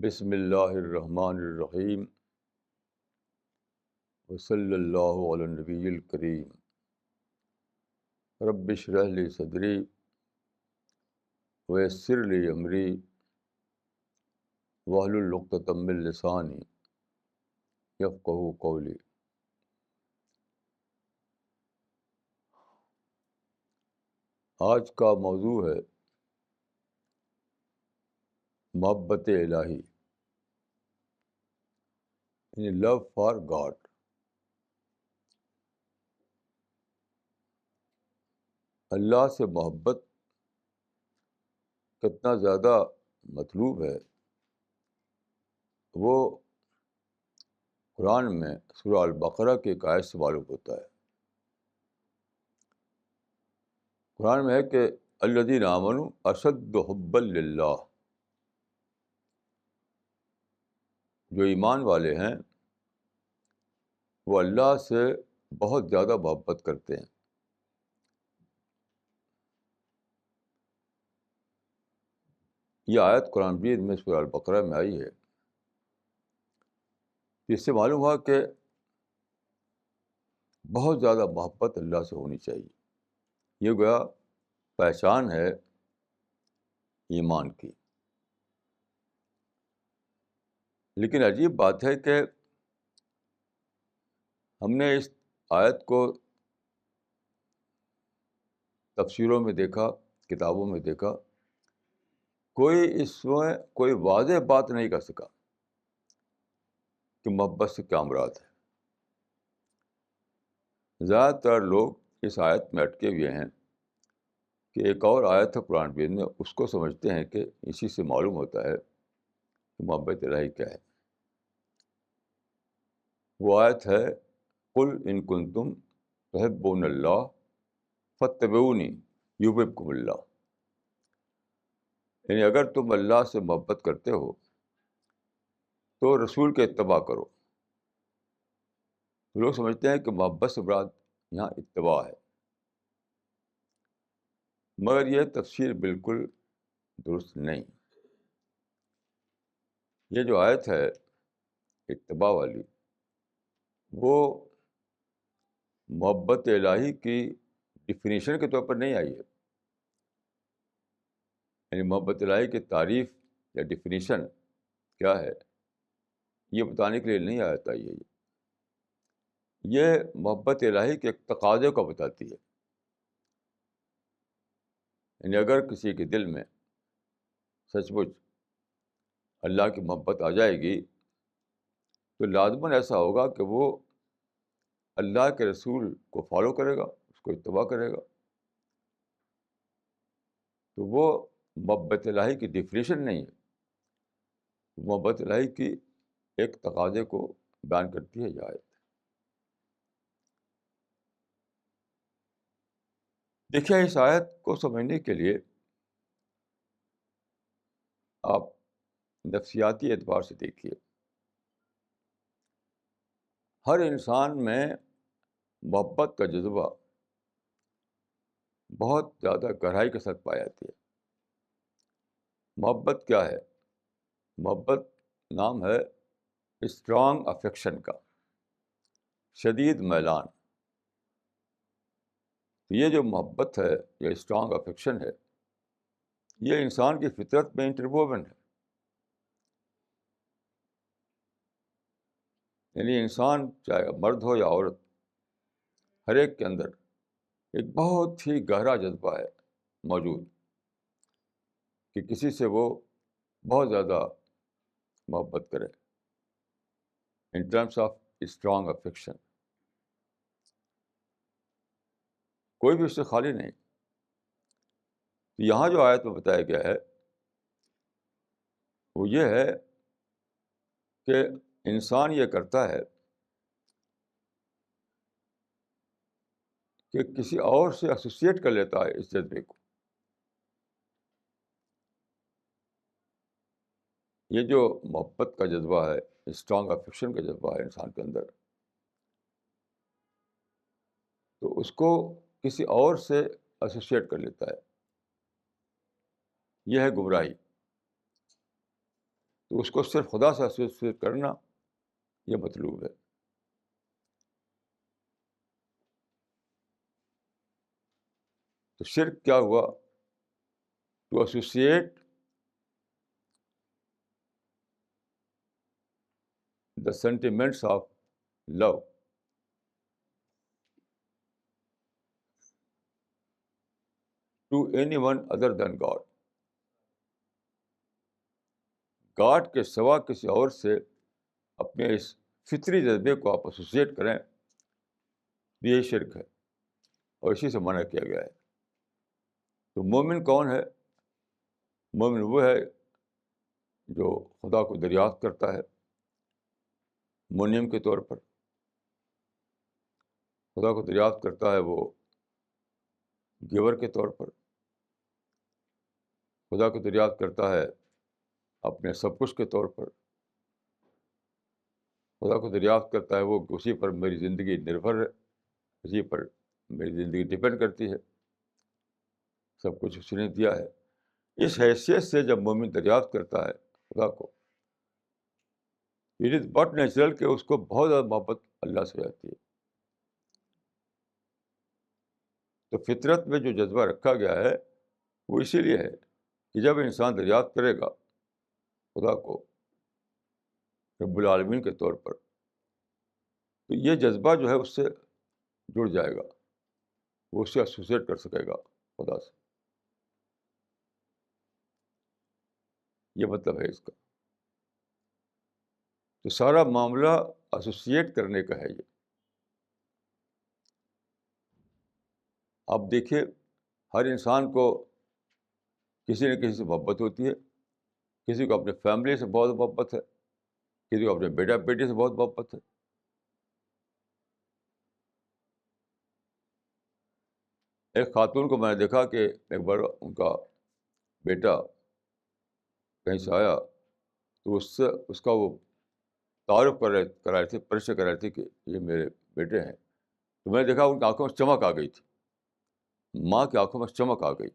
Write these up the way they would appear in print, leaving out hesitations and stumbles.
بسم اللہ الرحمن الرحیم وصلی اللہ علی النبی الکریم رب اشرح لی صدری ویسر لی امری واحلل عقدۃ من لسانی یفقہوا قولی۔ آج کا موضوع ہے محبت الہی، یعنی لو فار گاڈ۔ اللہ سے محبت کتنا زیادہ مطلوب ہے وہ قرآن میں سورہ البقرہ کی ایک آیت سے معلوم ہوتا ہے۔ قرآن میں ہے کہ الذین آمنوا اشد حبا للہ، جو ایمان والے ہیں وہ اللہ سے بہت زیادہ محبت کرتے ہیں۔ یہ آیت قرآن مجید میں سورہ البقرہ میں آئی ہے۔ اس سے معلوم ہوا کہ بہت زیادہ محبت اللہ سے ہونی چاہیے۔ یہ گویا پہچان ہے ایمان کی۔ لیکن عجیب بات ہے کہ ہم نے اس آیت کو تفسیروں میں دیکھا، کتابوں میں دیکھا، کوئی اس میں کوئی واضح بات نہیں کر سکا کہ محبت سے کیا مراد ہے۔ زیادہ تر لوگ اس آیت میں اٹکے ہوئے ہیں کہ ایک اور آیت ہے قرآن مجید میں، اس کو سمجھتے ہیں کہ اسی سے معلوم ہوتا ہے کہ محبت الہی کیا ہے۔ وہ آیت ہے قل ان کنتم تحبون اللہ فاتبعونی یحببکم اللہ، یعنی اگر تم اللہ سے محبت کرتے ہو تو رسول کے اتباع کرو۔ لوگ سمجھتے ہیں کہ محبت سے مراد یہاں اتباع ہے، مگر یہ تفسیر بالکل درست نہیں۔ یہ جو آیت ہے اتباع والی، وہ محبت الہی کی ڈیفینیشن کے طور پر نہیں آئی ہے، یعنی محبت الہی کی تعریف یا ڈیفینیشن کیا ہے یہ بتانے کے لیے نہیں آتا۔ یہ محبت الہی کے ایک تقاضے کو بتاتی ہے۔ یعنی اگر کسی کے دل میں سچ مچ اللہ کی محبت آ جائے گی تو لازماً ایسا ہوگا کہ وہ اللہ کے رسول کو فالو کرے گا، اس کو اتباع کرے گا۔ تو وہ محبت الہی کی ڈیفینیشن نہیں ہے، محبت الہی کی ایک تقاضے کو بیان کرتی ہے یہ آیت۔ دیکھیے، اس آیت کو سمجھنے کے لیے آپ نفسیاتی اعتبار سے دیکھیے۔ ہر انسان میں محبت کا جذبہ بہت زیادہ گہرائی کے ساتھ پائی جاتی ہے۔ محبت کیا ہے؟ محبت نام ہے اسٹرانگ افیکشن کا، شدید میلان۔ یہ جو محبت ہے یا اسٹرانگ افیکشن ہے، یہ انسان کی فطرت میں انٹرووون ہے۔ یعنی انسان چاہے مرد ہو یا عورت، ہر ایک کے اندر ایک بہت ہی گہرا جذبہ ہے موجود کہ کسی سے وہ بہت زیادہ محبت کرے، in terms of strong affection. کوئی بھی اس سے خالی نہیں۔ یہاں جو آیت میں بتایا گیا ہے وہ یہ ہے کہ انسان یہ کرتا ہے کہ کسی اور سے ایسوسیٹ کر لیتا ہے اس جذبے کو۔ یہ جو محبت کا جذبہ ہے، اسٹرانگ افیکشن کا جذبہ ہے انسان کے اندر، تو اس کو کسی اور سے ایسوسیٹ کر لیتا ہے۔ یہ ہے گمراہی۔ تو اس کو صرف خدا سے ایسوسیٹ کرنا یہ مطلوب ہے. تو شرک کیا ہوا؟ To associate the sentiments of love to anyone other than God. God کے سوا کسی اور سے اپنے اس فطری جذبے کو آپ ایسوسیٹ کریں، یہ شرک ہے اور اسی سے منع کیا گیا ہے. تو مومن کون ہے؟ مومن وہ ہے جو خدا کو دریافت کرتا ہے منعم کے طور پر. خدا کو دریافت کرتا ہے وہ گیور کے طور پر. خدا کو دریافت کرتا ہے اپنے سب کچھ کے طور پر. خدا کو دریافت کرتا ہے وہ اسی پر میری زندگی نربھر ہے، اسی پر میری زندگی ڈپینڈ کرتی ہے، سب کچھ اس نے دیا ہے. اس حیثیت سے جب مومن دریافت کرتا ہے خدا کو، اٹ از بٹ نیچرل کہ اس کو بہت زیادہ محبت اللہ سے آتی ہے. تو فطرت میں جو جذبہ رکھا گیا ہے وہ اسی لیے ہے کہ جب انسان دریافت کرے گا خدا کو رب العالمین کے طور پر، تو یہ جذبہ جو ہے اس سے جڑ جائے گا، وہ اس سے ایسوسیٹ کر سکے گا خدا سے. یہ مطلب ہے اس کا. تو سارا معاملہ ایسوسیٹ کرنے کا ہے. یہ آپ دیکھیے، ہر انسان کو کسی نہ کسی سے محبت ہوتی ہے. کسی کو اپنے فیملی سے بہت محبت ہے، کسی کو اپنے بیٹا بیٹی سے بہت محبت ہے. ایک خاتون کو میں نے دیکھا کہ ایک بار ان کا بیٹا کہیں سے آیا تو اس کا وہ تعارف کرا رہے تھے، پریشر کر رہے تھے کہ یہ میرے بیٹے ہیں. تو میں نے دیکھا ان کی آنکھوں میں چمک آ گئی تھی، ماں کی آنکھوں میں چمک آ گئی،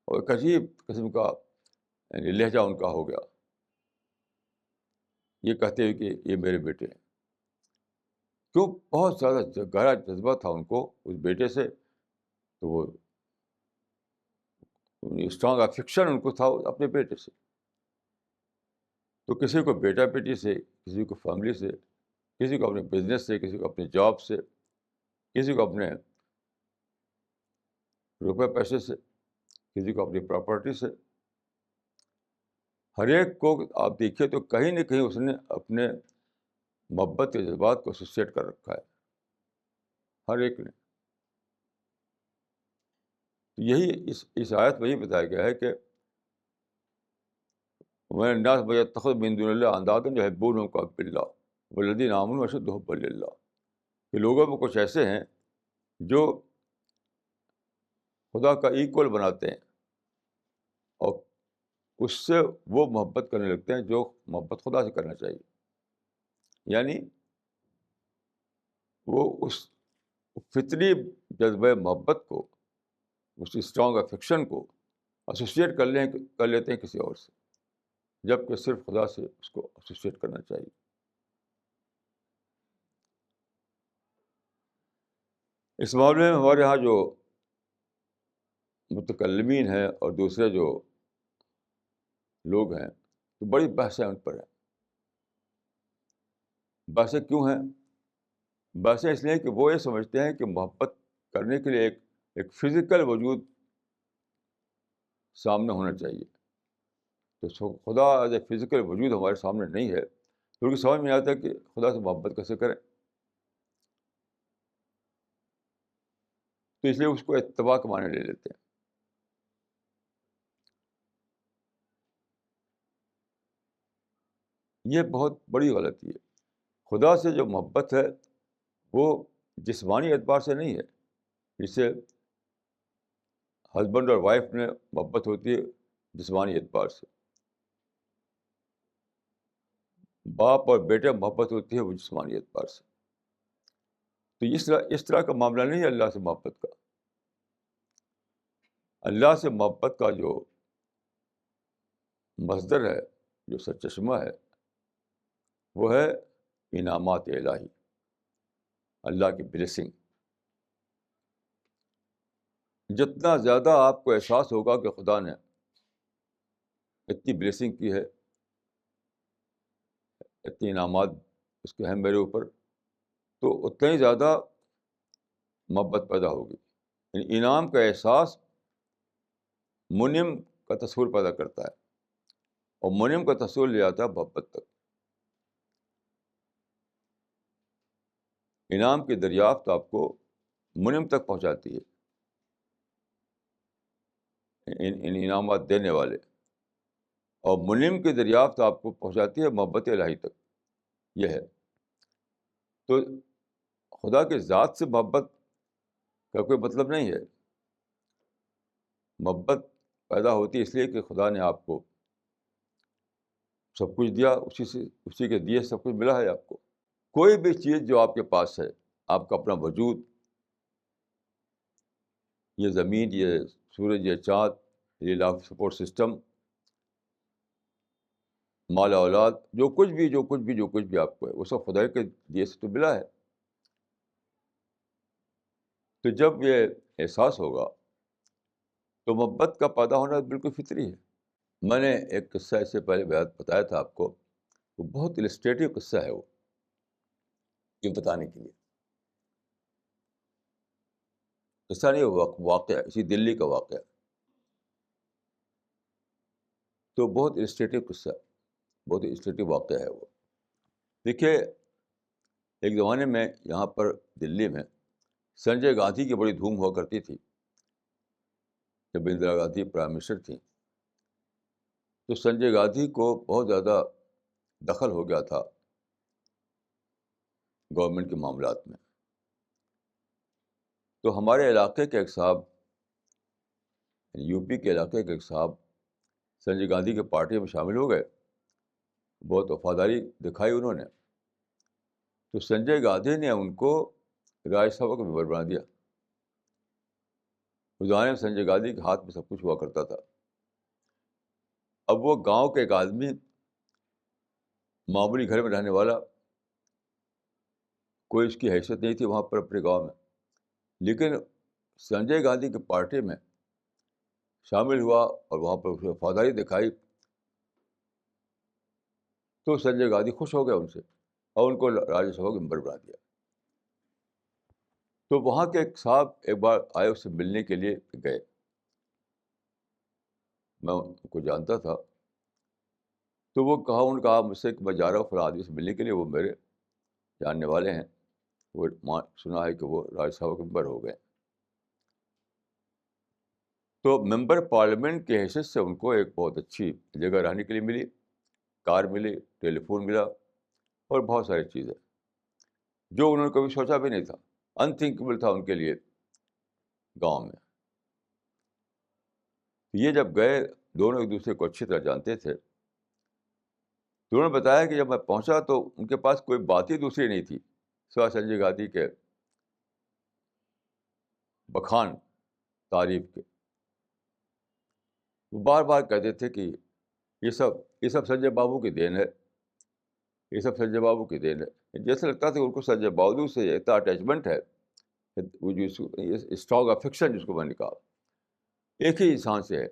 اور ایک عجیب قسم کا یعنی لہجہ ان کا ہو گیا، یہ کہتے ہوئے کہ یہ میرے بیٹے ہیں. کیوں؟ بہت زیادہ گہرا جذبہ تھا ان کو اس بیٹے سے. تو وہ اسٹرانگ افیکشن ان کو تھا اپنے بیٹے سے. تو کسی کو بیٹا بیٹی سے، کسی کو فیملی سے، کسی کو اپنے بزنس سے، کسی کو اپنے جاب سے، کسی کو اپنے روپے پیسے سے، کسی کو اپنی پراپرٹی سے. ہر ایک کو آپ دیکھیے تو کہیں نہ کہیں اس نے اپنے محبت کے جذبات کو ایسوسیٹ کر رکھا ہے، ہر ایک نے. یہی اس آیت میں یہ بتایا گیا ہے کہ وَمِنَ النَّاسِ مَن يَتَّخِذُ مِن دُونِ اللَّهِ أَندَادًا يُحِبُّونَهُم كَحُبِّ اللَّهِ وَالَّذِينَ آمَنُوا أَشَدُّ حُبًّا لِلَّهِ. کہ لوگوں میں کچھ ایسے ہیں جو خدا کا ایکول بناتے ہیں اور اس سے وہ محبت کرنے لگتے ہیں جو محبت خدا سے کرنا چاہیے. یعنی وہ اس فطری جذبہ محبت کو، اس اسٹرانگ افیکشن کو ایسوسیٹ کر لیتے ہیں کسی اور سے، جبکہ صرف خدا سے اس کو ایسوسیٹ کرنا چاہیے. اس معاملے میں ہمارے یہاں جو متکلمین ہیں اور دوسرے جو لوگ ہیں تو بڑی بحثیں ان پر ہیں. بحثیں کیوں ہیں؟ بحثیں اس لیے کہ وہ یہ سمجھتے ہیں کہ محبت کرنے کے لیے ایک فزیکل وجود سامنے ہونا چاہیے. تو خدا ایز اے فزیکل وجود ہمارے سامنے نہیں ہے تو ان کی سمجھ میں نہیں آتا کہ خدا سے محبت کیسے کریں. تو اس لیے اس کو اتباع کے معنی لے لیتے ہیں. یہ بہت بڑی غلطی ہے. خدا سے جو محبت ہے وہ جسمانی اعتبار سے نہیں ہے. جسے ہسبینڈ اور وائف میں محبت ہوتی ہے جسمانی اعتبار سے، باپ اور بیٹے محبت ہوتی ہے وہ جسمانی اعتبار سے. تو اس طرح کا معاملہ نہیں ہے اللہ سے محبت کا. اللہ سے محبت کا جو مصدر ہے جو سرچشمہ ہے وہ ہے انعامات الہی، اللہ کی بلیسنگ. جتنا زیادہ آپ کو احساس ہوگا کہ خدا نے اتنی بلیسنگ کی ہے، اتنے انعامات اس کے ہیں میرے اوپر، تو اتنا ہی زیادہ محبت پیدا ہوگی. یعنی انعام کا احساس منعم کا تصور پیدا کرتا ہے، اور منعم کا تصور لے جاتا ہے محبت تک. انعام کی دریافت آپ کو منعم تک پہنچاتی ہے، ان انعامات دینے والے، اور منعم کی دریافت آپ کو پہنچاتی ہے محبت الہی تک. یہ ہے. تو خدا کی ذات سے محبت کا کوئی مطلب نہیں ہے. محبت پیدا ہوتی ہے اس لیے کہ خدا نے آپ کو سب کچھ دیا، اسی کے دیے سب کچھ ملا ہے آپ کو. کوئی بھی چیز جو آپ کے پاس ہے، آپ کا اپنا وجود، یہ زمین، یہ سورج، یہ چاند، یہ لائف سپورٹ سسٹم، مال اولاد، جو کچھ بھی آپ کو ہے، وہ سب خدا کے دیے سے تو ملا ہے. تو جب یہ احساس ہوگا تو محبت کا پیدا ہونا بالکل فطری ہے. میں نے ایک قصہ اس سے پہلے بتایا تھا آپ کو، وہ بہت السٹریٹو قصہ ہے وہ، یہ بتانے کے لیے. قصہ نہیں، واقعہ، اسی دلی کا واقعہ. تو بہت السٹریٹو قصہ، بہت السٹریٹو واقعہ ہے وہ. دیکھیے، ایک زمانے میں یہاں پر دلی میں سنجے گاندھی کی بڑی دھوم ہوا کرتی تھی. جب اندرا گاندھی پرائم منسٹر تھیں تو سنجے گاندھی کو بہت زیادہ دخل ہو گیا تھا گورنمنٹ کے معاملات میں. تو ہمارے علاقے کے ایک صاحب، یو پی کے علاقے کے ایک صاحب سنجے گاندھی کے پارٹی میں شامل ہو گئے. بہت وفاداری دکھائی انہوں نے. تو سنجے گاندھی نے ان کو راجیہ سبھا کا ممبر بنا دیا. اس زمانے میں سنجے گاندھی کے ہاتھ میں سب کچھ ہوا کرتا تھا. اب وہ گاؤں کے ایک آدمی، معمولی گھر میں رہنے والا، کوئی اس کی حیثیت نہیں تھی وہاں پر اپنے گاؤں میں، لیکن سنجے گاندھی کی پارٹی میں شامل ہوا اور وہاں پر اسے وفاداری دکھائی. تو سنجے گاندھی خوش ہو گیا ان سے، اور ان کو راجیہ سبھا کا ممبر بنا دیا. تو وہاں کے ایک صاحب ایک بار آئے، اس سے ملنے کے لیے گئے. میں ان کو جانتا تھا. تو وہ انہوں نے کہا مجھ سے کہ میں جا رہا ہوں فلاں آدمی سے ملنے کے لیے، وہ میرے جاننے والے ہیں، وہ سنا ہے کہ وہ راجیہ سبھا کے ممبر ہو گئے. تو ممبر پارلیمنٹ کی حیثیت سے ان کو ایک بہت اچھی جگہ رہنے کے لیے ملی، کار ملی، ٹیلی فون ملا، اور بہت ساری چیزیں جو انہوں نے کبھی سوچا بھی نہیں تھا، انتھنکیبل تھا ان کے لیے گاؤں میں. یہ جب گئے، دونوں ایک دوسرے کو اچھی طرح جانتے تھے. تو انہوں نے بتایا کہ جب میں پہنچا تو ان کے پاس کوئی بات ہی دوسری نہیں تھی سوائے سنجے گاندھی کے بخان، تعریف کے. وہ بار بار کہتے تھے کہ یہ سب سنجے بابو کی دین ہے، یہ سب سنجے بابو کی دین ہے. جیسے لگتا تھا کہ ان کو سنجے بابو سے اتنا اٹیچمنٹ ہے، وہ جو اسٹرانگ افیکشن جس کو میں نے کہا، ایک ہی انسان سے ہے،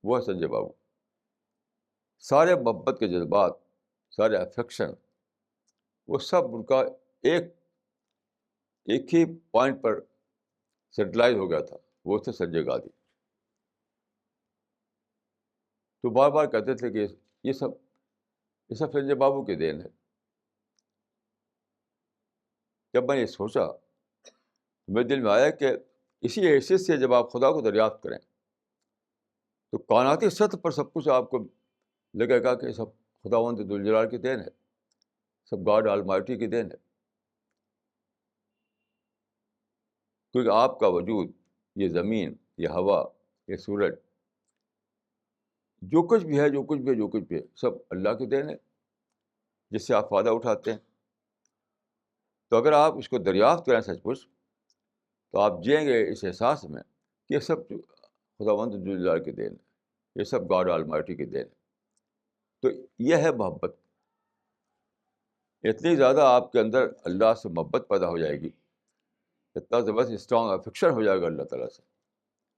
وہ ہے سنجے بابو. سارے محبت کے جذبات، سارے افیکشن، وہ سب ان کا ایک ہی پوائنٹ پر سیٹلائز ہو گیا تھا، وہ تھے سنجے گاندھی. تو بار بار کہتے تھے کہ یہ سب سنجے بابو کی دین ہے. جب میں یہ سوچا تو میرے دل میں آیا کہ اسی حیثیت سے جب آپ خدا کو دریافت کریں تو کائناتی سطح پر سب کچھ آپ کو لگے گا کہ سب خداوند ذوالجلال کی دین ہے، سب گاڈ آلمائٹی کی دین ہے. کیونکہ آپ کا وجود، یہ زمین، یہ ہوا، یہ سورج، جو کچھ بھی ہے سب اللہ کی دین ہے، جس سے آپ فائدہ اٹھاتے ہیں. تو اگر آپ اس کو دریافت کریں سچ مچ، تو آپ جئیں گے اس احساس میں کہ یہ سب خداوند ذوالجلال کی دین ہے، یہ سب گاڈ آلمائٹی کی دین ہے. تو یہ ہے محبت. اتنی زیادہ آپ کے اندر اللہ سے محبت پیدا ہو جائے گی، اتنا زبردست اسٹرانگ افیکشن ہو جائے گا اللہ تعالیٰ سے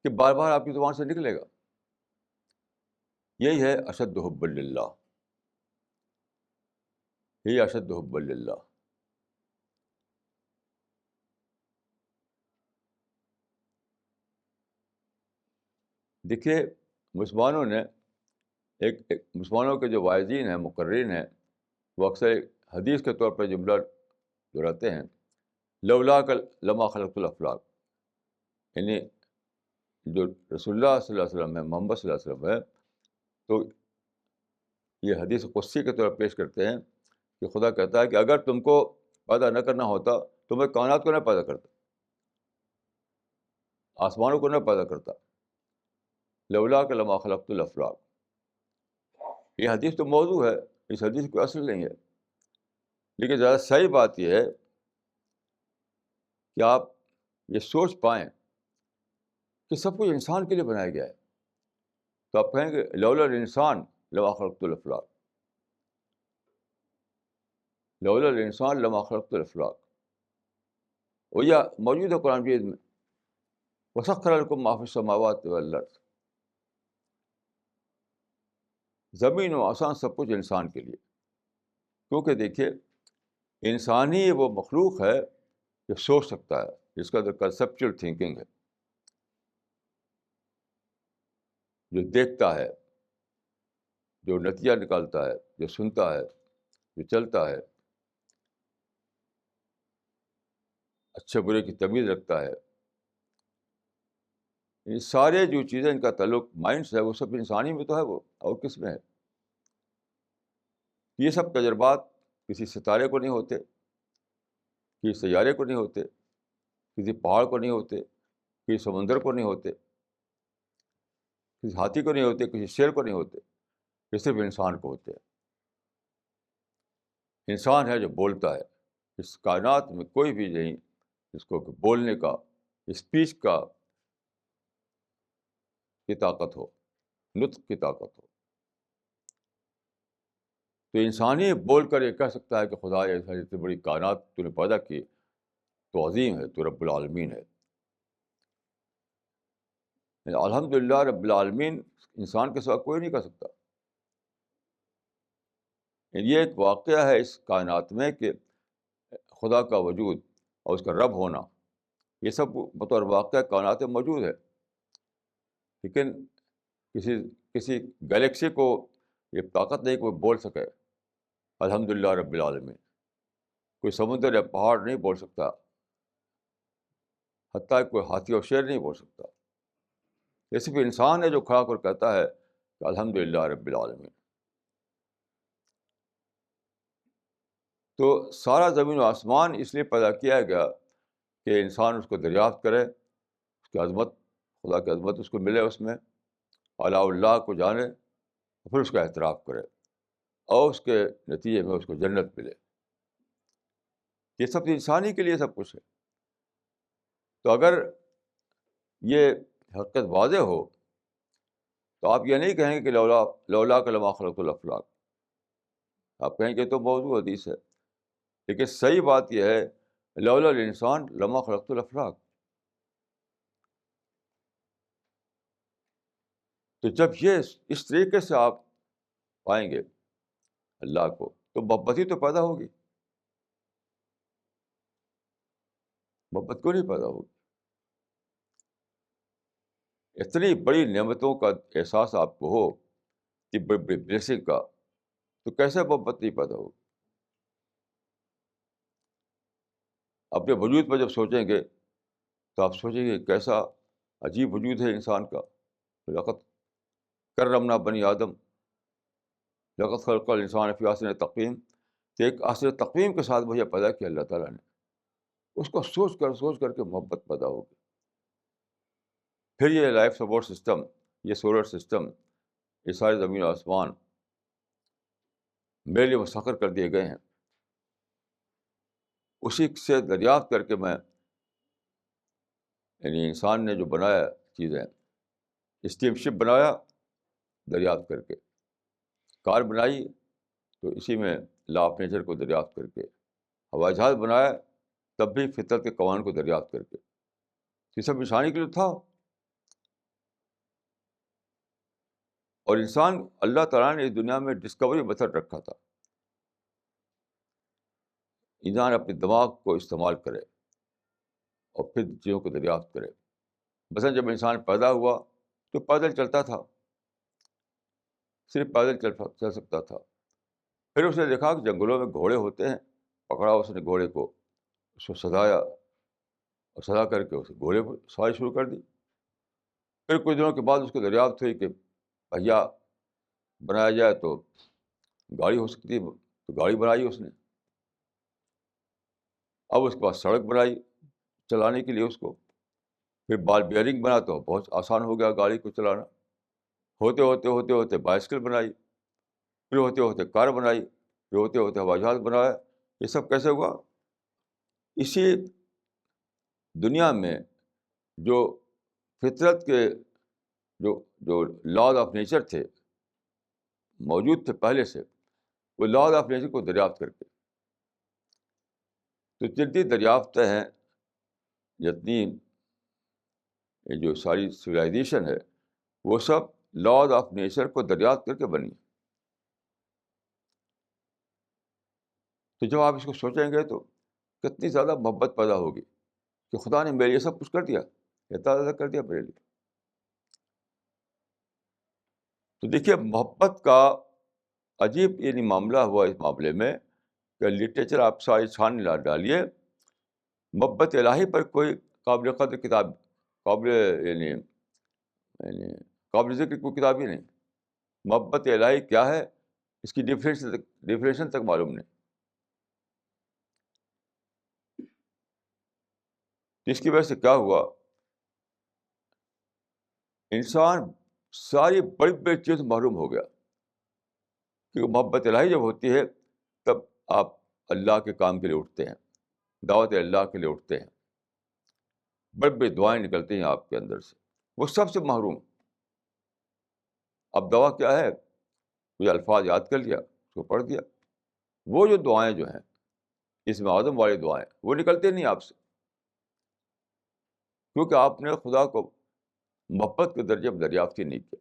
کہ بار بار آپ کی زبان سے نکلے گا. یہی ہے اشد حب للہ، یہی اشد حب للہ. دیکھیے مسلمانوں نے ایک مسلمانوں کے جو واعظین ہیں، مقررین ہیں، وہ اکثر حدیث کے طور پر جملہ دہراتے ہیں، لولا کا لما خلقت الافلاق. یعنی جو رسول اللہ صلی اللہ علیہ وسلم ہے، محمد صلی اللہ علیہ وسلم ہے، تو یہ حدیث قدسی کے طور پر پیش کرتے ہیں کہ خدا کہتا ہے کہ اگر تم کو پیدا نہ کرنا ہوتا تو میں کائنات کو نہ پیدا کرتا، آسمانوں کو نہ پیدا کرتا. لولا کہ لما خلقت الافلاق. یہ حدیث تو موضوع ہے، اس حدیث کوئی اصل نہیں ہے. لیکن زیادہ صحیح بات یہ ہے کہ آپ یہ سوچ پائیں کہ سب کچھ انسان کے لیے بنایا گیا ہے. تو آپ کہیں گے لولا الانسان لما خلقت الافلاق، لولا الانسان لما خلقت الافلاق. وہ یہ موجود ہے قرآن مجید میں، وسخر لکم ما فی السماوات والارض. زمین و آسمان سب کچھ انسان کے لیے. کیونکہ دیکھیے انسان ہی وہ مخلوق ہے جو سوچ سکتا ہے، جس کا اندر کنسیپچل تھنکنگ ہے، جو دیکھتا ہے، جو نتیجہ نکالتا ہے، جو سنتا ہے، جو چلتا ہے، اچھے برے کی تمیز رکھتا ہے. یہ سارے جو چیزیں ان کا تعلق مائنڈ سے ہے، وہ سب انسانی میں تو ہے، وہ اور کس میں ہے. یہ سب تجربات کسی ستارے کو نہیں ہوتے، کسی سیارے کو نہیں ہوتے، کسی پہاڑ کو نہیں ہوتے، کسی سمندر کو نہیں ہوتے، کسی ہاتھی کو نہیں ہوتے، کسی شیر کو نہیں ہوتے. یہ صرف انسان کو ہوتے ہیں. انسان ہے جو بولتا ہے. اس کائنات میں کوئی بھی نہیں جس کو کہ بولنے کا، اسپیچ کی طاقت ہو، نطق کی طاقت ہو. تو انسان ہی بول کر یہ کہہ سکتا ہے کہ خدا ایسا اتنی بڑی کائنات تو نے پیدا کی، تو عظیم ہے، تو رب العالمین ہے. الحمد للہ رب العالمین انسان کے سوا کوئی نہیں کر سکتا. یہ ایک واقعہ ہے اس کائنات میں کہ خدا کا وجود اور اس کا رب ہونا، یہ سب بطور واقعہ کائنات میں موجود ہے. لیکن کسی کسی گلیکسی کو یہ طاقت نہیں کہ وہ بول سکے الحمد للہ رب العالمین. کوئی سمندر یا پہاڑ نہیں بول سکتا، حتیٰ کہ کوئی ہاتھی اور شیر نہیں بول سکتا. یہ صرف انسان ہے جو کھڑا کر کہتا ہے کہ الحمد للہ رب العالمین. تو سارا زمین و آسمان اس لیے پیدا کیا گیا کہ انسان اس کو دریافت کرے، اس کی عظمت، خدا کی عظمت اس کو ملے، اس میں اعلیٰ اللہ کو جانے، پھر اس کا اعتراف کرے، اور اس کے نتیجے میں اس کو جنت ملے. یہ سب انسانی کے لیے سب کچھ ہے. تو اگر یہ حقیقت واضح ہو تو آپ یہ نہیں کہیں گے کہ لولا کا لما خلقت الافلاق. آپ کہیں گے تو موضوع حدیث ہے. لیکن صحیح بات یہ ہے لولا الانسان لما خلقت الافلاق. تو جب یہ اس طریقے سے آپ پائیں گے اللہ کو تو محبت ہی تو پیدا ہوگی. محبت کیوں نہیں پیدا ہوگی؟ اتنی بڑی نعمتوں کا احساس آپ کو ہو، اتنی بڑی بڑی بلیسنگ کا، تو کیسے محبت نہیں پیدا ہوگی؟ اپنے وجود پر جب سوچیں گے تو آپ سوچیں گے کیسا عجیب وجود ہے انسان کا. لقد کرمنا بنی آدم، لقد خلق الانسان فی احسن تقویم. کہ ایک احسن تقویم کے ساتھ مجھے پیدا کیا اللہ تعالیٰ نے. اس کو سوچ کر کے محبت پیدا ہوگی. پھر یہ لائف سپورٹ سسٹم، یہ سولر سسٹم، یہ سارے زمین و آسمان میرے لیے مسخر کر دیے گئے ہیں. اسی سے دریافت کر کے میں، یعنی انسان نے جو بنایا چیزیں، اسٹیم شپ بنایا دریافت کر کے، کار بنائی تو اسی میں لا آف نیچر کو دریافت کر کے، ہوائی جہاز بنایا تب بھی فطرت کے قوانین کو دریافت کر کے، یہ سب انسانی کے لیے تھا. اور انسان، اللہ تعالیٰ نے اس دنیا میں ڈسکوری میتھڈ رکھا تھا، انسان اپنے دماغ کو استعمال کرے اور پھر چیزوں کو دریافت کرے. مثلا جب انسان پیدا ہوا تو پیدل چلتا تھا، صرف پیدل چل سکتا تھا. پھر اس نے دیکھا کہ جنگلوں میں گھوڑے ہوتے ہیں، پکڑا اس نے گھوڑے کو، اس کو سجایا اور سجا کر کے اسے گھوڑے پر سواری شروع کر دی. پھر کچھ دنوں کے بعد اس کو دریافت ہوئی کہ پہیا بنایا جائے تو گاڑی ہو سکتی ہے، تو گاڑی بنائی اس نے. اب اس کے بعد سڑک بنائی چلانے کے لیے اس کو. پھر بال بیئرنگ بنا تو بہت آسان ہو گیا گاڑی کو چلانا. ہوتے ہوتے ہوتے ہوتے بائسکل بنائی، پھر ہوتے ہوتے کار بنائی، پھر ہوتے ہوتے ہوائی جہاز بنایا. یہ سب کیسے ہوا؟ اسی دنیا میں جو فطرت کے جو لاز آف نیچر تھے، موجود تھے پہلے سے، وہ لاز آف نیچر کو دریافت کر کے. تو جتنی دریافتیں ہیں، جتنی یہ جو ساری سویلائزیشن ہے، وہ سب لاز آف نیچر کو دریافت کر کے بنی. تو جب آپ اس کو سوچیں گے تو کتنی زیادہ محبت پیدا ہوگی کہ خدا نے میرے لیے سب کچھ کر دیا، اتنا زیادہ کر دیا میرے لیے. تو دیکھیے محبت کا عجیب یعنی معاملہ ہوا اس معاملے میں کہ لٹریچر آپ ساری چھان ڈالیے، محبت الہی پر کوئی قابل قدر کتاب، قابل یعنی قابل ذکر کوئی کتاب ہی نہیں. محبت الہی کیا ہے اس کی ڈیفینیشن تک معلوم نہیں. اس کی وجہ سے کیا ہوا، انسان ساری بڑی بڑی چیز سے محروم ہو گیا. کیونکہ محبت الہی جب ہوتی ہے تب آپ اللہ کے کام کے لیے اٹھتے ہیں، دعوت اللہ کے لیے اٹھتے ہیں، بڑی بڑی دعائیں نکلتی ہیں آپ کے اندر سے. وہ سب سے محروم. اب دعا کیا ہے؟ کوئی الفاظ یاد کر لیا، اس کو پڑھ دیا. وہ جو دعائیں جو ہیں، اس میں اعظم والی دعائیں، وہ نکلتے نہیں آپ سے، کیونکہ آپ نے خدا کو محبت کے درجے میں دریافت ہی نہیں کیا.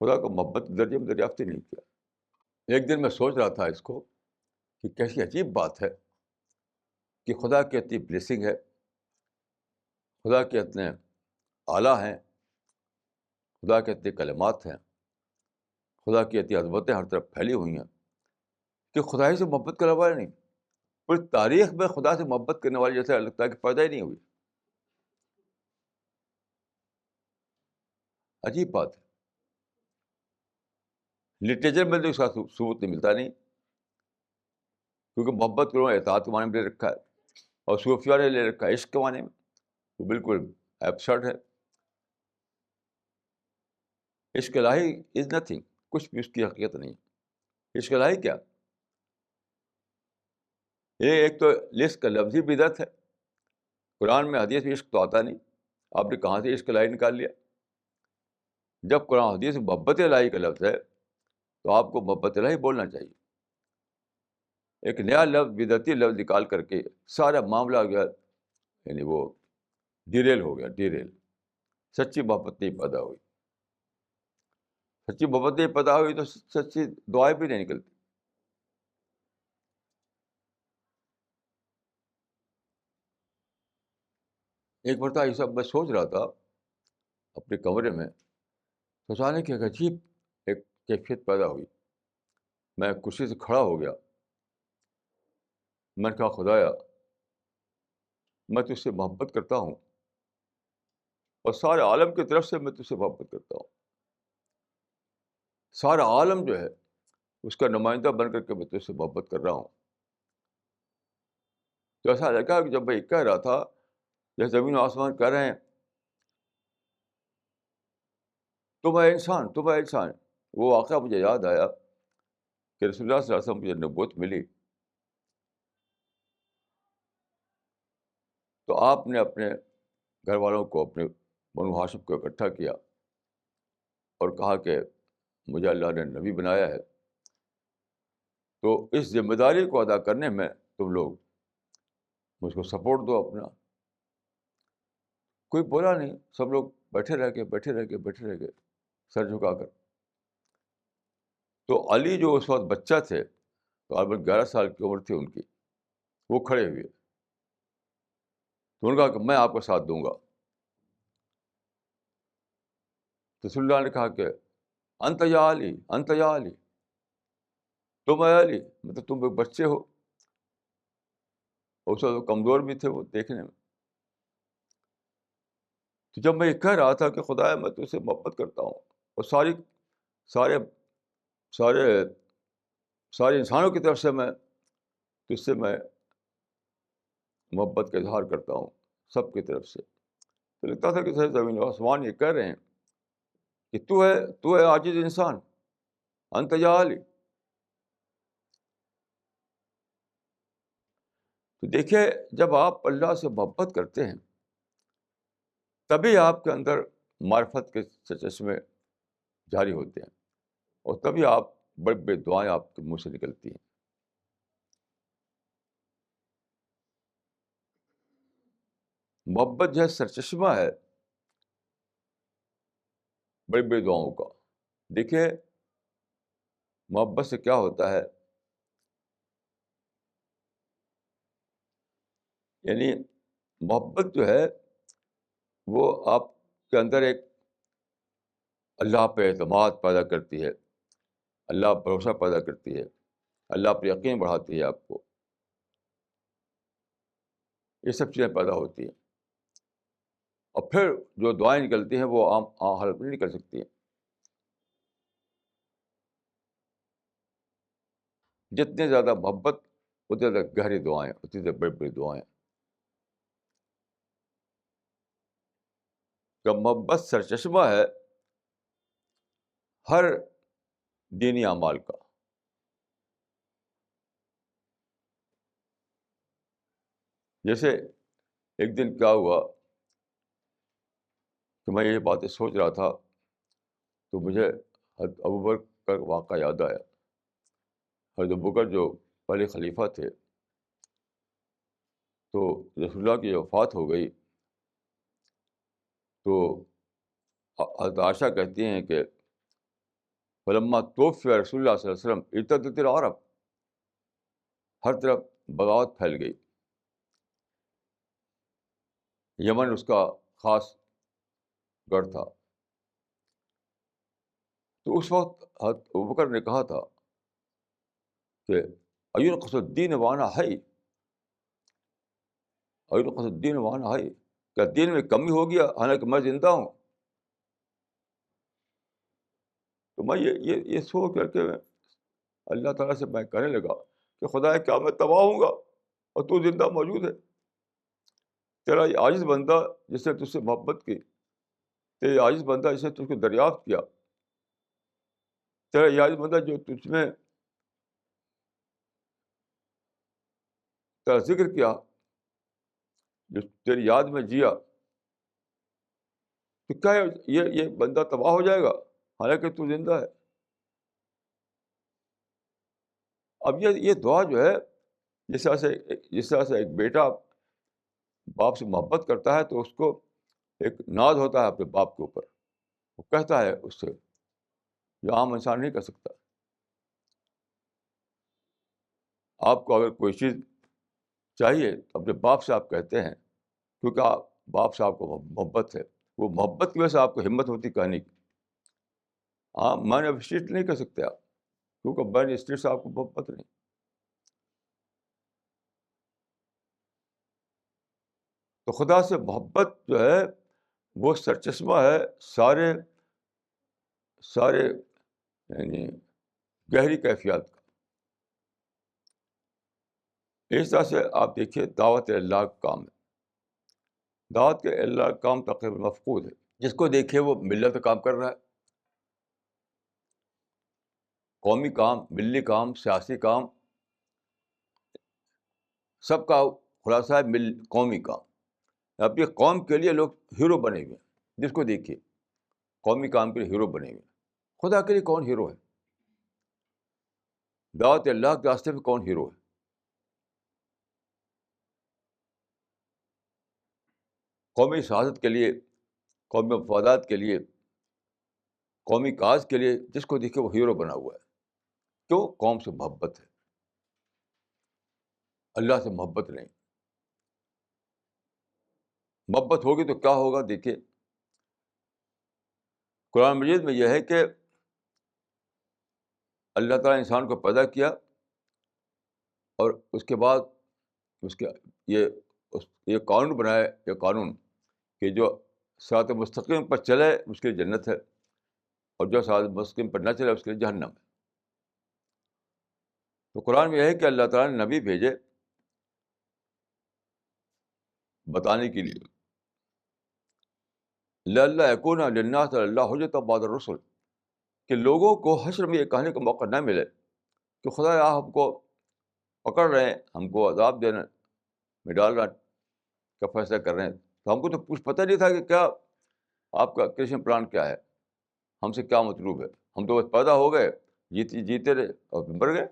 خدا کو محبت کے درجے میں دریافت ہی نہیں کیا. ایک دن میں سوچ رہا تھا اس کو کہ کیسی عجیب بات ہے کہ خدا کی اتنی بلیسنگ ہے، خدا کے اتنے اعلیٰ ہیں، خدا کے اتنے کلمات ہیں، خدا کی اتنی عظمتیں ہر طرف پھیلی ہوئی ہیں کہ خدا ہی سے محبت کرنے والے نہیں. پوری تاریخ میں خدا سے محبت کرنے والے جیسا لگتا ہے کہ پیدا ہی نہیں ہوئی. عجیب بات ہے. لٹریچر میں تو اس کا ثبوت نہیں ملتا نہیں، کیونکہ محبت کو اطاعت کے معنی میں لے رکھا ہے، اور صوفیہ نے لے رکھا ہے عشق کے معنی میں. وہ بالکل ایبسرڈ ہے. عشق الہی از نتھنگ، کچھ بھی اس کی حقیقت نہیں. عشق الہی کیا؟ یہ ایک تو عشق کا لفظی بدعت ہے. قرآن میں حدیث میں عشق تو آتا نہیں، آپ نے کہاں سے عشق الہی نکال لیا؟ جب قرآن حدیث میں محبت الہی کا لفظ ہے تو آپ کو محبت الہی بولنا چاہیے. ایک نیا لفظ، بدعتی لفظ نکال کر کے سارا معاملہ جو ہے یعنی وہ ڈیریل ہو گیا، ڈیریل. سچی محبت نہیں پیدا ہوئی. سچی محبت نہیں پیدا ہوئی تو سچی دعائیں بھی نہیں نکلتی. ایک مرتبہ یہ سب میں سوچ رہا تھا اپنے کمرے میں، سوچانے کی ایک عجیب ایک کیفیت پیدا ہوئی. میں کرسی سے کھڑا ہو گیا. میں نے کہا خدایا، میں تجھ سے محبت کرتا ہوں اور سارے عالم کی طرف سے میں تجھ سے محبت کرتا ہوں. سارا عالم جو ہے اس کا نمائندہ بن کر کے میں تجھ سے محبت کر رہا ہوں. تو ایسا لگا کہ جب میں یہ کہہ رہا تھا، جیسے زمین و آسمان کہہ رہے ہیں تم ہے انسان، تم ہے انسان. وہ واقعہ مجھے یاد آیا کہ رسول اللہ صلی اللہ علیہ وسلم مجھے نبوت ملی تو آپ نے اپنے گھر والوں کو، اپنے بنو ہاشم کو اکٹھا کیا اور کہا کہ مجھے اللہ نے نبی بنایا ہے، تو اس ذمہ داری کو ادا کرنے میں تم لوگ مجھ کو سپورٹ دو اپنا۔ کوئی بولا نہیں، سب لوگ بیٹھے رہ گئے سر جھکا کر۔ تو علی جو اس وقت بچہ تھے، تقریباً 11 سال کی عمر تھی ان کی، وہ کھڑے ہوئے، تو انہوں نے کہا کہ میں آپ کا ساتھ دوں گا۔ تو رسول اللہ نے کہا کہ انت یا علی، انت یا علی، تم اے علی، مطلب تم ایک بچے ہو۔ اس وقت کمزور بھی تھے وہ دیکھنے میں۔ تو جب میں یہ کہہ رہا تھا کہ خدایا میں تجھ سے محبت کرتا ہوں، اور سارے سارے سارے انسانوں کی طرف سے میں تجھ سے میں محبت کا اظہار کرتا ہوں، سب کی طرف سے، تو لگتا تھا کہ سارے زمین و آسمان یہ کہہ رہے ہیں کہ تو ہے عاجز انسان، انت یا علی۔ تو دیکھیے، جب آپ اللہ سے محبت کرتے ہیں تبھی آپ کے اندر معرفت کے چشمے جاری ہوتے ہیں، اور تبھی آپ بڑی بڑی دعائیں آپ کے منہ سے نکلتی ہیں۔ محبت جو ہے سرچشمہ ہے بڑی بڑی دعاؤں کا۔ دیکھیے، محبت سے کیا ہوتا ہے، یعنی محبت جو ہے وہ آپ کے اندر ایک اللہ پہ اعتماد پیدا کرتی ہے، اللہ پر بھروسہ پیدا کرتی ہے، اللہ پر یقین بڑھاتی ہے آپ کو، یہ سب چیزیں پیدا ہوتی ہیں۔ اور پھر جو دعائیں نکلتی ہیں وہ عام حالت میں نہیں نکل سکتی ہیں۔ جتنے زیادہ محبت اتنے زیادہ گہری دعائیں، اتنی زیادہ بڑی بڑی دعائیں۔ جب محبت سرچشمہ ہے ہر دینی اعمال کا۔ جیسے ایک دن کیا ہوا کہ میں یہ باتیں سوچ رہا تھا تو مجھے حضرت ابوبکر کا واقعہ یاد آیا۔ حضرت ابوبکر جو پہلے خلیفہ تھے، تو رسول اللہ کی وفات ہو گئی، تو حضرت عائشہ کہتی ہیں کہ فلما توفی رسول اللہ صلی اللہ علیہ وسلم ارتدت العرب، ہر طرف بغاوت پھیل گئی۔ یمن اس کا خاص گڑھ تھا۔ تو اس وقت حضرت ابوبکر نے کہا تھا کہ اینقص الدین وانا حی، اینقص الدین وانا حی، کیا دین میں کمی ہو گیا حالانکہ میں زندہ ہوں؟ تو میں یہ سوچ کر کے اللہ تعالیٰ سے میں کہنے لگا کہ خدا کیا میں تباہ ہوں گا اور تو زندہ موجود ہے؟ تیرا یہ عاجز بندہ جس نے تجھ سے محبت کی، تیرا یہ عاجز بندہ جس نے تجھ کو دریافت کیا، تیرا یہ عاجز بندہ جو تجھ میں تیرا ذکر کیا، جو تیری یاد میں جیا، تو کیا یہ بندہ تباہ ہو جائے گا حالانکہ تو زندہ ہے؟ اب یہ دعا جو ہے، جس طرح سے ایک بیٹا باپ سے محبت کرتا ہے تو اس کو ایک ناز ہوتا ہے اپنے باپ کے اوپر، وہ کہتا ہے اس سے، جو عام انسان نہیں کر سکتا۔ آپ کو اگر کوئی چیز چاہیے تو اپنے باپ سے آپ کہتے ہیں، کیونکہ باپ سے آپ کو محبت ہے، وہ محبت کی وجہ سے آپ کو ہمت ہوتی کہنے کی۔ آپ مین آف اسٹریٹ نہیں کر سکتے آپ، کیونکہ مین اسٹریٹ سے آپ کو محبت نہیں۔ تو خدا سے محبت جو ہے وہ سرچشمہ ہے سارے سارے یعنی گہری کیفیات کا۔ اس طرح سے آپ دیکھیے دعوت اللہ کا کام ہے، دعوت کے اللہ کا کام تقریباً مفقود ہے۔ جس کو دیکھیے وہ ملت کا کام کر رہا ہے، قومی کام، ملی کام، سیاسی کام، سب کا خلاصہ ہے قومی کام۔ اپنی قوم کے لیے لوگ ہیرو بنے ہوئے ہیں، جس کو دیکھیے قومی کام کے لیے ہیرو بنے ہوئے ہیں۔ خدا کے لیے کون ہیرو ہے؟ دعوت اللہ کے راستے میں کون ہیرو ہے؟ قومی شہادت کے لیے، قومی مفادات کے لیے، قومی کاز کے لیے جس کو دیکھے وہ ہیرو بنا ہوا ہے. کیوں؟ قوم سے محبت ہے، اللہ سے محبت نہیں. محبت ہوگی تو کیا ہوگا؟ دیکھیے قرآن مجید میں یہ ہے کہ اللہ تعالیٰ نے انسان کو پیدا کیا اور اس کے بعد اس کے یہ یہ قانون بنایا، یہ قانون کہ جو صراط مستقیم پر چلے اس کے لیے جنت ہے، اور جو صراط مستقیم پر نہ چلے اس کے لیے جہنم ہے. تو قرآن میں یہ ہے کہ اللہ تعالیٰ نے نبی بھیجے بتانے کے لیے لَأَلَّا يَكُونَ لِلنَّاسِ عَلَى اللَّهِ حُجَّةٌ بَعْدَ الرُّسُلِ، کہ لوگوں کو حشر میں یہ کہنے کا موقع نہ ملے کہ خدا آپ ہم کو پکڑ رہے ہیں، ہم کو عذاب دینے میں ڈال رہا کا فیصلہ کر رہے ہیں. تو ہم کو تو کچھ پتہ نہیں تھا کہ کیا آپ کا کرشن پلان کیا ہے، ہم سے کیا مطلوب ہے. ہم تو بس پیدا ہو گئے، جیتے رہے اور مر گئے.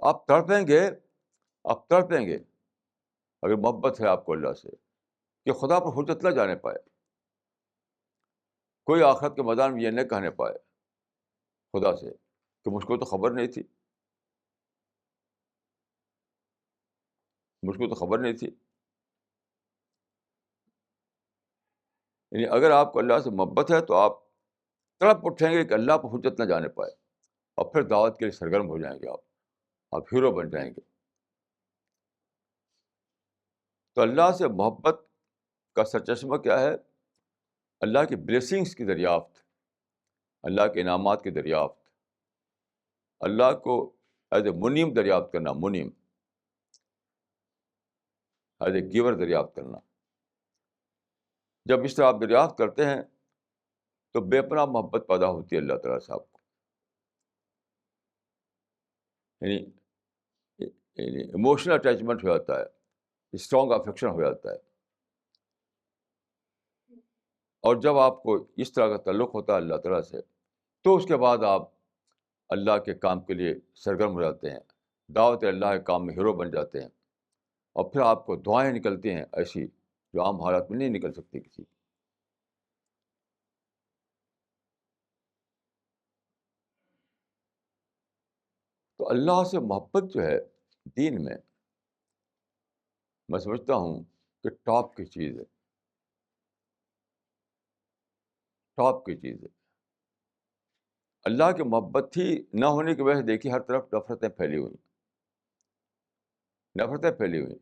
آپ تڑپیں گے، آپ تڑپیں گے اگر محبت ہے آپ کو اللہ سے، کہ خدا پر حجت نہ جانے پائے، کوئی آخرت کے میدان میں یہ نہ کہنے پائے خدا سے کہ مجھ کو تو خبر نہیں تھی، مجھ کو تو خبر نہیں تھی. یعنی اگر آپ کو اللہ سے محبت ہے تو آپ تڑپ اٹھیں گے کہ اللہ پر حجت نہ جانے پائے، اور پھر دعوت کے لیے سرگرم ہو جائیں گے، آپ ہیرو بن جائیں گے. تو اللہ سے محبت کا سرچشمہ کیا ہے؟ اللہ کی بلیسنگس کی دریافت، اللہ کے انعامات کی دریافت، اللہ کو ایز اے منیم دریافت کرنا، منیم ایز اے گیور دریافت کرنا. جب اس طرح آپ دریافت کرتے ہیں تو بے پناہ محبت پیدا ہوتی ہے اللہ تعالیٰ سے آپ کو. یعنی ایموشنل اٹیچمنٹ ہو جاتا ہے، اسٹرانگ افیکشن ہو جاتا ہے. اور جب آپ کو اس طرح کا تعلق ہوتا ہے اللہ تعالیٰ سے تو اس کے بعد آپ اللہ کے کام کے لیے سرگرم ہو جاتے ہیں، دعوت اللہ کے کام میں ہیرو بن جاتے ہیں، اور پھر آپ کو دعائیں نکلتی ہیں ایسی جو عام حالات میں نہیں نکل سکتی کسی کی. تو اللہ سے محبت جو ہے دین میں سمجھتا ہوں کہ ٹاپ کی چیز ہے، ٹاپ کی چیز ہے. اللہ کی محبت ہی نہ ہونے کی وجہ سے دیکھیے ہر طرف نفرتیں پھیلی ہوئی، نفرتیں پھیلی ہوئی.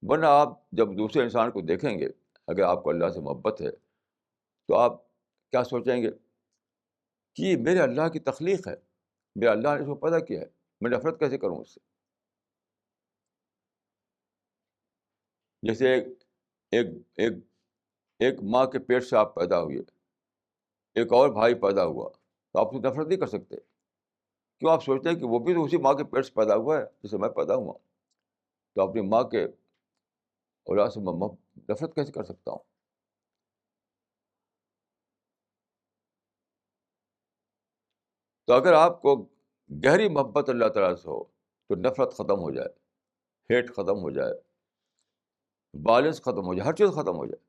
ورنہ آپ جب دوسرے انسان کو دیکھیں گے، اگر آپ کو اللہ سے محبت ہے تو آپ کیا سوچیں گے کہ یہ میرے اللہ کی تخلیق ہے، میرا اللہ نے اس کو پیدا کیا ہے، میں نفرت کیسے کروں اس سے؟ جیسے ایک ایک ایک ماں کے پیٹ سے آپ پیدا ہوئے، ایک اور بھائی پیدا ہوا، تو آپ اسے نفرت نہیں کر سکتے. کیوں؟ آپ سوچتے ہیں کہ وہ بھی تو اسی ماں کے پیٹ سے پیدا ہوا ہے جسے میں پیدا ہوا، تو اپنی ماں کے اولاد سے میں نفرت کیسے کر سکتا ہوں؟ تو اگر آپ کو گہری محبت اللہ تعالیٰ سے ہو تو نفرت ختم ہو جائے، ہیٹ ختم ہو جائے، وائلنس ختم ہو جائے، ہر چیز ختم ہو جائے.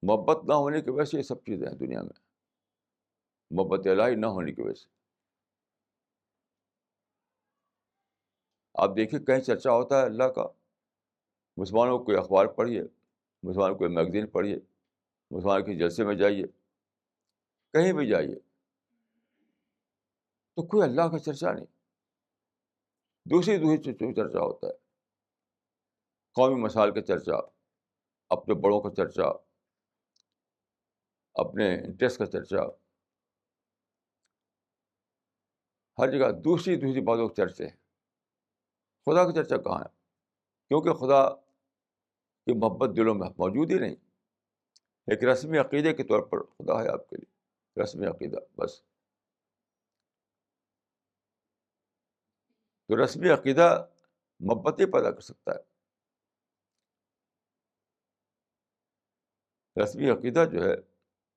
محبت نہ ہونے کی وجہ سے یہ سب چیزیں ہیں دنیا میں، محبت الہی نہ ہونے کی وجہ سے. آپ دیکھیے کہیں چرچا ہوتا ہے اللہ کا، مسلمانوں کو کوئی اخبار پڑھیے، مسلمانوں کو کوئی میگزین پڑھیے، مسلمانوں کے جلسے میں جائیے، کہیں بھی جائیے تو کوئی اللہ کا چرچا نہیں، دوسری چرچا ہوتا ہے. قومی مسائل کا چرچا، اپنے بڑوں کا چرچا، اپنے انٹرسٹ کا چرچا، ہر جگہ دوسری باتوں کے چرچے ہیں. خدا کا چرچا کہاں ہے؟ کیونکہ خدا کی محبت دلوں میں موجود ہی نہیں. ایک رسمی عقیدے کے طور پر خدا ہے آپ کے لیے، رسمی عقیدہ بس. تو رسمی عقیدہ محبت ہی پیدا کر سکتا ہے. رسمی عقیدہ جو ہے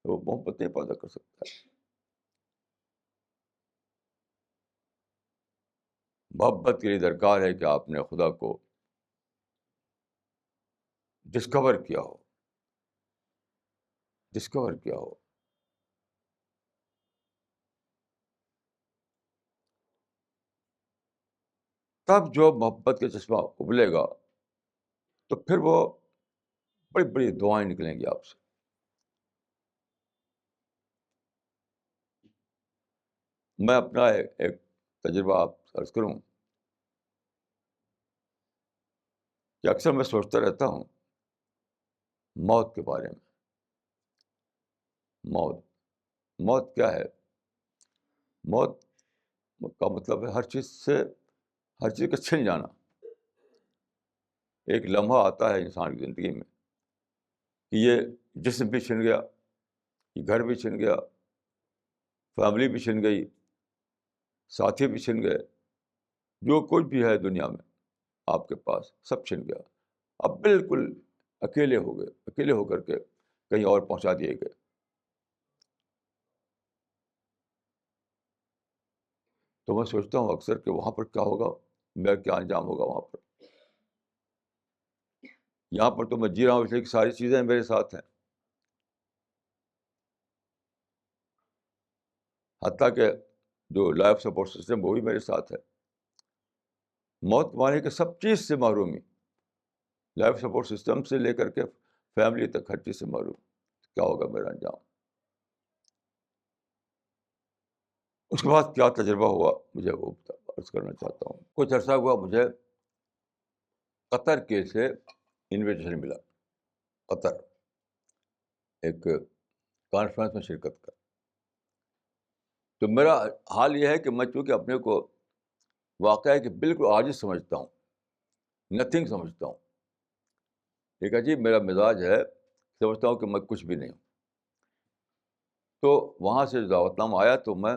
وہ محبت نہیں پیدا کر سکتا ہے. محبت کے لیے درکار ہے کہ آپ نے خدا کو ڈسکور کیا ہو، ڈسکور کیا ہو. تب جو محبت کا چشمہ ابلے گا تو پھر وہ بڑی بڑی دعائیں نکلیں گی آپ سے. میں اپنا ایک تجربہ آپ سے عرض کروں کہ اکثر میں سوچتا رہتا ہوں موت کے بارے میں. موت، موت کیا ہے؟ موت کا مطلب ہے ہر چیز کا چھن جانا. ایک لمحہ آتا ہے انسان کی زندگی میں کہ یہ جسم بھی چھن گیا، یہ گھر بھی چھن گیا، فیملی بھی چھن گئی، ساتھی بھی چھن گئے، جو کچھ بھی ہے دنیا میں آپ کے پاس سب چھن گیا. اب بالکل اکیلے ہو گئے، اکیلے ہو کر کے کہیں اور پہنچا دیے گئے. تو میں سوچتا ہوں اکثر کہ وہاں پر کیا ہوگا، میرا کیا انجام ہوگا وہاں پر. یہاں پر تو میں جی رہا ہوں اس لیے کہ ساری چیزیں میرے ساتھ ہیں، حتیٰ کہ جو لائف سپورٹ سسٹم وہ بھی میرے ساتھ ہے. موت مانے کہ سب چیز سے محرومی، لائف سپورٹ سسٹم سے لے کر کے فیملی تک ہر چیز سے محروم. کیا ہوگا میرا انجام؟ اس کے بعد کیا تجربہ ہوا مجھے وہ عرض کرنا چاہتا ہوں. کچھ عرصہ ہوا مجھے قطر کے سے انویٹیشن ملا، قطر ایک کانفرنس میں شرکت کا. تو میرا حال یہ ہے کہ میں چونکہ اپنے کو واقعہ ہے کہ بالکل عاجز سمجھتا ہوں، نتھنگ سمجھتا ہوں. ایک عجیب میرا مزاج ہے، سمجھتا ہوں کہ میں کچھ بھی نہیں ہوں. تو وہاں سے دعوت نامہ آیا تو میں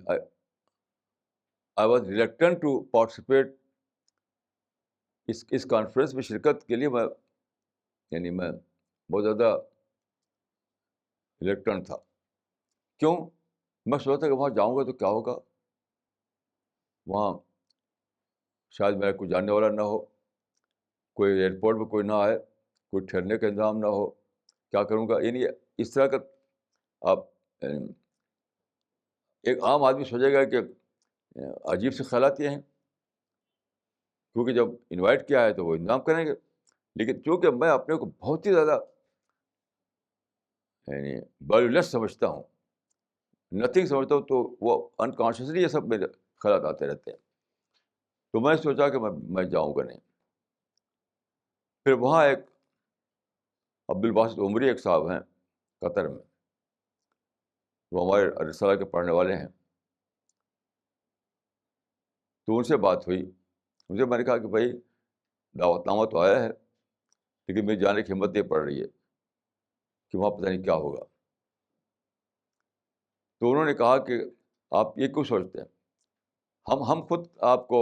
I was reluctant to participate اس کانفرنس میں شرکت کے لیے. میں بہت زیادہ ریلیکٹنٹ تھا. کیوں؟ میں سوچتا کہ وہاں جاؤں گا تو کیا ہوگا، وہاں شاید میرا کوئی جاننے والا نہ ہو، کوئی ایئرپورٹ پہ کوئی نہ آئے، کوئی ٹھہرنے کا انتظام نہ ہو، کیا کروں گا. یعنی اس طرح کا آپ ایک عام آدمی سوچے گا کہ عجیب سے خیالات یہ ہیں، کیونکہ جب انوائٹ کیا ہے تو وہ انتظام کریں گے. لیکن چونکہ میں اپنے کو بہت ہی زیادہ ویلیولس سمجھتا ہوں، نتھنگ سمجھتا ہوں، تو وہ انکانشیسلی یہ سب میرے خیالات آتے رہتے ہیں. تو میں سوچا کہ میں جاؤں گا نہیں. پھر وہاں ایک عبدالباسط عمری ایک صاحب ہیں قطر میں، وہ ہمارے رسالہ کے پڑھنے والے ہیں. تو ان سے بات ہوئی، میں نے کہا کہ بھائی دعوت نامہ تو آیا ہے لیکن میری جانے کی ہمت نہیں پڑ رہی ہے کہ وہاں پتہ نہیں کیا ہوگا. تو انہوں نے کہا کہ آپ یہ کیوں سوچتے ہیں، ہم خود آپ کو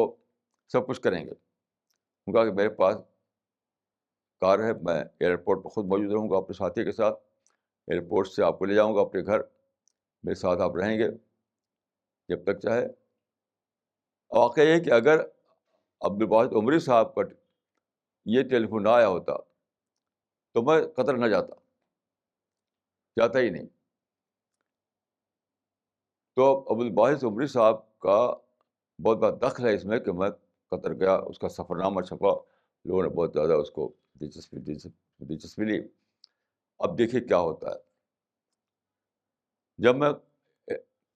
سب کچھ کریں گے. انہوں نے کہا کہ میرے پاس کار ہے، میں ایئرپورٹ پر خود موجود رہوں گا اپنے ساتھی کے ساتھ، ایئرپورٹ سے آپ کو لے جاؤں گا اپنے گھر، میرے ساتھ آپ رہیں گے جب تک چاہے. واقعہ یہ کہ اگر عبدالباسط عمری صاحب کا یہ ٹیلیفون نہ آیا ہوتا تو میں قطر نہ جاتا ہی نہیں. تو عبدالباسط عمری صاحب کا بہت بڑا دخل ہے اس میں کہ میں قطر گیا، اس کا سفر نامہ چھپا، لوگوں نے بہت زیادہ اس کو دلچسپی لی. اب دیکھیے کیا ہوتا ہے. جب میں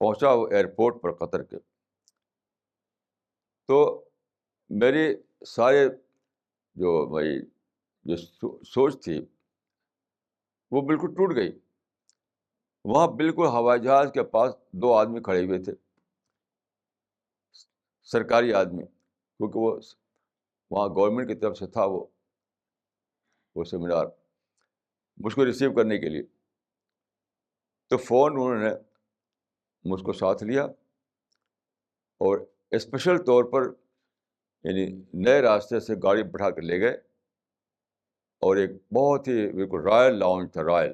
پہنچا ایئرپورٹ پر قطر کے، تو میری سارے جو سوچ تھی وہ بالکل ٹوٹ گئی. وہاں بالکل ہوائی جہاز کے پاس 2 آدمی کھڑے ہوئے تھے، سرکاری آدمی، کیونکہ وہ وہاں گورنمنٹ کی طرف سے تھا وہ سیمینار مجھ کو ریسیو کرنے کے لیے. تو فون انہوں نے مجھ کو ساتھ لیا اور اسپیشل طور پر یعنی نئے راستے سے گاڑی بٹھا کر لے گئے، اور ایک بہت ہی بالکل رائل لاؤنج تھا، رائل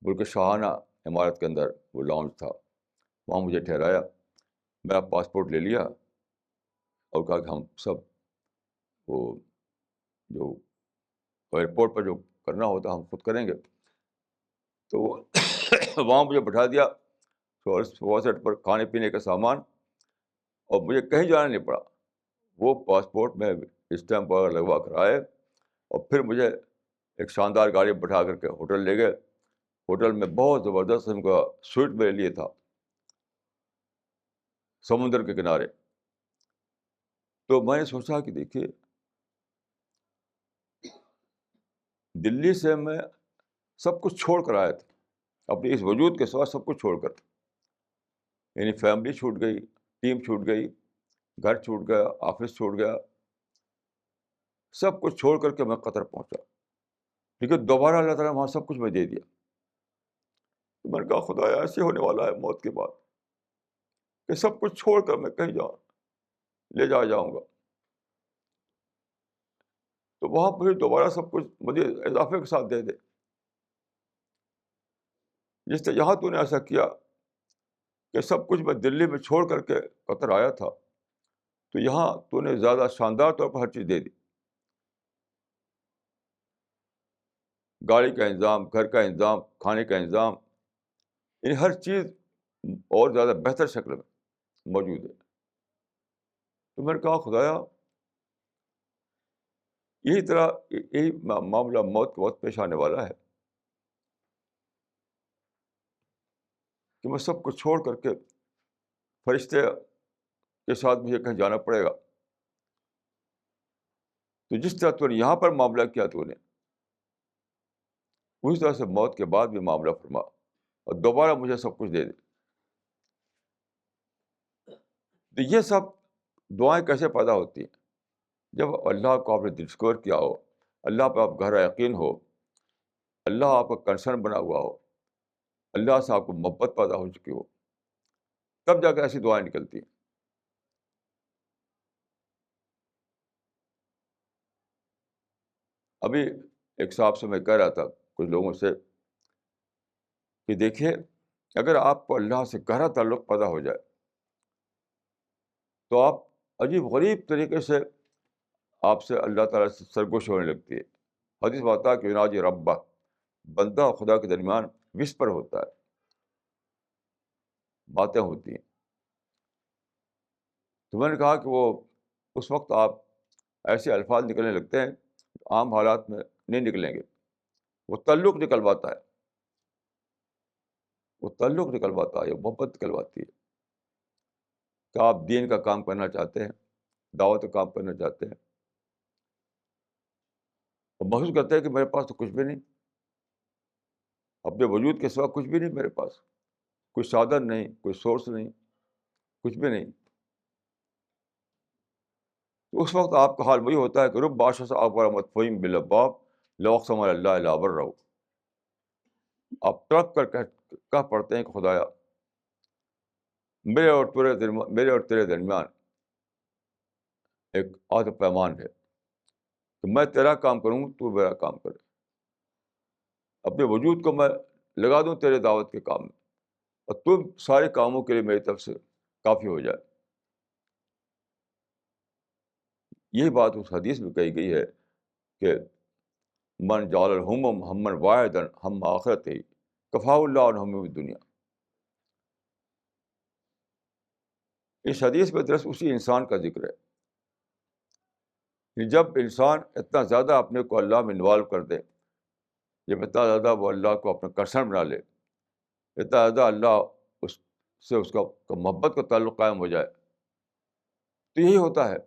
بلکہ شاہانہ عمارت کے اندر وہ لاؤنج تھا. وہاں مجھے ٹھہرایا, میرا پاسپورٹ لے لیا اور کہا کہ ہم سب وہ جو ایئرپورٹ پر جو کرنا ہوتا ہم خود کریں گے. تو وہاں مجھے بٹھا دیا صوفہ سیٹ پر, کھانے پینے کا سامان, اور مجھے کہیں جانا نہیں پڑا. وہ پاسپورٹ میں اسٹیمپ وغیرہ لگوا کر آئے, اور پھر مجھے ایک شاندار گاڑی بٹھا کر کے ہوٹل لے گئے. ہوٹل میں بہت زبردست ان کا سوئٹ میرے لیے تھا, سمندر کے کنارے. تو میں نے سوچا کہ دیکھیے, دلی سے میں سب کچھ چھوڑ کر آیا تھا, اپنے اس وجود کے ساتھ سب کچھ چھوڑ کر, یعنی فیملی چھوٹ گئی, ٹیم چھوٹ گئی, گھر چھوٹ گیا, آفس چھوٹ گیا, سب کچھ چھوڑ کر کے میں قطر پہنچا. لیکن دوبارہ اللہ تعالیٰ وہاں سب کچھ میں دے دیا. تو میں نے کہا خدایا ایسے ہونے والا ہے موت کے بعد کہ سب کچھ چھوڑ کر میں کہیں لے جاؤں گا. تو وہاں پھر دوبارہ سب کچھ مجھے اضافے کے ساتھ دے دے. جس طرح یہاں تو نے ایسا کیا کہ سب کچھ میں دلی میں چھوڑ کر کے قطر آیا تھا, تو یہاں تو نے زیادہ شاندار طور پر ہر چیز دے دی. گاڑی کا انتظام, گھر کا انتظام, کھانے کا انتظام, یعنی ہر چیز اور زیادہ بہتر شکل میں موجود ہے. تو میں نے کہا خدایا یہی معاملہ موت کے وقت پیش آنے والا ہے کہ میں سب کچھ چھوڑ کر کے فرشتے کے ساتھ مجھے کہیں جانا پڑے گا. تو جس طرح تو نے یہاں پر معاملہ کیا تو نے اسی طرح سے موت کے بعد بھی معاملہ فرما, اور دوبارہ مجھے سب کچھ دے دے. تو یہ سب دعائیں کیسے پیدا ہوتی ہیں؟ جب اللہ کو آپ نے ڈسکور کیا ہو, اللہ پہ آپ گہرا یقین ہو, اللہ آپ کا کنسرن بنا ہوا ہو, اللہ سے آپ کو محبت پیدا ہو چکی ہو, تب جا کے ایسی دعائیں نکلتی ہیں. ابھی ایک صاحب سے میں کہہ رہا تھا کچھ لوگوں سے کہ دیکھیے, اگر آپ کو اللہ سے گہرا تعلق پیدا ہو جائے تو آپ عجیب غریب طریقے سے آپ سے اللہ تعالیٰ سے سرگوش ہونے لگتی ہے. حدیث میں آتا ہے کہ یناجی ربہ, بندہ اور خدا کے درمیان وسپر ہوتا ہے, باتیں ہوتی ہیں. تو میں نے کہا کہ وہ اس وقت آپ ایسے الفاظ نکلنے لگتے ہیں عام حالات میں نہیں نکلیں گے. وہ تعلق نکلواتا ہے, وہ تعلق نکلواتا ہے, محبت نکلواتی ہے کہ آپ دین کا کام کرنا چاہتے ہیں, دعوت کا کام کرنا چاہتے ہیں, اور محسوس کرتے ہیں کہ میرے پاس تو کچھ بھی نہیں, اپنے وجود کے سوا کچھ بھی نہیں میرے پاس, کوئی سادھن نہیں, کوئی سورس نہیں, کچھ بھی نہیں. تو اس وقت آپ کا حال وہی ہوتا ہے کہ رب بادشاہ سے آپ متفہم بالباب لوقسم اللہ لابر رہو, آپ تڑپ کر کہہ پڑتے ہیں کہ خدایا میرے اور تیرے درمیان ایک عہد پیمان ہے کہ میں تیرا کام کروں, تو میرا کام کرے. اپنے وجود کو میں لگا دوں تیرے دعوت کے کام میں, اور تم سارے کاموں کے لیے میری طرف سے کافی ہو جائے. یہی بات اس حدیث میں کہی گئی ہے کہ من جعل الہمم ہمن واحدا ہم آخرت ہی کفاء اللہ عنہم دنیا. اس حدیث میں درست اسی انسان کا ذکر ہے کہ جب انسان اتنا زیادہ اپنے کو اللہ میں انوالو کر دے, جب اتنا زیادہ وہ اللہ کو اپنا کنسرن بنا لے, اتنا زیادہ اللہ اس کا محبت کا تعلق قائم ہو جائے, تو یہی ہوتا ہے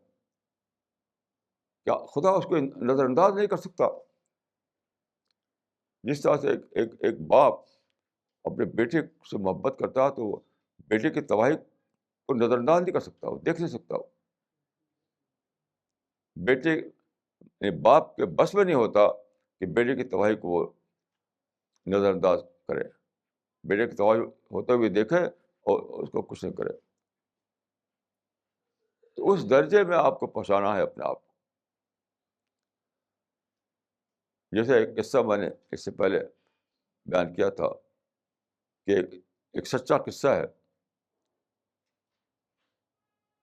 کہ خدا اس کو نظر انداز نہیں کر سکتا. جس طرح سے ایک باپ اپنے بیٹے سے محبت کرتا ہے تو وہ بیٹے کی تباہی کو نظر انداز نہیں کر سکتا, وہ دیکھ نہیں سکتا. بیٹے باپ کے بس میں نہیں ہوتا کہ بیٹے کی تباہی کو وہ نظر انداز کرے, بیٹے کی تباہی ہوتے ہوئے دیکھے اور اس کو کچھ نہیں کرے. تو اس درجے میں آپ کو پہنچانا ہے اپنے آپ کو. جیسے ایک قصہ میں نے اس سے پہلے بیان کیا تھا کہ ایک سچا قصہ ہے،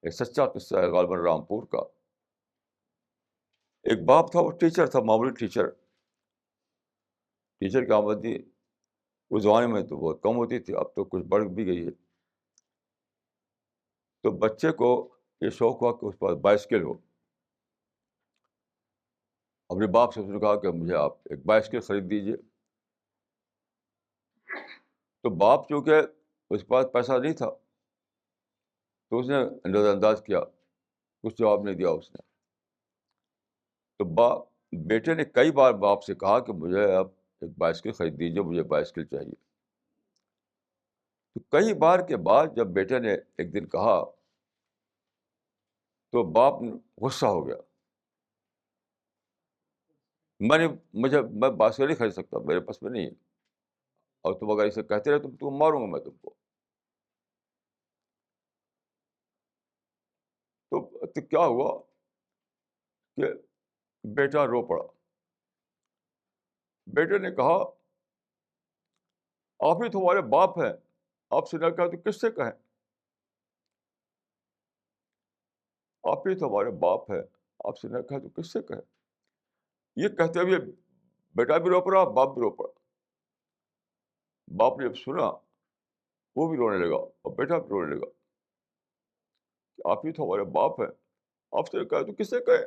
ایک سچا قصہ ہے غالباً رامپور کا. ایک باپ تھا، وہ ٹیچر تھا، معمولی ٹیچر. ٹیچر کی آمدنی اس زمانے میں تو بہت کم ہوتی تھی، اب تو کچھ بڑھ بھی گئی ہے. تو بچے کو یہ شوق ہوا کہ اس پاس بائسکل ہو. اپنے باپ سے اس نے کہا کہ مجھے آپ ایک بائسکل خرید دیجیے. تو باپ چونکہ اس کے پاس پیسہ نہیں تھا تو اس نے نظر انداز کیا، کچھ جواب نہیں دیا اس نے. تو بیٹے نے کئی بار باپ سے کہا کہ مجھے آپ ایک بائسکل خرید دیجیے، مجھے بائسکل چاہیے. تو کئی بار کے بعد جب بیٹے نے ایک دن کہا تو باپ غصہ ہو گیا. میں بائسکل نہیں خرید سکتا، میرے پاس میں نہیں ہے، اور تم اگر اسے کہتے رہے تم ماروں گا میں تم کو. تو کیا ہوا کہ بیٹا رو پڑا. بیٹے نے کہا آپ ہی تو ہمارے باپ ہیں، آپ سے نہ کہا تو کس سے کہیں؟ آپ ہی تو ہمارے باپ ہیں، آپ سے نہ کہا تو کس سے کہیں؟ یہ کہتے ہوئے بیٹا بھی رو پڑا، باپ بھی رو پڑا. باپ نے جب سنا وہ بھی رونے لگا اور بیٹا بھی رونے لگا کہ آپ ہی تو ہمارے باپ ہیں، آپ سے کہا تو کس سے کہے.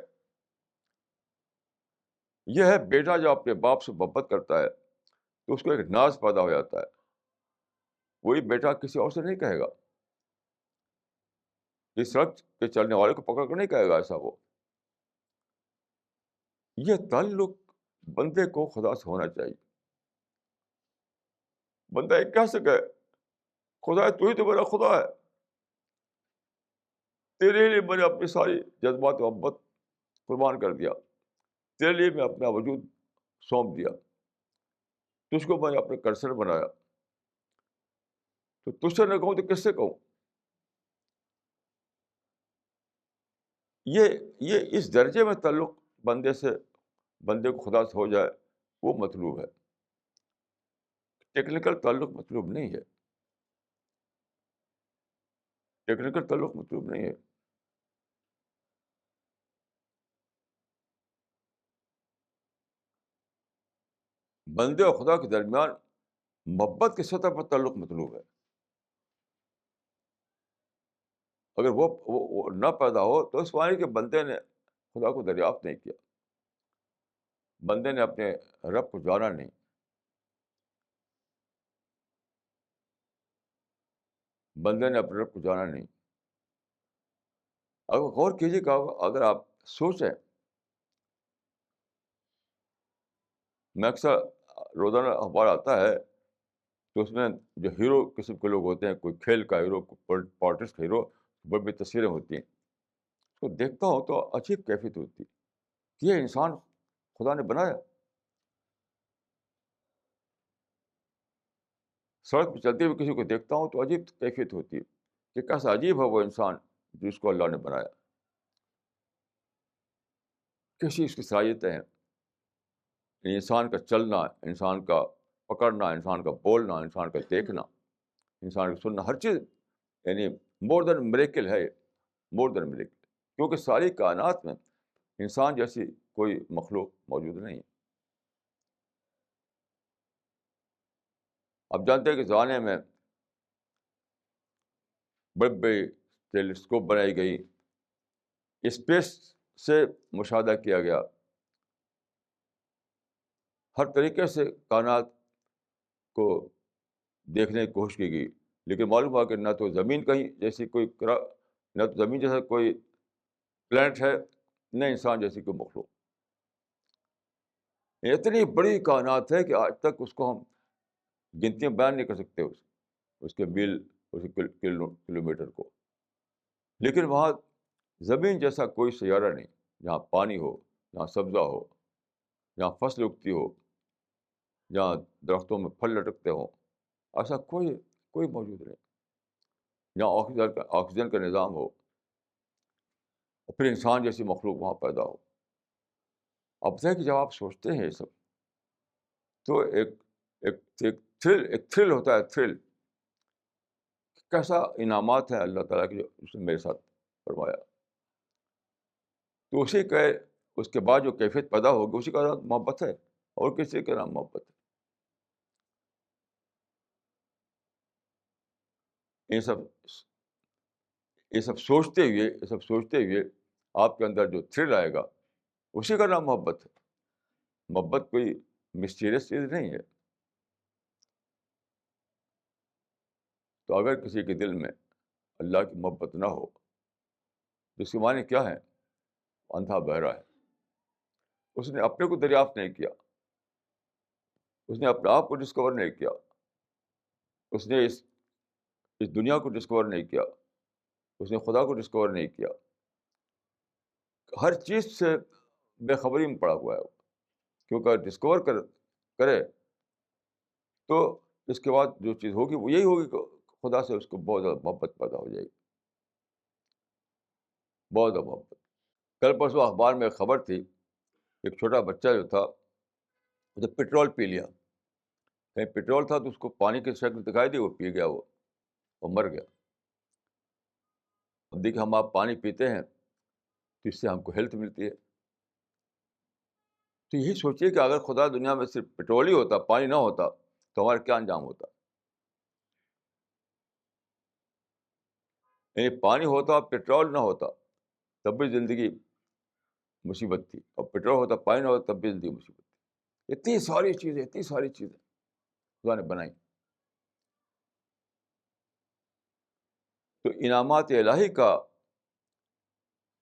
یہ ہے بیٹا جو اپنے باپ سے محبت کرتا ہے تو اس کو ایک ناز پیدا ہو جاتا ہے. وہی بیٹا کسی اور سے نہیں کہے گا، اس سڑک کے چلنے والے کو پکڑ کر نہیں کہے گا ایسا. وہ یہ تعلق بندے کو خدا سے ہونا چاہیے. بندہ ایک کہہ سکے خدا تو ہی تو میرا خدا ہے، تیرے لیے میں نے اپنی ساری جذبات محبت قربان کر دیا، تیرے لیے میں اپنا وجود سونپ دیا، تجھ کو میں نے اپنے کرسر بنایا، تو تجھ سے نہ کہوں تو کس سے کہوں. یہ اس درجے میں تعلق بندے کو خدا سے ہو جائے، وہ مطلوب ہے. ٹیکنیکل تعلق مطلوب نہیں ہے، ٹیکنیکل تعلق مطلوب نہیں ہے. بندے اور خدا کے درمیان محبت کی سطح پر تعلق مطلوب ہے. اگر وہ نہ پیدا ہو تو اس معنی کہ بندے نے خدا کو دریافت نہیں کیا، بندے نے اپنے رب کو جانا نہیں. بندے نے اپنے رب کو جانا نہیں. اگر غور کیجیے کہ اگر آپ سوچیں، میں اکثر روزانہ اخبار آتا ہے تو اس میں جو ہیرو قسم کے لوگ ہوتے ہیں، کوئی کھیل کا ہیرو، کوئی پالیٹکس کا ہیرو، بڑی بڑی تصویریں ہوتی ہیں. اس کو دیکھتا ہوں تو عجیب کیفیت ہوتی ہے کہ یہ انسان خدا نے بنایا. سڑک پہ چلتے ہوئے کسی کو دیکھتا ہوں تو عجیب کیفیت ہوتی ہے کہ کیسا عجیب ہے وہ انسان جس کو اللہ نے بنایا، کیسی اس کی صلاحیتیں ہیں. انسان کا چلنا، انسان کا پکڑنا، انسان کا بولنا، انسان کا دیکھنا، انسان کا سننا، ہر چیز یعنی مور دین میریکل ہے، مور دین میریکل. کیونکہ ساری کائنات میں انسان جیسی کوئی مخلوق موجود نہیں. اب جانتے ہیں کہ زمانے میں بڑے بڑے ٹیلیسکوپ بنائی گئی، اسپیس سے مشاہدہ کیا گیا، ہر طریقے سے کائنات کو دیکھنے کی کوشش کی گئی، لیکن معلوم ہوا کہ نہ تو زمین کہیں جیسی نہ تو زمین جیسا کوئی پلانٹ ہے، نہ انسان جیسی کوئی مخلوق. اتنی بڑی کائنات ہے کہ آج تک اس کو ہم گنتیاں بیان نہیں کر سکتے، اس کے میل، اس کے کلو میٹر کو. لیکن وہاں زمین جیسا کوئی سیارہ نہیں جہاں پانی ہو، جہاں سبزہ ہو، جہاں فصل اگتی ہو، جہاں درختوں میں پھل لٹکتے ہوں. ایسا کوئی موجود نہیں. جہاں آکسیجن کا نظام ہو، اور پھر انسان جیسی مخلوق وہاں پیدا ہو. اب کہ جب آپ سوچتے ہیں یہ سب تو ایک تھرل ہوتا ہے، تھرل کیسا انعامات ہیں اللہ تعالیٰ کے جو اس نے میرے ساتھ فرمایا. تو اسی کا اس کے بعد جو کیفیت پیدا ہوگی اسی کا نام محبت ہے، اور کسی کا نام محبت ہے. یہ سب یہ سب سوچتے ہوئے آپ کے اندر جو تھرل آئے گا اسی کا نام محبت ہے. محبت کوئی مسٹیریس چیز نہیں ہے. تو اگر کسی کے دل میں اللہ کی محبت نہ ہو تو اس کے معنی کیا ہے؟ اندھا بہرا ہے. اس نے اپنے کو دریافت نہیں کیا، اس نے اپنے آپ کو ڈسکور نہیں کیا، اس نے اس دنیا کو ڈسکور نہیں کیا، اس نے خدا کو ڈسکور نہیں کیا. ہر چیز سے بے خبری میں پڑا ہوا ہے وہ. کیونکہ اگر ڈسکور کرے تو اس کے بعد جو چیز ہوگی وہ یہی ہوگی کہ خدا سے اس کو بہت زیادہ محبت پیدا ہو جائے گی، بہت زیادہ محبت. کل پرسوں اخبار میں ایک خبر تھی، ایک چھوٹا بچہ جو تھا وہ پیٹرول پی لیا. کہیں پیٹرول تھا تو اس کو پانی کی شکل دکھائی دی، وہ پی گیا، وہ مر گیا. اب دیکھیے، ہم آپ پانی پیتے ہیں تو اس سے ہم کو ہیلتھ ملتی ہے. تو یہی سوچیے کہ اگر خدا دنیا میں صرف پیٹرول ہی ہوتا، پانی نہ ہوتا تو ہمارا کیا انجام ہوتا. یعنی پانی ہوتا، پیٹرول نہ ہوتا تب بھی زندگی مصیبت تھی، اور پیٹرول ہوتا، پانی نہ ہوتا تب بھی زندگی مصیبت تھی. اتنی ساری چیزیں خدا نے بنائی. تو انعامات الہی کا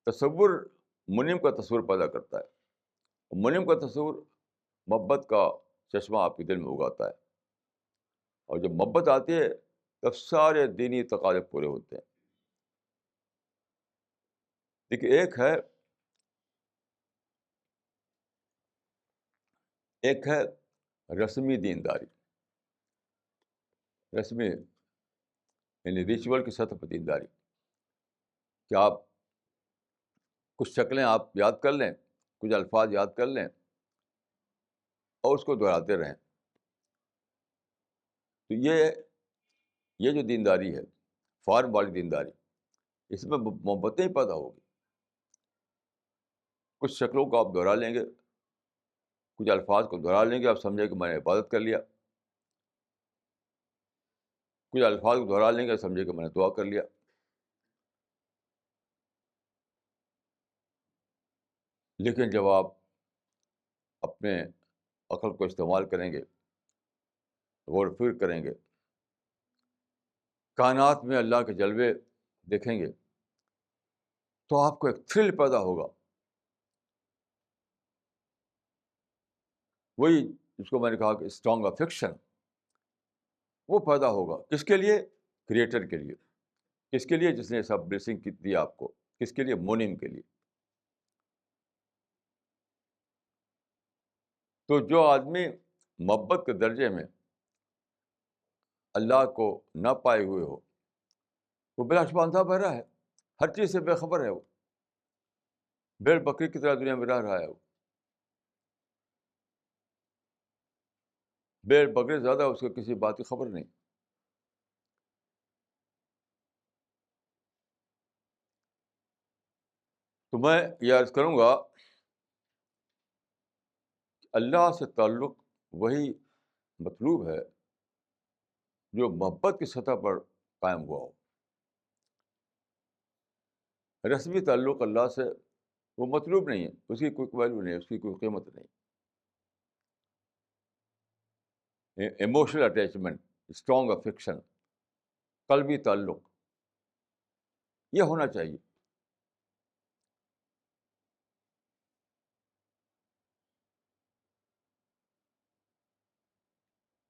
تصور منعم کا تصور پیدا کرتا ہے. منعم کا تصور محبت کا چشمہ آپ کے دل میں اگاتا ہے، اور جب محبت آتی ہے تب سارے دینی تقاضے پورے ہوتے ہیں. دیکھیے، ایک ہے رسمی دینداری، رسمی یعنی ریچول کی سطح پر دینداری، کہ آپ کچھ شکلیں آپ یاد کر لیں، کچھ الفاظ یاد کر لیں اور اس کو دہراتے رہیں. تو یہ جو دینداری ہے، فارم والی دینداری، اس میں محبتیں ہی پیدا ہوگی. کچھ شکلوں کو آپ دہرا لیں گے، کچھ الفاظ کو دہرا لیں گے، آپ سمجھیں کہ میں نے عبادت کر لیا. کچھ الفاظ کو دہرا لیں گے، سمجھے کہ میں نے دعا کر لیا. لیکن جب آپ اپنے عقل کو استعمال کریں گے، غور و فکر کریں گے، کائنات میں اللہ کے جلوے دیکھیں گے، تو آپ کو ایک تھرل پیدا ہوگا. وہی جس کو میں نے کہا کہ اسٹرانگ افیکشن، وہ پیدا ہوگا. کس کے لیے؟ کریٹر کے لیے. کس کے لیے؟ جس نے سب بلیسنگ دی آپ کو. کس کے لیے؟ منعم کے لیے. تو جو آدمی محبت کے درجے میں اللہ کو نہ پائے ہوئے ہو، وہ بلا شبہ اندھا بہرا ہے، ہر چیز سے بے خبر ہے. وہ بھیڑ بکری کی طرح دنیا میں رہ رہا ہے. وہ بھیڑ بکری زیادہ اس کو کسی بات کی خبر نہیں. تو میں یہ عرض کروں گا، اللہ سے تعلق وہی مطلوب ہے جو محبت کی سطح پر قائم ہوا ہو. رسمی تعلق اللہ سے وہ مطلوب نہیں ہے، اس کی کوئی ویلیو نہیں، اس کی کوئی قیمت نہیں. ایموشنل اٹیچمنٹ، اسٹرانگ افیکشن، قلبی تعلق، یہ ہونا چاہیے.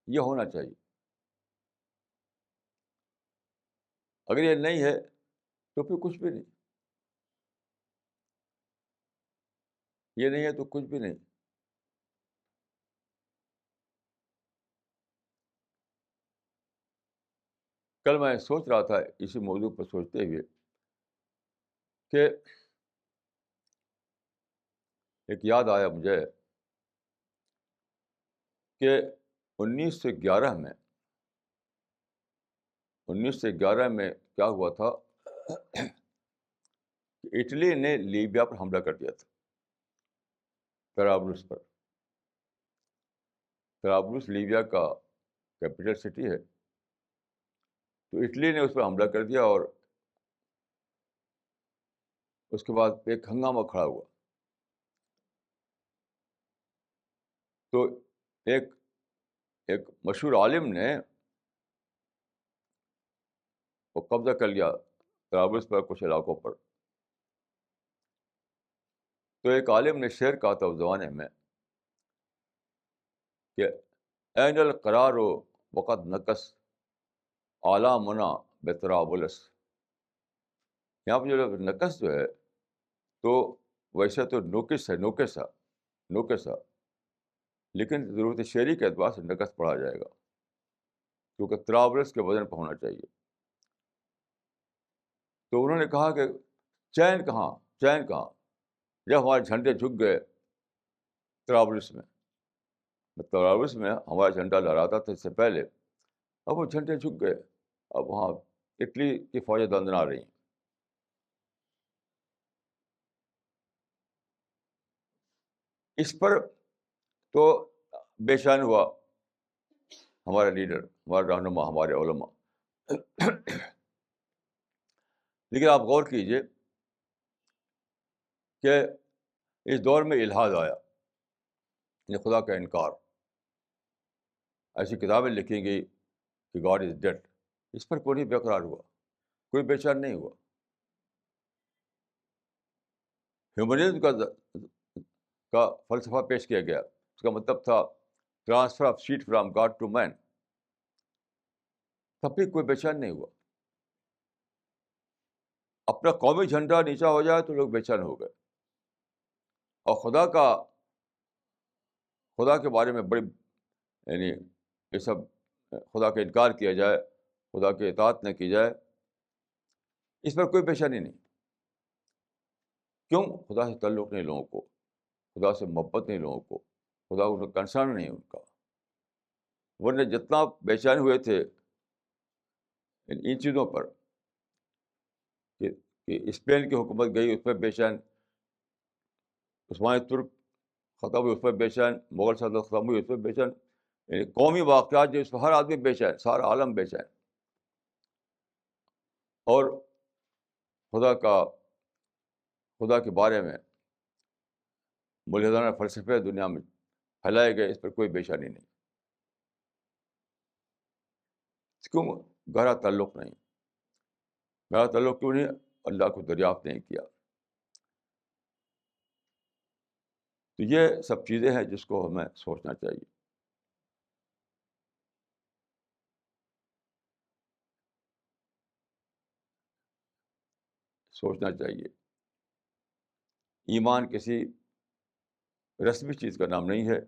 یہ ہونا چاہیے. اگر یہ نہیں ہے تو پھر کچھ بھی نہیں. یہ نہیں ہے تو کچھ بھی نہیں. کل میں سوچ رہا تھا اسی موضوع پر سوچتے ہوئے کہ ایک یاد آیا مجھے کہ 1911 میں 1911 میں کیا ہوا تھا کہ اٹلی نے لیبیا پر حملہ کر دیا تھا، طرابلس پر. طرابلس لیبیا کا کیپٹل سٹی ہے. تو اٹلی نے اس پر حملہ کر دیا اور اس کے بعد ایک ہنگامہ کھڑا ہوا. تو ایک ایک مشہور عالم نے وہ قبضہ کر لیا طرابلس پر کچھ علاقوں پر. تو ایک عالم نے شعر کہا تھا اس زمانے میں کہ این القرار و وقت نکس عالمنا بطرابلس. یہاں پہ جو نکس جو ہے تو ویسے تو نوکس ہے، نوکسا، لیکن ضرورت شعری کے اعتبار سے نکس پڑھا جائے گا کیونکہ طرابلس کے وزن پہ ہونا چاہیے. تو انہوں نے کہا کہ چین کہاں جب ہمارے جھنڈے جھک گئے طرابلس میں. طرابلس میں ہمارا جھنڈا لہراتا تھا اس سے پہلے، اب وہ جھنڈے جھک گئے. اب وہاں اٹلی کی فوجیں دندنا رہی ہیں. اس پر تو بے چین ہوا ہمارا لیڈر، ہمارا رہنما، ہمارے علماء. لیکن آپ غور کیجئے کہ اس دور میں الحاد آیا، یعنی خدا کا انکار. ایسی کتابیں لکھی گئی کہ گاڈ از ڈیڈ. اس پر کوئی نہیں بے قرار ہوا، کوئی بے چین نہیں ہوا. ہیومنزم کا فلسفہ پیش کیا گیا، اس کا مطلب تھا transfer of seat from God to man. تب بھی کوئی بے چین نہیں ہوا. اپنا قومی جھنڈا نیچا ہو جائے تو لوگ بے چین ہو گئے. اور خدا کے بارے میں بڑی، یعنی یہ سب خدا کا انکار کیا جائے، خدا کی اطاعت نہ کی جائے، اس پر کوئی پیشانی نہیں. کیوں؟ خدا سے تعلق نہیں لوگوں کو، خدا سے محبت نہیں لوگوں کو، خدا کو کنسرن نہیں ان کا. ورنہ جتنا بے چین ہوئے تھے ان چیزوں پر کہ اسپین کی حکومت گئی، اس پہ بے چین، عثمانی ترک ختم ہوئی، اس پہ بے چین، مغل سلطنت ختم ہوئی، اس پہ بے چین. یعنی قومی واقعات جو اس پہ ہر آدمی بے چین، سارا عالم بے چین. اور خدا کے بارے میں ملحدانہ فلسفے دنیا میں پھیلائے گئے، اس پر کوئی بے چینی نہیں. کیوں؟ گہرا تعلق نہیں. گہرا تعلق کیوں نہیں؟ اللہ کو دریافت نہیں کیا. تو یہ سب چیزیں ہیں جس کو ہمیں سوچنا چاہیے. ایمان کسی رسمی چیز کا نام نہیں ہے،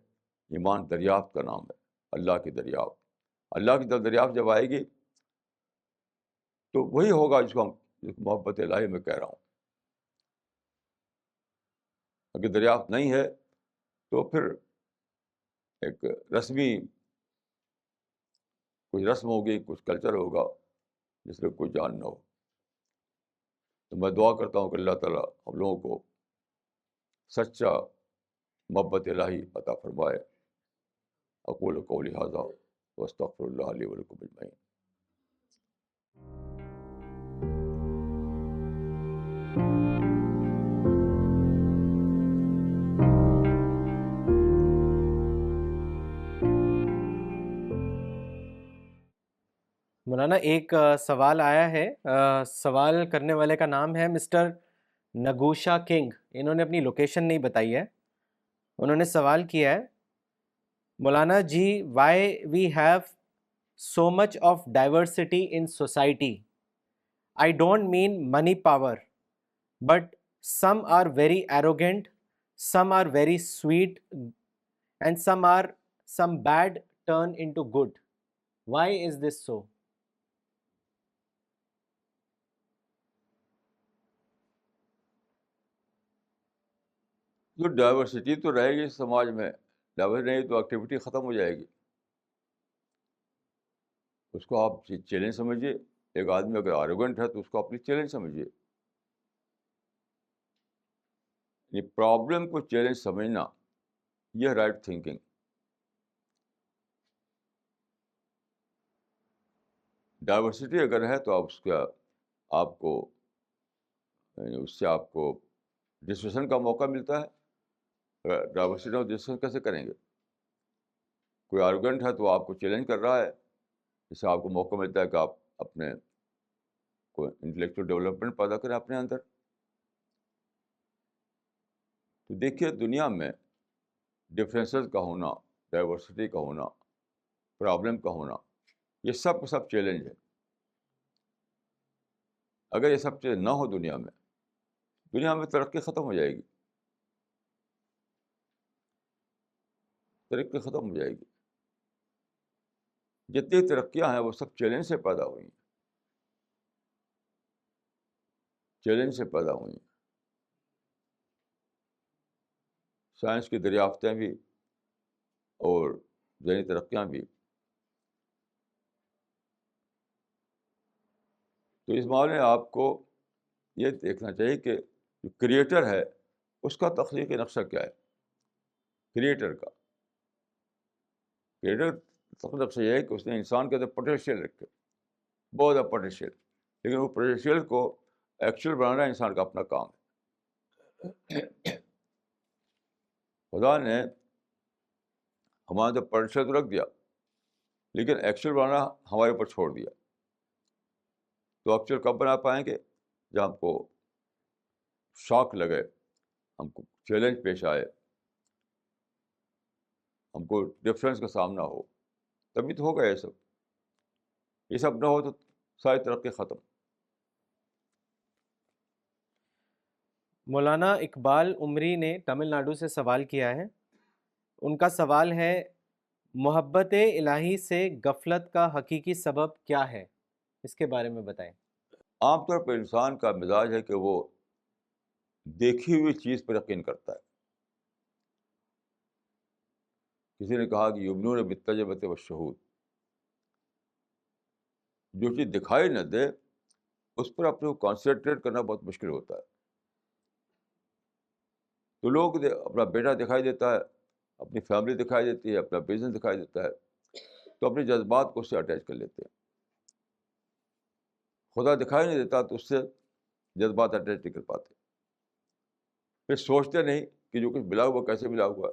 ایمان دریافت کا نام ہے، اللہ کی دریافت. اللہ کی دریافت جب آئے گی تو وہی ہوگا جس کو محبت الہی میں کہہ رہا ہوں. اگر دریافت نہیں ہے تو پھر ایک رسمی کچھ رسم ہوگی، کچھ کلچر ہوگا جس میں کوئی جان نہ ہو. تو میں دعا کرتا ہوں کہ اللہ تعالیٰ ہم لوگوں کو سچا محبت الہی عطا فرمائے. اقول قولی ھذا واستغفر اللہ لی ولکم اجمعین. مولانا ایک سوال آیا ہے، سوال کرنے والے کا نام ہے مسٹر نگوشا کنگ. انہوں نے اپنی لوکیشن نہیں بتائی ہے. انہوں نے سوال کیا ہے، Maulana ji why we have so much of diversity in society. I don't mean money power but some are very arrogant, some are very sweet, and some bad turn into good. Why is this so? جو diversity تو رہے گی سماج میں، diversity نہیں تو activity ختم ہو جائے گی. اس کو آپ چیلنج سمجھیے. ایک آدمی اگر آروگنٹ ہے تو اس کو اپنی چیلنج سمجھیے. یہ پرابلم کو چیلنج سمجھنا یہ رائٹ تھنکنگ. ڈائیورسٹی اگر ہے تو آپ اس کا آپ کو اس سے آپ کو ڈسکشن کا موقع ملتا ہے. ڈائیورسٹی اور ڈسکشن کیسے کریں گے؟ کوئی آرگومنٹ ہے تو آپ کو چیلنج کر رہا ہے, اس سے آپ کو موقع ملتا ہے کہ آپ اپنے کوئی انٹلیکچوئل ڈیولپمنٹ پیدا کریں اپنے اندر. تو دیکھیے دنیا میں ڈفرینسز کا ہونا, ڈائیورسٹی کا ہونا, پرابلم کا ہونا, یہ سب کا سب چیلنج ہے. اگر یہ سب چیز نہ ہو دنیا میں ترقی ختم ہو جائے گی, ترقی ختم ہو جائے گی. جتنی ترقیاں ہیں وہ سب چیلنج سے پیدا ہوئی ہیں, چیلنج سے پیدا ہوئی ہیں. سائنس کی دریافتیں بھی اور ذہنی ترقیاں بھی. تو اس معاملے میں آپ کو یہ دیکھنا چاہیے کہ جو کریٹر ہے اس کا تخلیقی نقشہ کیا ہے. کریٹر کا تخلیقی نقشہ یہ ہے کہ اس نے انسان کے اندر پوٹینشیل رکھے, بہت زیادہ پوٹینشیل, لیکن وہ پوٹینشیل کو ایکچوئل بنانا انسان کا اپنا کام ہے. خدا نے ہمارے اندر پوٹینشیل تو رکھ دیا لیکن ایکچوئل بنانا ہمارے اوپر چھوڑ دیا. تو ایکچوئل کب بنا پائیں گے؟ جب ہم کو شاک لگے, ہم کو چیلنج پیش آئے, ہم کو ڈفرینس کا سامنا ہو, تبھی تو ہوگا. یہ سب نہ ہو تو ساری ترقی ختم. مولانا اقبال عمری نے تمل ناڈو سے سوال کیا ہے. ان کا سوال ہے, محبت الہی سے غفلت کا حقیقی سبب کیا ہے؟ اس کے بارے میں بتائیں. عام طور پر انسان کا مزاج ہے کہ وہ دیکھی ہوئی چیز پر یقین کرتا ہے. کسی نے کہا کہ یمنون بالتجربۃ والشہود, جو چیز دکھائی نہ دے اس پر اپنے کو کانسنٹریٹ کرنا بہت مشکل ہوتا ہے. تو لوگ اپنا بیٹا دکھائی دیتا ہے, اپنی فیملی دکھائی دیتی ہے, اپنا بزنس دکھائی دیتا ہے, تو اپنے جذبات کو اس سے اٹیچ کر لیتے ہیں. خدا دکھائی نہیں دیتا تو اس سے جذبات اٹیچ نہیں کر پاتے. پھر سوچتے نہیں کہ جو کچھ ملا ہوا کیسے ملا ہوا,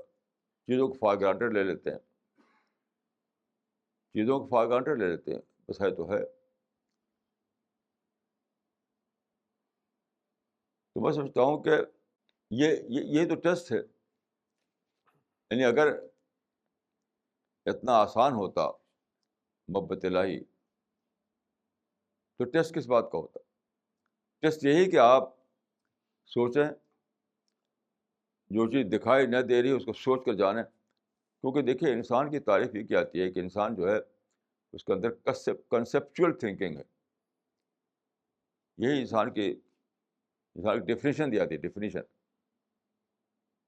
چیزوں کو فار گرانٹیڈ لے لیتے ہیں, چیزوں کو فار گرانٹیڈ لے لیتے ہیں, بس ہے تو ہے. تو میں سمجھتا ہوں کہ یہ تو ٹیسٹ ہے. یعنی اگر اتنا آسان ہوتا محبت الہی تو ٹیسٹ کس بات کا ہوتا؟ ٹیسٹ یہی کہ آپ سوچیں, جو چیز دکھائی نہ دے رہی اس کو سوچ کر جانیں. کیونکہ دیکھیے انسان کی تعریف یہ کیا آتی ہے کہ انسان جو ہے اس کے اندر کنسیپچول تھنکنگ ہے. یہی انسان کی ڈیفینیشن دی آتی ہے. ڈیفینیشن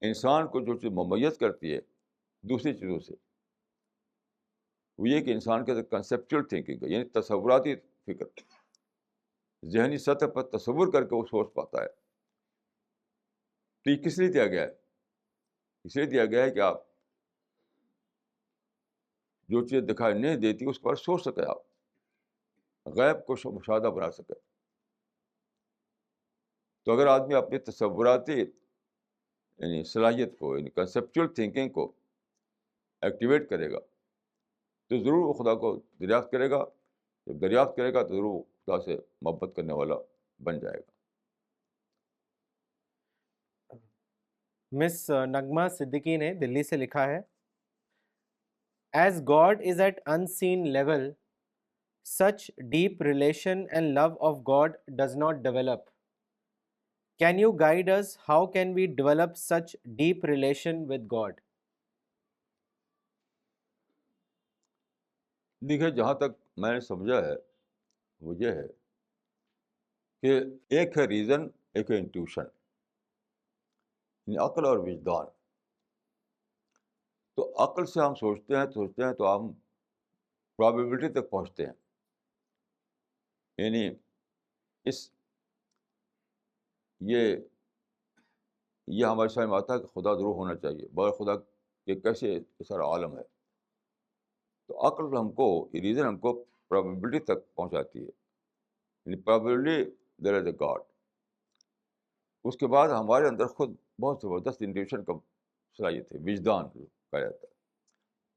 انسان کو جو چیز ممیز کرتی ہے دوسری چیزوں سے وہ یہ کہ انسان کے اندر کنسیپچول تھنکنگ ہے, یعنی تصوراتی فکر, ذہنی سطح پر تصور کر کے وہ سوچ پاتا ہے. تو یہ کس لیے دیا گیا ہے؟ اس لیے دیا گیا ہے کہ آپ جو چیز دکھائی نہیں دیتی اس پر سوچ سکے, آپ غیب کو مشاہدہ بنا سکے. تو اگر آدمی اپنی تصوراتی یعنی صلاحیت کو, یعنی کنسیپچول تھنکنگ کو ایکٹیویٹ کرے گا تو ضرور وہ خدا کو دریافت کرے گا. جب دریافت کرے گا تو ضرور خدا سے محبت کرنے والا بن جائے گا. مس نغمہ صدیقی نے دلی سے لکھا ہے, As God is at unseen level, such deep relation and love of God does not develop. Can you guide us? How can we develop such deep relation with God? دیکھیے جہاں تک میں نے سمجھا ہے وہ یہ ہے کہ ایک ہے ریزن, ایک ہے انٹیوشن, یعنی عقل اور وجدان. تو عقل سے ہم سوچتے ہیں تو ہم پرابیبلٹی تک پہنچتے ہیں, یعنی اس یہ ہمارے سامنے میں آتا ہے کہ خدا ضرور ہونا چاہیے، بغیر خدا کے کیسے یہ سارا عالم ہے. تو عقل ہم کو، یہ ریزن ہم کو پرابیبلٹی تک پہنچاتی ہے، یعنی پرابیبلٹی دیر از اے گاڈ. اس کے بعد ہمارے اندر خود بہت زبردست انٹیویشن کا صلاحیت ہے، وجدان کہا جاتا ہے،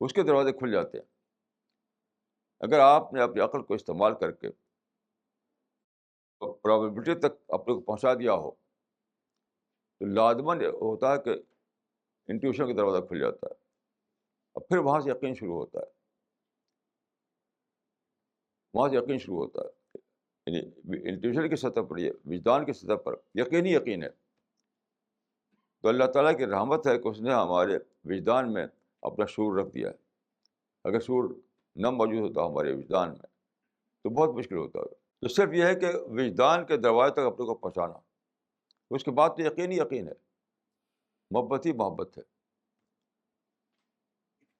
اس کے دروازے کھل جاتے ہیں. اگر آپ نے اپنی عقل کو استعمال کر کے پرابیبلٹی تک اپنے کو پہنچا دیا ہو تو لازماً ہوتا ہے کہ انٹیویشن کا دروازہ کھل جاتا ہے، اور پھر وہاں سے یقین شروع ہوتا ہے، وہاں سے یقین شروع ہوتا ہے. یعنی انٹیویشن کی سطح پر، یہ وجدان کی سطح پر یقینی یقین ہے. تو اللہ تعالیٰ کی رحمت ہے کہ اس نے ہمارے وجدان میں اپنا شعور رکھ دیا ہے. اگر شعور نہ موجود ہوتا ہمارے وجدان میں تو بہت مشکل ہوتا ہے. تو صرف یہ ہے کہ وجدان کے دروازے تک اپنے کو پہنچانا، اس کے بعد تو یقینی یقین ہے، محبت ہی محبت ہے.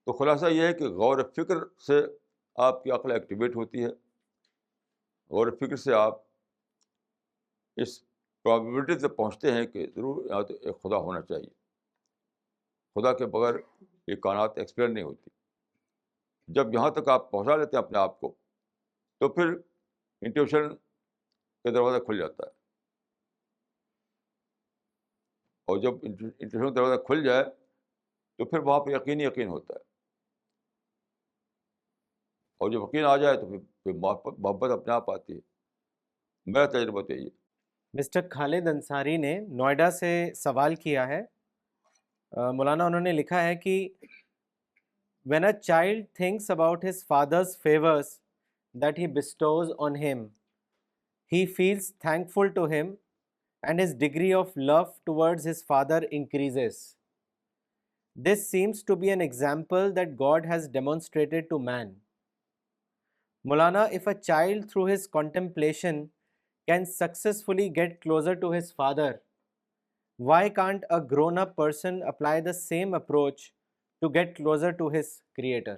تو خلاصہ یہ ہے کہ غور و فکر سے آپ کی عقل ایکٹیویٹ ہوتی ہے، غور و فکر سے آپ اس پرابیبلٹی تک پہنچتے ہیں کہ ضرور یہاں تو ایک خدا ہونا چاہیے، خدا کے بغیر یہ کائنات ایکسپلین نہیں ہوتی. جب یہاں تک آپ پہنچا لیتے ہیں اپنے آپ کو تو پھر انٹیویشن کا دروازہ کھل جاتا ہے. اور جب انٹیویشن کا دروازہ کھل جائے تو پھر وہاں پہ یقینی یقین ہوتا ہے. اور جب یقین آ جائے تو پھر محبت اپنے آپ آتی ہے. میرا تجربہ تو یہی ہے. مسٹر خالد انصاری نے نوئیڈا سے سوال کیا ہے. مولانا انہوں نے لکھا ہے کہ when a child thinks about his father's favors that he bestows on him, he feels thankful to him and his degree of love towards his father increases. This seems to be an example that God has demonstrated to man. Maulana, if a child through his contemplation can successfully get closer to his father, why can't a grown-up person apply the same approach to get closer to his creator?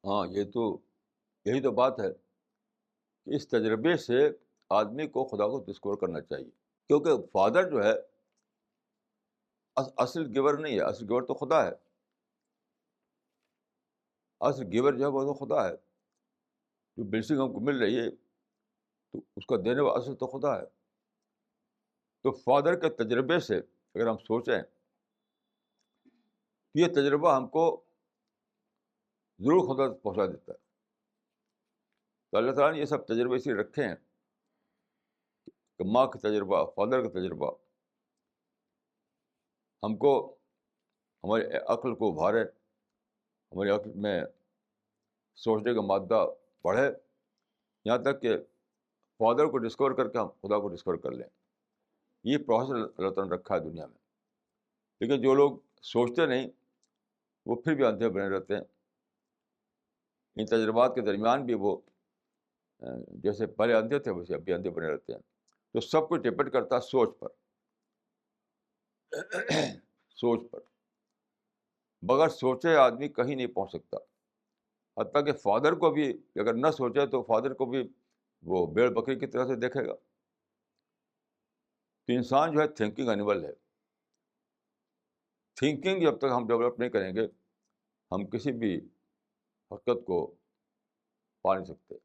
ہاں، یہی تو بات ہے کہ اس تجربے سے آدمی کو خدا کو ڈسکور کرنا چاہیے. کیونکہ فادر جو ہے اصل گیور نہیں ہے، اصل گیور تو خدا ہے. اصل گیور جو ہے وہ تو خدا ہے. جو بلیسنگ ہم کو مل رہی ہے تو اس کا دینے والا اصل تو خدا ہے. تو فادر کے تجربے سے اگر ہم سوچیں یہ تجربہ ہم کو ضرور خدا تک پہنچا دیتا ہے. تو اللہ تعالیٰ نے یہ سب تجربے اسی رکھے ہیں کہ ماں کا تجربہ، فادر کا تجربہ ہم کو ہماری عقل کو ابھارے، ہماری عقل میں سوچنے کا مادہ بڑھے، یہاں تک کہ فادر کو ڈسکور کر کے ہم خدا کو ڈسکور کر لیں. یہ پروسیس اللہ تعالیٰ نے رکھا ہے دنیا میں. لیکن جو لوگ سوچتے نہیں وہ پھر بھی اندھے بنے رہتے ہیں. ان تجربات کے درمیان بھی وہ جیسے پہلے اندھے تھے ویسے اب بھی اندھے بنے رہتے ہیں. تو سب کچھ ڈپینڈ کرتا ہے سوچ پر. سوچ پر بغیر سوچے آدمی کہیں نہیں پہنچ سکتا. حتیٰ کہ فادر کو بھی اگر نہ سوچے تو فادر کو بھی وہ بیڑ بکری کی طرح سے دیکھے گا. تو انسان جو ہے تھنکنگ اینیمل ہے. تھنکنگ جب تک ہم ڈیولپ نہیں کریں گے ہم کسی بھی حقیقت کو پا نہیں سکتے.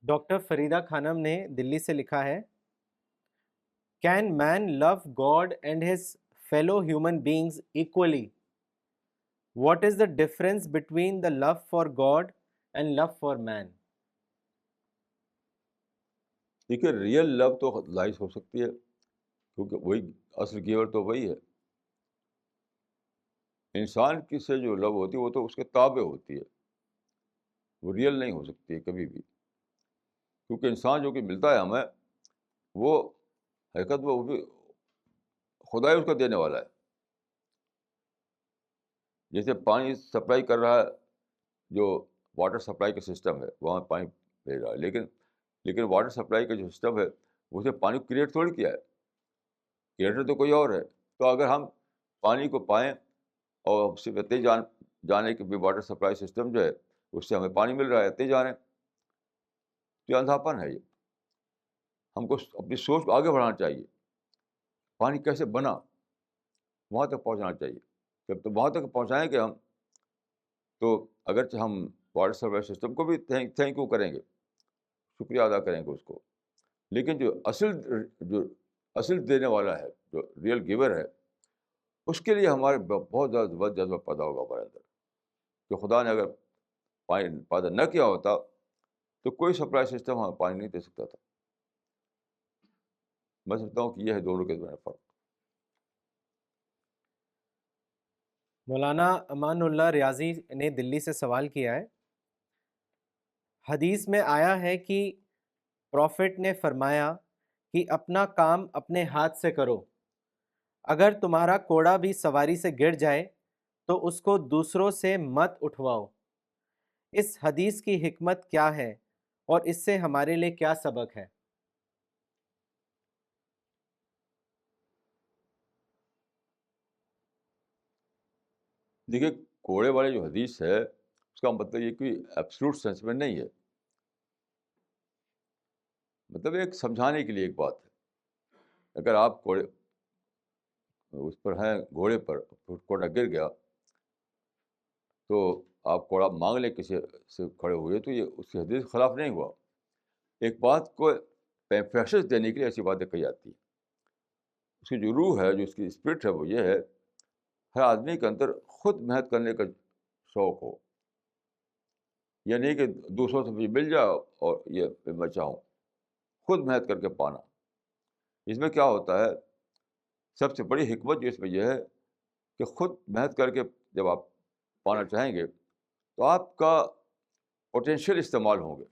ڈاکٹر فریدہ خانم نے دلی سے لکھا ہے، can man love God and his fellow human beings equally? What is the difference between the love for God and love for man? دیکھیے ریئل لو تو ظاہر ہو سکتی ہے کیونکہ وہی اصل گیور تو وہی ہے. انسان کی سے جو لو ہوتی ہے وہ تو اس کے تابع ہوتی ہے، وہ ریئل نہیں ہو سکتی ہے کبھی بھی. کیونکہ انسان جو کہ ملتا ہے ہمیں وہ حقیقت وہ بھی خدا ہی اس کو دینے والا ہے. جیسے پانی سپلائی کر رہا ہے، جو واٹر سپلائی کا سسٹم ہے وہاں پانی بھیج رہا ہے، لیکن واٹر سپلائی کا جو سسٹم ہے اس نے پانی کو کریٹ تھوڑی کیا ہے، کریٹر تو کوئی اور ہے. تو اگر ہم پانی کو پائیں اور صرف اتنی جانے کہ واٹر سپلائی سسٹم جو ہے اس سے ہمیں پانی مل رہا ہے، اتنے جا رہے ہیں. تو یہ اندھاپن ہے. یہ ہم کو اپنی سوچ کو آگے بڑھانا چاہیے. پانی کیسے بنا وہاں تک پہنچانا چاہیے. جب تو وہاں تک پہنچائیں گے ہم تو اگرچہ ہم واٹر سپلائی سسٹم کو بھی تھینک یو کریں گے، شکریہ ادا کریں گے اس کو، لیکن جو اصل دینے والا ہے، جو ریئل گیور ہے، اس کے لیے ہمارے بہت زیادہ جذبہ پیدا ہوگا ہمارے اندر کہ خدا نے اگر پانی پیدا نہ کیا ہوتا تو کوئی سپلائی سسٹم ہمیں پانی نہیں دے سکتا تھا. میں سمجھتا ہوں کہ یہ ہے دونوں کے درمیان فرق. مولانا امان اللہ ریاضی نے دلی سے سوال کیا ہے، حدیث میں آیا ہے کہ پروفٹ نے فرمایا کہ اپنا کام اپنے ہاتھ سے کرو، اگر تمہارا کوڑا بھی سواری سے گر جائے تو اس کو دوسروں سے مت اٹھواؤ. اس حدیث کی حکمت کیا ہے اور اس سے ہمارے لیے کیا سبق ہے؟ دیکھیے، کوڑے والی جو حدیث ہے اس کا مطلب یہ کہ ایبسلوٹ سینس میں نہیں ہے، مطلب ایک سمجھانے کے لیے ایک بات ہے. اگر آپ کوڑے اس پر ہیں، گھوڑے پر کوڑا گر گیا تو آپ کوڑا مانگ لیں کسی سے کھڑے ہوئے تو یہ اس کی حدیث کے خلاف نہیں ہوا. ایک بات کو پیمفیشس دینے کے لیے ایسی باتیں کہی جاتی ہیں. اس کی جو روح ہے، جو اس کی اسپرٹ ہے، وہ یہ ہے ہر آدمی کے اندر خود محنت کرنے کا شوق ہو. یہ نہیں کہ دوسروں سے مجھے مل جائے اور یہ میں چاہوں، خود محنت کر کے پانا. اس میں کیا ہوتا ہے، سب سے بڑی حکمت جو اس میں یہ ہے کہ خود محنت کر کے جب آپ پانا چاہیں گے تو آپ کا پوٹینشیل استعمال ہوں گے،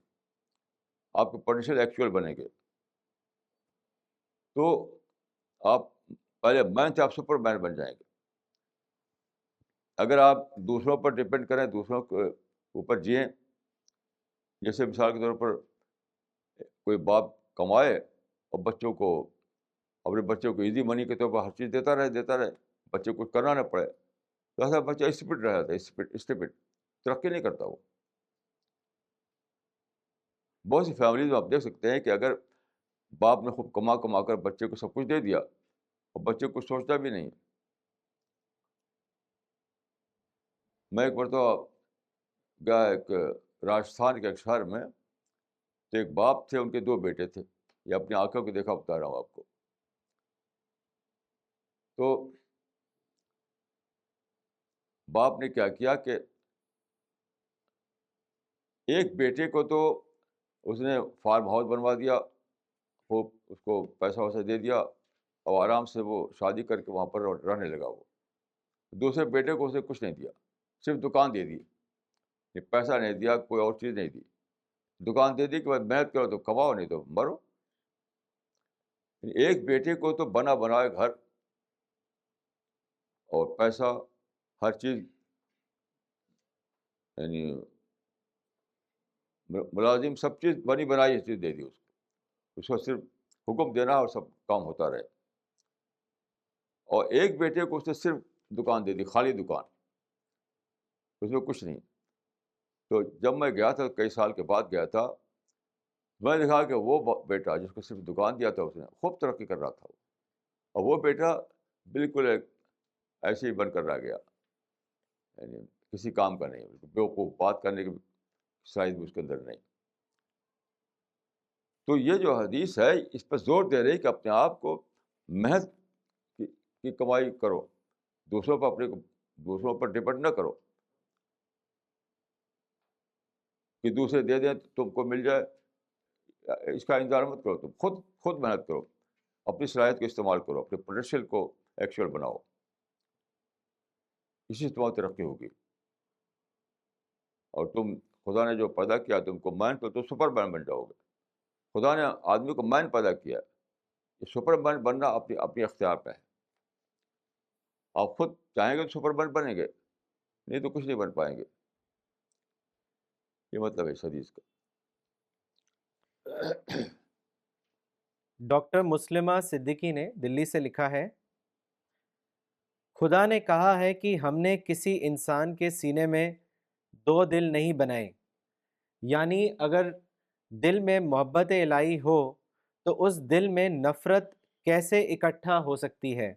آپ کے پوٹینشیل ایکچوئل بنیں گے. تو آپ پہلے مین تھے، آپ سپر مین بن جائیں گے. اگر آپ دوسروں پر ڈپینڈ کریں، دوسروں کے اوپر جئیں، جیسے مثال کے طور پر کوئی باپ کمائے اور اپنے بچوں کو ایزی منی کے طور پر ہر چیز دیتا رہے، بچے کو کچھ کرنا نہ پڑے، تو ایسا بچہ اسٹپڈ رہ جاتا ہے، اسٹپڈ ترقی نہیں کرتا. وہ بہت سی فیملیز میں آپ دیکھ سکتے ہیں کہ اگر باپ نے خوب کما کر بچے کو سب کچھ دے دیا اور بچے کو سوچتا بھی نہیں. میں ایک مرتبہ گیا ایک راجستھان کے ایک شہر میں، تو ایک باپ تھے، ان کے 2 بیٹے تھے. یہ اپنی آنکھوں کو دیکھا بتا رہا ہوں آپ کو. تو باپ نے کیا کیا کہ ایک بیٹے کو تو اس نے فارم ہاؤس بنوا دیا، خوب اس کو پیسہ ویسہ دے دیا اور آرام سے وہ شادی کر کے وہاں پر رہنے لگا. وہ دوسرے بیٹے کو اس نے کچھ نہیں دیا، صرف دکان دے دی. پیسہ نہیں دیا، کوئی اور چیز نہیں دی، دکان دے دی کہ محنت کرو تو کماؤ، نہیں تو مرو. ایک بیٹے کو تو بنا بنائے گھر اور پیسہ، ہر چیز، یعنی ملازم، سب چیز بنی بنائی چیز دے دی اس کو صرف حکم دینا اور سب کام ہوتا رہے. اور ایک بیٹے کو اس نے صرف دکان دے دی، خالی دکان، اس میں کچھ نہیں. تو جب میں گیا تھا، کئی سال کے بعد گیا تھا، میں نے دیکھا کہ وہ بیٹا جس کو صرف دکان دیا تھا اس نے خوب ترقی کر رہا تھا، اور وہ بیٹا بالکل ایک ایسے ہی بن کر رہ گیا، یعنی کسی کام کا نہیں، بیوقوف، بات کرنے کی صلاحیت بھی اس کے اندر نہیں. تو یہ جو حدیث ہے اس پر زور دے رہی کہ اپنے آپ کو محنت کی کمائی کرو، دوسروں پر ڈپینڈ نہ کرو کہ دوسرے دے دیں تو تم کو مل جائے. اس کا انتظار مت کرو، تم خود محنت کرو، اپنی صلاحیت کو استعمال کرو، اپنے پوٹینشیل کو ایکچوئل بناؤ، اسی سے تمہاری ترقی ہوگی. اور خدا نے جو پیدا کیا تم کو مین، تو سپر مین بن جاؤ گے. خدا نے آدمی کو مین پیدا کیا، یہ سپر مین بننا اپنی اختیار پہ ہے. آپ خود چاہیں گے تو سپر مین بنیں گے، نہیں تو کچھ نہیں بن پائیں گے. یہ مطلب ہے اس حدیث کا. ڈاکٹر مسلمہ صدیقی نے دلی سے لکھا ہے، خدا نے کہا ہے کہ ہم نے کسی انسان کے سینے میں دو دل نہیں بنائے، یعنی اگر دل میں محبت الہی ہو تو اس دل میں نفرت کیسے اکٹھا ہو سکتی ہے؟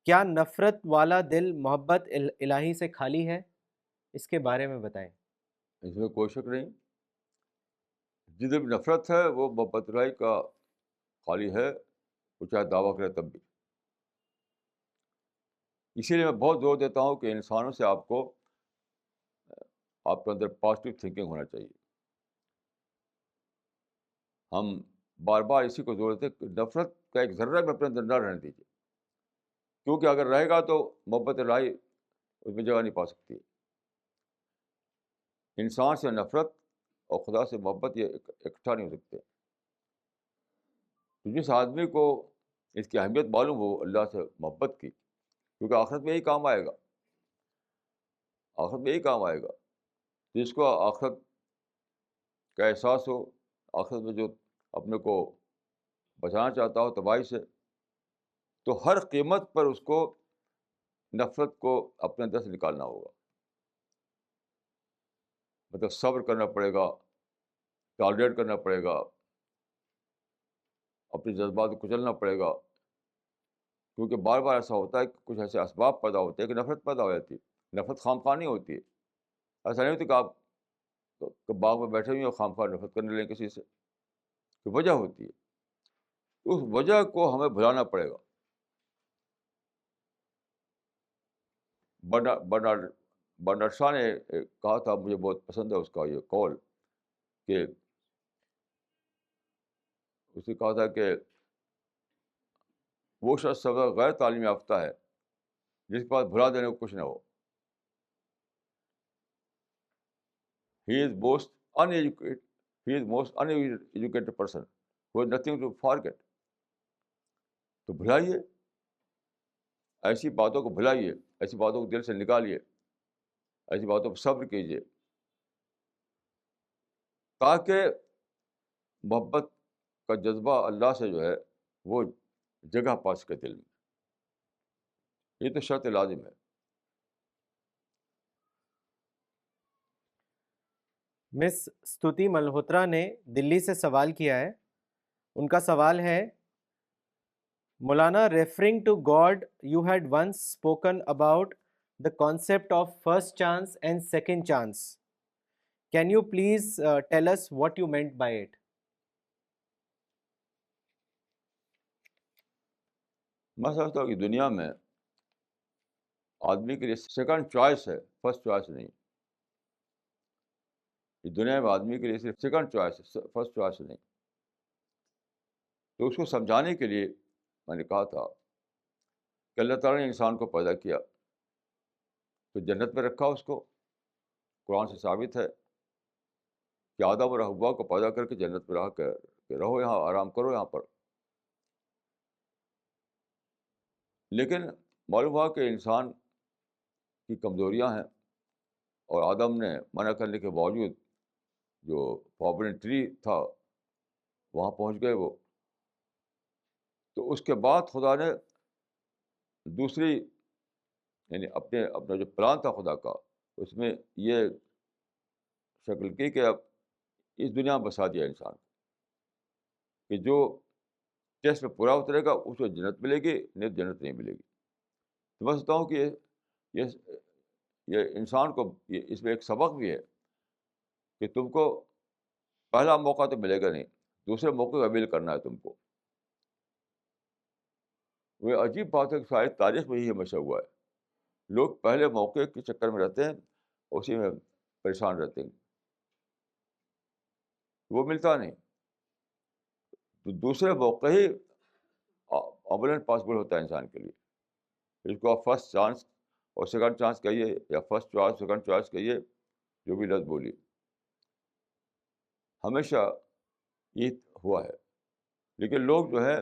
کیا نفرت والا دل محبت الہی سے خالی ہے؟ اس کے بارے میں بتائیں۔ اس میں کوئی شک نہیں، جس دل میں نفرت ہے وہ محبت الہی کا خالی ہے، وہ چاہے دعویٰ کرے تب بھی۔ اسی لیے میں بہت زور دیتا ہوں کہ انسانوں سے آپ کے اندر پازیٹیو تھنکنگ ہونا چاہیے۔ ہم بار بار اسی کو زور دیتے ہیں کہ نفرت کا ایک ذرہ بھی اپنے اندر نہ رہنے دیجیے، کیونکہ اگر رہے گا تو محبت الہی اس میں جگہ نہیں پا سکتی ہے۔ انسان سے نفرت اور خدا سے محبت یہ اکٹھا نہیں ہو سکتے۔ تو جس آدمی کو اس کی اہمیت معلوم ہو اللہ سے محبت کی، کیونکہ آخرت میں یہی کام آئے گا، آخرت میں یہی کام آئے گا، جس کو آخرت کا احساس ہو، آخرت میں جو اپنے کو بچانا چاہتا ہو تباہی سے، تو ہر قیمت پر اس کو نفرت کو اپنے اندر سے نکالنا ہوگا۔ مطلب صبر کرنا پڑے گا، ٹالریٹ کرنا پڑے گا، اپنے جذبات کو کچلنا پڑے گا، کیونکہ بار بار ایسا ہوتا ہے کہ کچھ ایسے اسباب پیدا ہوتے ہیں کہ نفرت پیدا ہو جاتی ہے۔ نفرت خواہ نہیں ہوتی ہے، ایسا نہیں ہوتا کہ آپ کہ باغ میں بیٹھے ہوئے اور خواہ نفرت کرنے لیں کسی سے، کہ وجہ ہوتی ہے، اس وجہ کو ہمیں بھلانا پڑے گا۔ برنارڈ شاہ نے کہا تھا، مجھے بہت پسند ہے اس کا یہ قول، کہ اس نے کہا تھا کہ وہ شخص سب غیر تعلیم یافتہ ہے جس کے پاس بھلا دینے کو کچھ نہ ہو۔ He is most uneducated. He is most uneducated person who has nothing to forget. تو بھلائیے، ایسی باتوں کو بھلائیے، ایسی باتوں کو دل سے نکالیے، ایسی باتوں پر صبر کیجیے، تاکہ محبت کا جذبہ اللہ سے جو ہے وہ جگہ پا سکے دل میں۔ یہ تو شرط لازم ہے۔ مس ستوتی ملہوترا نے دلی سے سوال کیا ہے۔ ان کا سوال ہے، مولانا، referring to God you had once spoken about the concept of first chance and second chance. Can you please tell us what you meant by it? میں سمجھتا ہوں کہ دنیا میں آدمی کے لیے سیکنڈ چوائس ہے، فرسٹ چوائس نہیں۔ دنیا میں آدمی کے لیے صرف سیکنڈ چوائس ہے، فرسٹ چوائس نہیں۔ تو اس کو سمجھانے کے لیے میں نے کہا تھا کہ اللہ تعالیٰ نے انسان کو پیدا کیا تو جنت میں رکھا اس کو۔ قرآن سے ثابت ہے کہ آدم اور حوا کو پیدا کر کے جنت میں رہا کہ رہو یہاں، آرام کرو یہاں پر۔ لیکن معلوم ہوا کہ انسان کی کمزوریاں ہیں، اور آدم نے منع کرنے کے باوجود جو فاربڈن ٹری تھا وہاں پہنچ گئے وہ۔ تو اس کے بعد خدا نے دوسری، یعنی اپنا جو پلان تھا خدا کا، اس میں یہ شکل کی کہ اب اس دنیا میں بسا دیا انسان کہ جو ٹیسٹ میں پورا اترے گا اس کو جنت ملے گی، نہیں جنت نہیں ملے گی۔ تو میں سمجھتا ہوں کہ یہ انسان کو اس میں ایک سبق بھی ہے کہ تم کو پہلا موقع تو ملے گا نہیں، دوسرے موقع کا قبول کرنا ہے تم کو۔ وہ عجیب بات ہے کہ ساری تاریخ میں ہی ہمیشہ ہوا ہے، لوگ پہلے موقع کے چکر میں رہتے ہیں، اسی میں پریشان رہتے ہیں، وہ ملتا نہیں۔ تو دوسرے موقع ہی عملاً پاسبل ہوتا ہے انسان کے لیے۔ اس کو آپ فرسٹ چانس اور سیکنڈ چانس کہیے، یا فرسٹ چوائس سیکنڈ چوائس کہیے، جو بھی لفظ بولیے، ہمیشہ یہ ہوا ہے۔ لیکن لوگ جو ہے،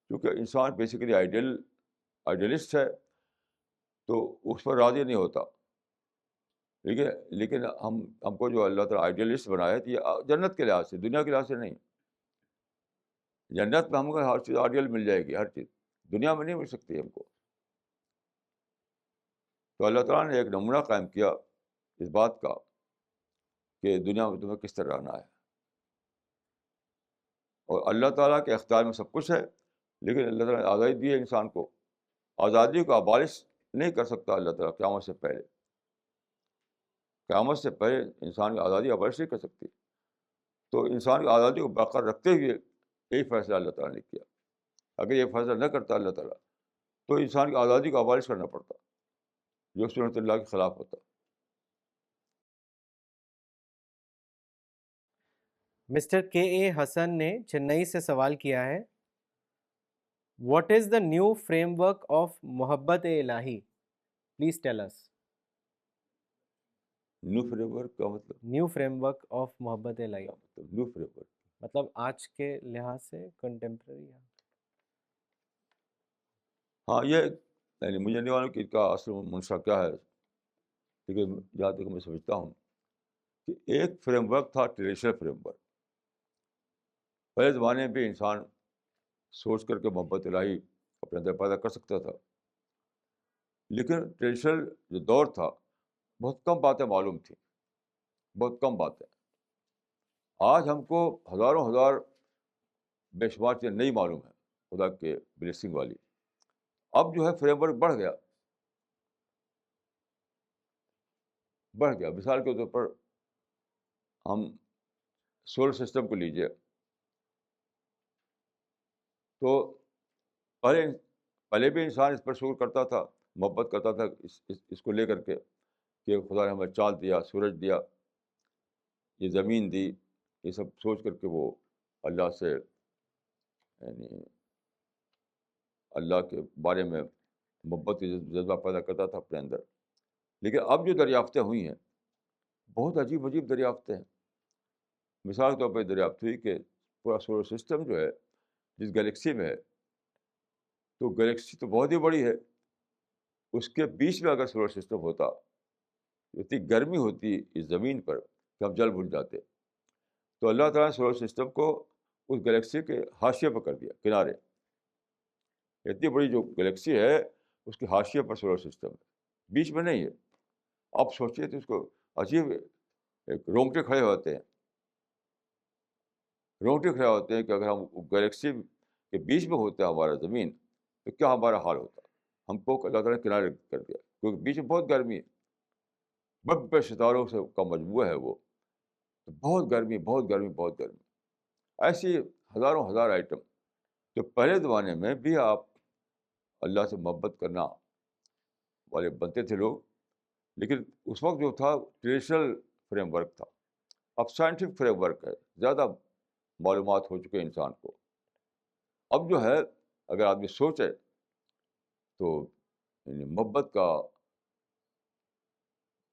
کیونکہ انسان بیسیکلی آئیڈیلسٹ ہے، تو اس پر راضی نہیں ہوتا۔ لیکن ہم کو جو اللہ تعالیٰ آئیڈیلسٹ بنایا ہے، یہ جنت کے لحاظ سے، دنیا کے لحاظ سے نہیں۔ جنت میں ہم کو ہر چیز آئیڈیل مل جائے گی، ہر چیز دنیا میں نہیں مل سکتی ہم کو۔ تو اللہ تعالیٰ نے ایک نمونہ قائم کیا اس بات کا کہ دنیا میں تمہیں کس طرح رہنا ہے. اور اللہ تعالیٰ کے اختیار میں سب کچھ ہے، لیکن اللہ تعالیٰ نے آزادی دی ہے انسان کو. آزادی کو ابالش نہیں کر سکتا اللہ تعالیٰ قیامت سے پہلے. قیامت سے پہلے انسان کی آزادی ابالش نہیں کر سکتی. تو انسان کی آزادی کو برقرار رکھتے ہوئے یہی فیصلہ اللہ تعالیٰ نے کیا. اگر یہ فیصلہ نہ کرتا اللہ تعالیٰ تو انسان کی آزادی کو ابالش کرنا پڑتا، جو سنت اللہ کے خلاف ہوتا. مسٹر کے اے حسن نے چنئی سے سوال کیا ہے، what is the new framework of محبت الہی؟ Please tell us. New framework کا مطلب نیو فریم ورک آف محبت الہی کیا مطلب نیو فریم ورک؟ مطلب آج کے لحاظ سے کنٹمپرری ہے. ہاں یہ یعنی مجھے نہیں معلوم کہ اس کا اصل منشا کیا ہے، لیکن جہاں تک میں سمجھتا ہوں کہ ایک فریم ورک تھا ٹریڈیشنل فریم ورک. پہلے زمانے میں بھی انسان سوچ کر کے محبت الہی اپنے اندر پیدا کر سکتا تھا، لیکن ٹریڈیشنل جو دور تھا بہت کم باتیں معلوم تھیں، بہت کم باتیں. آج ہم کو ہزاروں ہزار بے شمار چیزیں نہیں معلوم ہیں خدا کے بلیسنگ والی. اب جو ہے فریم ورک بڑھ گیا. مثال کے طور پر ہم سولر سسٹم کو لیجیے، تو پہلے بھی انسان اس پر شکر کرتا تھا، محبت کرتا تھا اس کو لے کر کے کہ خدا نے ہمیں چاند دیا، سورج دیا، یہ زمین دی. یہ سب سوچ کر کے وہ اللہ سے یعنی اللہ کے بارے میں محبت کی جذبہ پیدا کرتا تھا اپنے اندر. لیکن اب جو دریافتیں ہوئی ہیں بہت عجیب عجیب دریافتیں ہیں. مثال کے طور پہ دریافت ہوئی کہ پورا سولر سسٹم جو ہے جس گلیکسی میں ہے، تو گلیکسی تو بہت ہی بڑی ہے، اس کے بیچ میں اگر سولر سسٹم ہوتا، اتنی گرمی ہوتی اس زمین پر کہ ہم جل بھول جاتے. تو اللہ تعالیٰ نے سولر سسٹم کو اس گلیکسی کے حاشیے پر کر دیا، کنارے. اتنی بڑی جو گلیکسی ہے اس کے حاشیے پر سولر سسٹم ہے، بیچ میں نہیں ہے. آپ سوچیے تو اس کو عجیب ایک رونگٹے کھڑے ہوتے ہیں کہ اگر ہم گلیکسی کے بیچ میں ہوتا ہے ہمارا زمین تو کیا ہمارا حال ہوتا. ہم کو اللہ تعالیٰ نے کنارے کر دیا کیونکہ بیچ میں بہت گرمی ہے، بڑے بڑے ستاروں سے کا مجموعہ ہے وہ. تو بہت گرمی بہت گرمی بہت گرمی. ایسی ہزاروں ہزار آئٹم. تو پہلے زمانے میں بھی آپ اللہ سے محبت کرنا والے بنتے تھے لوگ، لیکن اس وقت جو تھا ٹریڈیشنل فریم ورک تھا. اب سائنٹیفک فریم ورک ہے، زیادہ معلومات ہو چکے انسان کو. اب جو ہے اگر آدمی سوچے تو یعنی محبت کا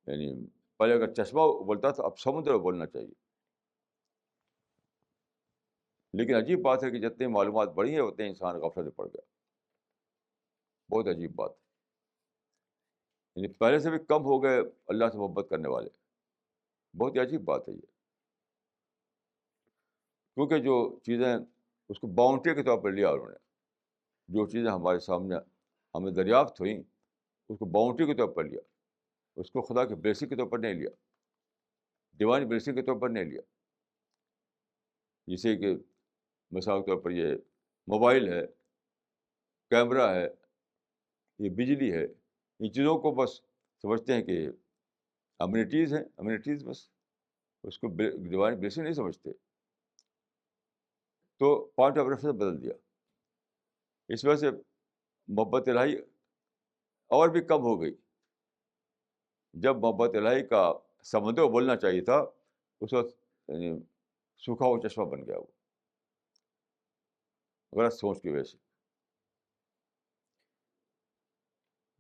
یعنی پہلے اگر چشمہ ابلتا تھا اب سمندر ابلنا چاہیے. لیکن عجیب بات ہے کہ جتنی معلومات بڑھی ہیں اتنے انسان غفلت میں پڑ گیا. بہت عجیب بات ہے. یعنی پہلے سے بھی کم ہو گئے اللہ سے محبت کرنے والے. بہت ہی عجیب بات ہے یہ، کیونکہ جو چیزیں اس کو باؤنڈری کے طور پر لیا انہوں نے. جو چیزیں ہمارے سامنے ہمیں دریافت ہوئیں اس کو باؤنڈری کے طور پر لیا، اس کو خدا کے بلیسنگ کے طور پر نہیں لیا، ڈیوائن بلیسنگ کے طور پر نہیں لیا. جیسے کہ مثال کے طور پر یہ موبائل ہے، کیمرہ ہے، یہ بجلی ہے، ان چیزوں کو بس سمجھتے ہیں کہ امینٹیز ہیں، امینٹیز بس، اس کو ڈیوائن بلیسنگ نہیں سمجھتے. تو پوائنٹ آف ریفرنس بدل دیا. اس وجہ سے محبت الہی اور بھی کم ہو گئی. جب محبت الہی کا سمندر بولنا چاہیے تھا اس وقت یعنی سوکھا ہوا چشمہ بن گیا وہ، غلط سوچ کی وجہ سے.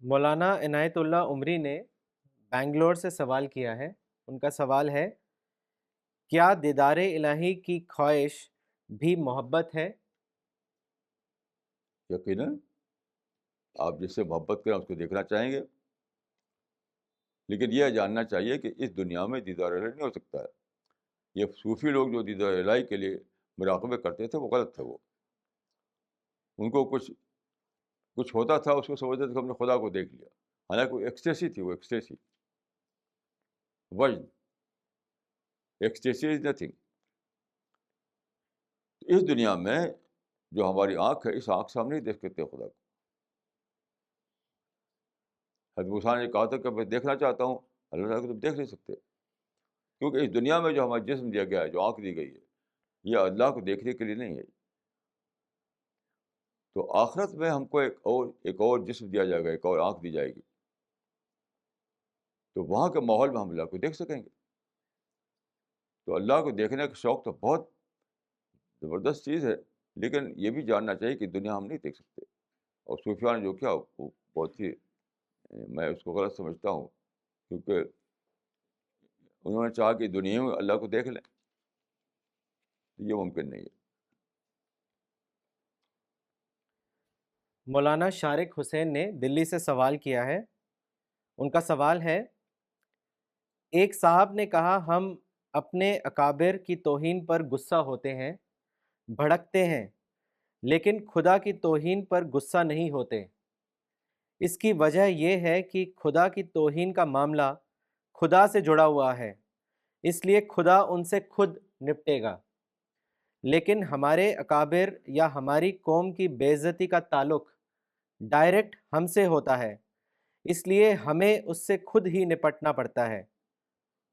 مولانا عنایت اللہ عمری نے بنگلور سے سوال کیا ہے. ان کا سوال ہے، کیا دیدار الہی کی خواہش بھی محبت ہے؟ یقیناً آپ جس سے محبت کریں اس کو دیکھنا چاہیں گے، لیکن یہ جاننا چاہیے کہ اس دنیا میں دیدار الہی نہیں ہو سکتا ہے. یہ صوفی لوگ جو دیدار الہی کے لیے مراقبے کرتے تھے وہ غلط تھے. وہ ان کو کچھ ہوتا تھا اس کو سمجھتے تھے کہ ہم نے خدا کو دیکھ لیا. حالانکہ وہ ایکسٹیسی تھی، وہ ایکسٹیسی وجد، ایکسٹیسی از نتھنگ. اس دنیا میں جو ہماری آنکھ ہے، اس آنکھ سے ہم نہیں دیکھ سکتے خدا کو. حضرت موسیٰ نے کہا تھا کہ میں دیکھنا چاہتا ہوں، اللہ تعالیٰ کو تم دیکھ نہیں سکتے، کیونکہ اس دنیا میں جو ہمارا جسم دیا گیا ہے، جو آنکھ دی گئی ہے، یہ اللہ کو دیکھنے کے لیے نہیں ہے. تو آخرت میں ہم کو ایک اور جسم دیا جائے گا، ایک اور آنکھ دی جائے گی، تو وہاں کے ماحول میں ہم اللہ کو دیکھ سکیں گے. تو اللہ کو دیکھنے کا شوق تو بہت زبردست چیز ہے، لیکن یہ بھی جاننا چاہیے کہ دنیا ہم نہیں دیکھ سکتے. اور صوفیہ نے جو کیا وہ بہت ہی، میں اس کو غلط سمجھتا ہوں، کیونکہ انہوں نے چاہا کہ دنیا میں اللہ کو دیکھ لیں، یہ ممکن نہیں ہے. مولانا شارق حسین نے دلی سے سوال کیا ہے. ان کا سوال ہے، ایک صاحب نے کہا ہم اپنے اکابر کی توہین پر غصہ ہوتے ہیں، بھڑکتے ہیں، لیکن خدا کی توہین پر غصہ نہیں ہوتے. اس کی وجہ یہ ہے کہ خدا کی توہین کا معاملہ خدا سے جڑا ہوا ہے، اس لیے خدا ان سے خود نپٹے گا. لیکن ہمارے اکابر یا ہماری قوم کی بے عزتی کا تعلق ڈائریکٹ ہم سے ہوتا ہے، اس لیے ہمیں اس سے خود ہی نپٹنا پڑتا ہے.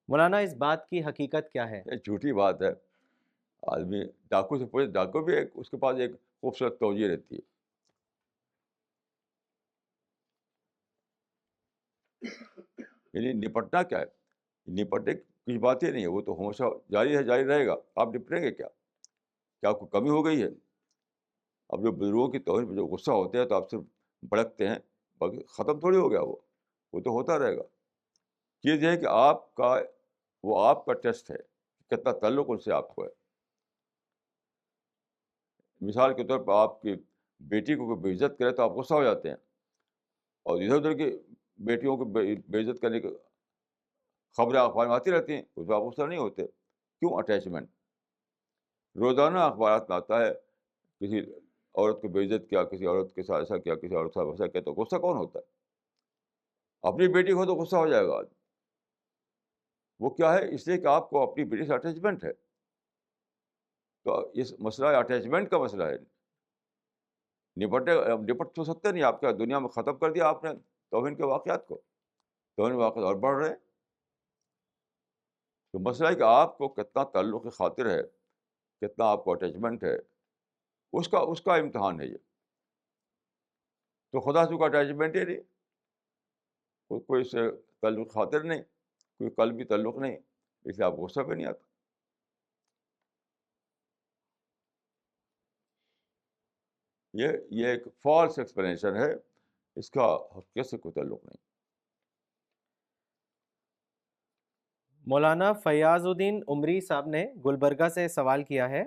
مولانا اس بات کی حقیقت کیا ہے؟ یہ جھوٹی بات ہے. آدمی ڈاکو سے پوچھے، ڈاکو بھی اس کے پاس ایک خوبصورت توجہ رہتی ہے. یعنی نپٹنا کیا ہے؟ نپٹنے کی بات ہی نہیں ہے، وہ تو ہمیشہ جاری ہے، جاری رہے گا. آپ نپٹیں گے کیا؟ کیا آپ کو کمی ہو گئی ہے؟ اب جو بزرگوں کی توہین پہ جو غصہ ہوتے ہیں تو آپ صرف بھڑکتے ہیں، باقی ختم تھوڑی ہو گیا. وہ تو ہوتا رہے گا. چیز یہ ہے کہ آپ کا ٹیسٹ ہے، کتنا تعلق ان سے آپ کو ہے. مثال کے طور پر آپ کی بیٹی کو کوئی بے عزت کرے تو آپ غصہ ہو جاتے ہیں، اور ادھر ادھر کی بیٹیوں کو بے عزت کرنے کی خبریں اخبار میں آتی رہتی ہیں، اس پہ آپ غصہ نہیں ہوتے. کیوں؟ اٹیچمنٹ. روزانہ اخبارات میں آتا ہے کسی عورت کو بے عزت کیا، کسی عورت کے ساتھ ایسا کیا، کسی عورت کے ساتھ ویسا کیا، تو غصہ کون ہوتا ہے؟ اپنی بیٹی کو تو غصہ ہو جائے گا. وہ کیا ہے؟ اس لیے کہ آپ کو اپنی بیٹی سے اٹیچمنٹ ہے. تو اس مسئلہ اٹیچمنٹ کا مسئلہ ہے. نپٹ تو سکتے نہیں. آپ کیا دنیا میں ختم کر دیا آپ نے توہین کے واقعات کو؟ توہین واقعات اور بڑھ رہے ہیں. تو مسئلہ ہے کہ آپ کو کتنا تعلق خاطر ہے، کتنا آپ کو اٹیچمنٹ ہے، اس کا امتحان ہے یہ. تو خدا سے کوئی اٹیچمنٹ ہی نہیں، کوئی اس سے تعلق خاطر نہیں، کوئی قلبی تعلق نہیں، اس لیے آپ کو غصہ پہ نہیں آتا. یہ ایک فالس ایکسپلینیشن ہے، اس کا حقیقت سے کوئی تعلق نہیں. مولانا فیاض الدین عمری صاحب نے گلبرگہ سے سوال کیا ہے.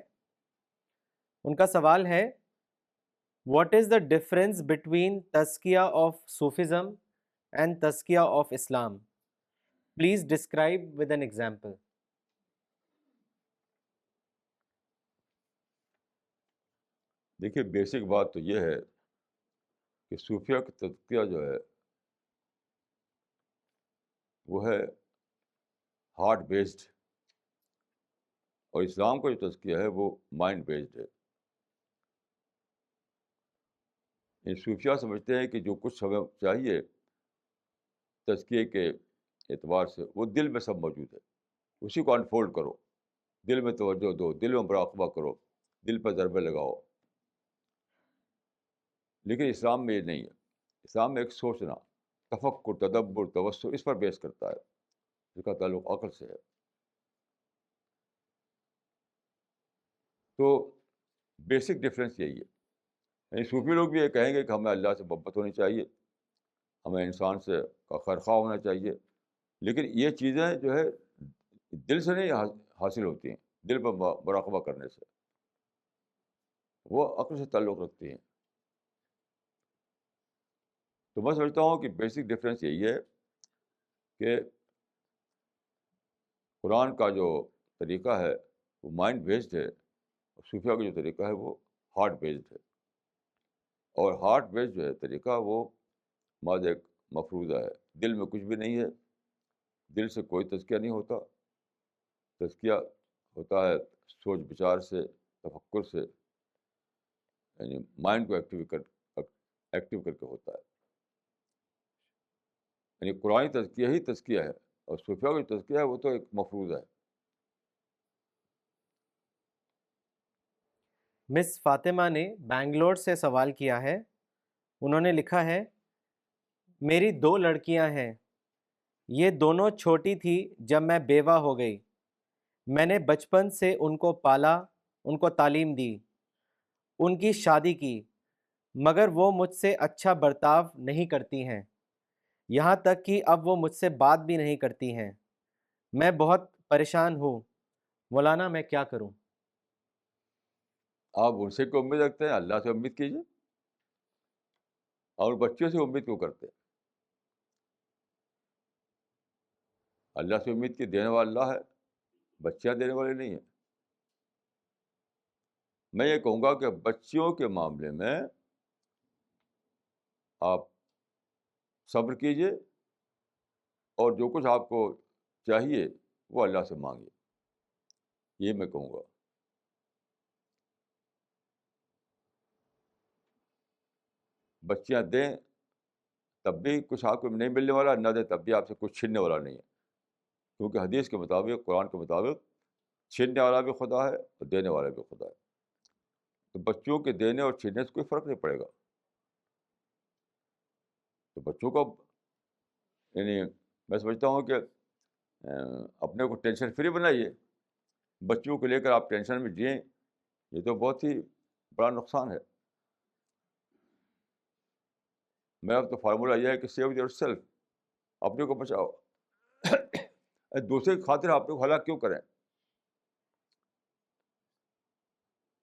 ان کا سوال ہے، what is the difference between تزکیہ آف صوفزم اینڈ تزکیہ of Islam? Please describe with an example. دیکھیے، بیسک بات تو یہ ہے کہ صوفیہ کا تزکیہ جو ہے وہ ہے ہارٹ بیسڈ، اور اسلام کا جو تزکیہ ہے وہ مائنڈ بیسڈ ہے. یہ صوفیہ سمجھتے ہیں کہ جو کچھ ہمیں چاہیے تزکیے کے اعتبار سے وہ دل میں سب موجود ہے، اسی کو انفولڈ کرو، دل میں توجہ دو، دل میں مراقبہ کرو، دل پر ضربے لگاؤ. لیکن اسلام میں یہ نہیں ہے. اسلام میں ایک سوچنا، تفکر، تدبر، توسع، اس پر بیس کرتا ہے، اس کا تعلق عقل سے ہے. تو بیسک ڈفرینس یہی ہے. یعنی صوفی لوگ بھی یہ کہیں گے کہ ہمیں اللہ سے محبت ہونی چاہیے، ہمیں انسان سے کا خیرخواہ ہونا چاہیے، لیکن یہ چیزیں جو ہے دل سے نہیں حاصل ہوتی ہیں، دل پر مراقبہ کرنے سے، وہ عقل سے تعلق رکھتی ہیں. تو میں سمجھتا ہوں کہ بیسک ڈفرینس یہی ہے کہ قرآن کا جو طریقہ ہے وہ مائنڈ بیسڈ ہے، اور صوفیہ کا جو طریقہ ہے وہ ہارٹ بیسڈ ہے. اور ہارٹ بیسڈ جو ہے طریقہ وہ مفروضہ ہے. دل میں کچھ بھی نہیں ہے, دل سے کوئی تزکیہ نہیں ہوتا. تزکیہ ہوتا ہے سوچ بچار سے, تفکر سے, یعنی مائنڈ کو ایکٹیو کر کے ہوتا ہے. یعنی قرآن تزکیہ ہی تزکیہ ہے, اور صوفیہ کا جو تزکیہ ہے وہ تو ایک مفروض ہے. مس فاطمہ نے بنگلور سے سوال کیا ہے. انہوں نے لکھا ہے, میری 2 لڑکیاں ہیں, یہ دونوں چھوٹی تھی جب میں بیوہ ہو گئی. میں نے بچپن سے ان کو پالا, ان کو تعلیم دی, ان کی شادی کی, مگر وہ مجھ سے اچھا برتاؤ نہیں کرتی ہیں, یہاں تک کہ اب وہ مجھ سے بات بھی نہیں کرتی ہیں. میں بہت پریشان ہوں, مولانا میں کیا کروں؟ آپ ان سے کیوں امید رکھتے ہیں؟ اللہ سے امید کیجیے. اور بچوں سے امید کیوں کرتے ہیں؟ اللہ سے امید کی دینے والا اللہ ہے, بچیاں دینے والے نہیں ہیں. میں یہ کہوں گا کہ بچیوں کے معاملے میں آپ صبر کیجیے, اور جو کچھ آپ کو چاہیے وہ اللہ سے مانگیے, یہ میں کہوں گا. بچیاں دیں تب بھی کچھ آپ کو نہیں ملنے والا, نہ دیں تب بھی آپ سے کچھ چھیننے والا نہیں ہے. کیونکہ حدیث کے مطابق, قرآن کے مطابق, چھیننے والا بھی خدا ہے اور دینے والا بھی خدا ہے. تو بچوں کے دینے اور چھیننے سے کوئی فرق نہیں پڑے گا. تو بچوں کو, یعنی میں سمجھتا ہوں کہ اپنے کو ٹینشن فری بنائیے. بچوں کو لے کر آپ ٹینشن میں جئیں, یہ تو بہت ہی بڑا نقصان ہے. میرا تو فارمولہ یہ ہے کہ سیو یور سیلف, اپنے کو بچاؤ. دوسرے کی خاطر آپ لوگ ہلاک کیوں کریں؟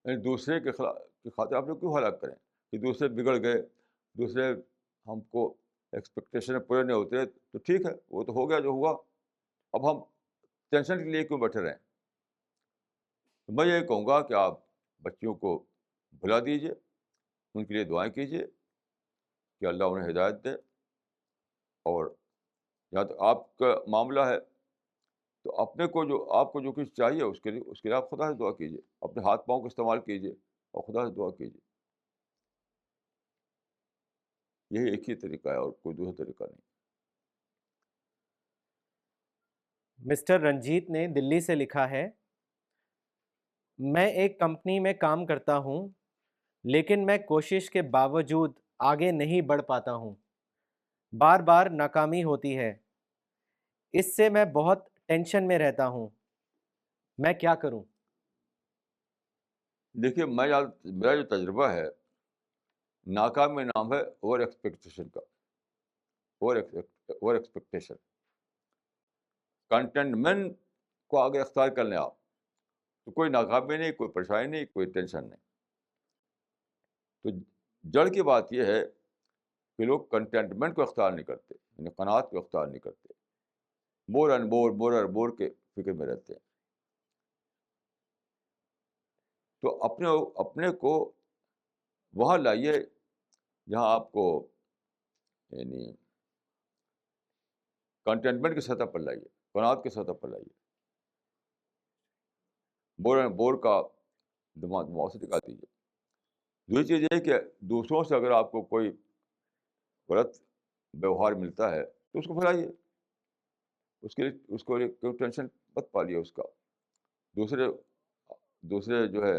یعنی دوسرے کی خاطر آپ لوگ کیوں ہلاک کریں کہ دوسرے بگڑ گئے, دوسرے ہم کو ایکسپیکٹیشن پورے نہیں ہوتے, تو ٹھیک ہے, وہ تو ہو گیا جو ہوا, اب ہم ٹینشن کے لیے کیوں بیٹھے رہیں؟ میں یہ کہوں گا کہ آپ بچیوں کو بھلا دیجیے, ان کے لیے دعائیں کیجیے کہ اللہ انہیں ہدایت دے. اور جہاں تک آپ کا معاملہ ہے تو اپنے کو جو آپ کو جو کچھ چاہیے اس کے لیے آپ خدا سے دعا کیجیے, اپنے ہاتھ پاؤں کو استعمال کیجیے اور خدا سے دعا کیجیے. یہی ایک ہی طریقہ ہے, اور کوئی دوسرا طریقہ نہیں. مسٹر رنجیت نے دلی سے لکھا ہے, میں ایک کمپنی میں کام کرتا ہوں, لیکن میں کوشش کے باوجود آگے نہیں بڑھ پاتا ہوں, بار بار ناکامی ہوتی ہے. اس سے میں بہت ٹینشن میں رہتا ہوں, میں کیا کروں؟ دیکھیے, میرا جو تجربہ ہے, ناکامی نام ہے اوور ایکسپیکٹیشن کا. اوور ایکسپیکٹیشن, کنٹینٹمنٹ کو آگے اختیار کر لیں آپ, تو کوئی ناکامی نہیں, کوئی پریشانی نہیں, کوئی ٹینشن نہیں. تو جڑ کی بات یہ ہے کہ لوگ کنٹینٹمنٹ کو اختیار نہیں کرتے, یعنی قناعت کو اختیار نہیں کرتے, مور اینڈ مور کے فکر میں رہتے ہیں. تو اپنے کو وہاں لائیے جہاں آپ کو, یعنی کنٹینٹمنٹ کی سطح پر لائیے, قناعت کی سطح پر لائیے. بور کا دماغ سے نکال دیجیے. دوسری چیز یہ کہ دوسروں سے اگر آپ کو کوئی غلط ویوہار ملتا ہے تو اس کو بھلائیے, اس کو کوئی ٹینشن مت پالیے اس کا. دوسرے جو ہے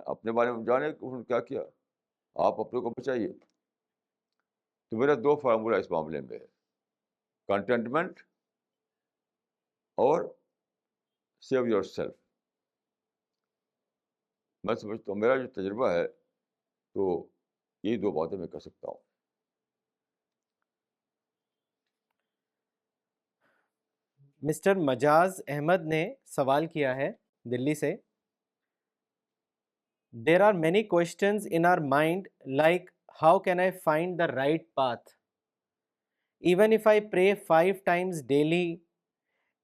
اپنے بارے میں جانے انہوں نے کیا کیا, آپ اپنے کو بچائیے. تو میرا 2 فارمولہ اس معاملے میں ہے, کنٹینٹمنٹ اور سیو یور سیلف. میں سمجھتا ہوں, میرا جو تجربہ ہے تو یہ 2 باتیں میں کر سکتا ہوں. مسٹر مجاز احمد نے سوال کیا ہے دلی سے, There are many questions in our mind like how can I find the right path? Even if I pray 5 times daily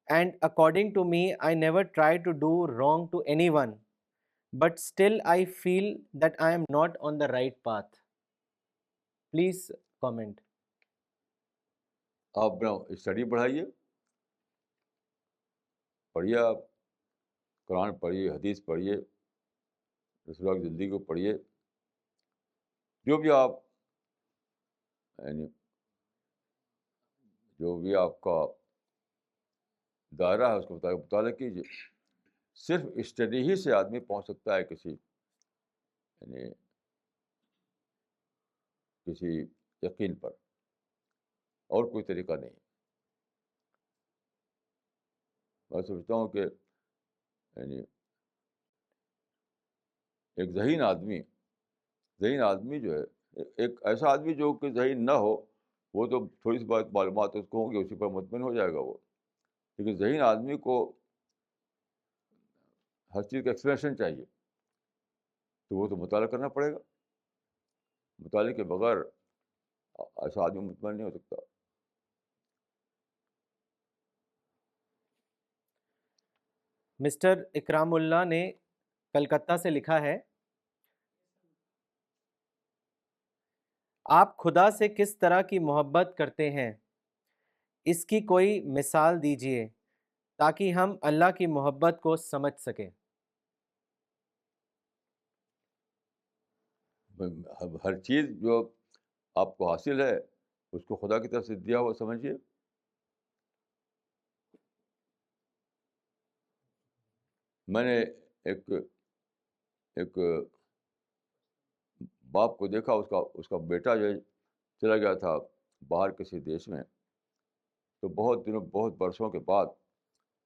and according to me I never try to do wrong to anyone, but still I feel that I am not on the right path. Please comment. آپ اپنا study بڑھائیے، پڑھیے، آپ قرآن پڑھیے، حدیث پڑھیے، رسول اللہ کی زندگی کو پڑھیے، جو بھی آپ یعنی جو بھی آپ کا دائرہ ہے اس کو مطالعہ کیجیے۔ صرف اسٹڈی ہی سے آدمی پہنچ سکتا ہے کسی یعنی کسی یقین پر، اور کوئی طریقہ نہیں۔ میں سمجھتا ہوں کہ یعنی ایک ذہین آدمی جو ہے، ایک ایسا آدمی جو کہ ذہین نہ ہو، وہ تو تھوڑی سی بات معلومات اس کو ہوں گی، اسی پر مطمئن ہو جائے گا وہ، لیکن ذہین آدمی کو ہر چیز کا ایکسپلینیشن چاہیے، تو وہ تو مطالعہ کرنا پڑے گا۔ مطالعے کے بغیر ایسا آدمی مطمئن نہیں ہو سکتا۔ مسٹر اکرام اللہ نے کلکتہ سے لکھا ہے، آپ خدا سے کس طرح کی محبت کرتے ہیں، اس کی کوئی مثال دیجیے تاکہ ہم اللہ کی محبت کو سمجھ سکیں۔ ہر چیز جو آپ کو حاصل ہے اس کو خدا کی طرف سے دیا ہوا سمجھیے۔ میں نے ایک ایک باپ کو دیکھا، اس کا بیٹا جو ہے چلا گیا تھا باہر کسی دیش میں، تو بہت برسوں کے بعد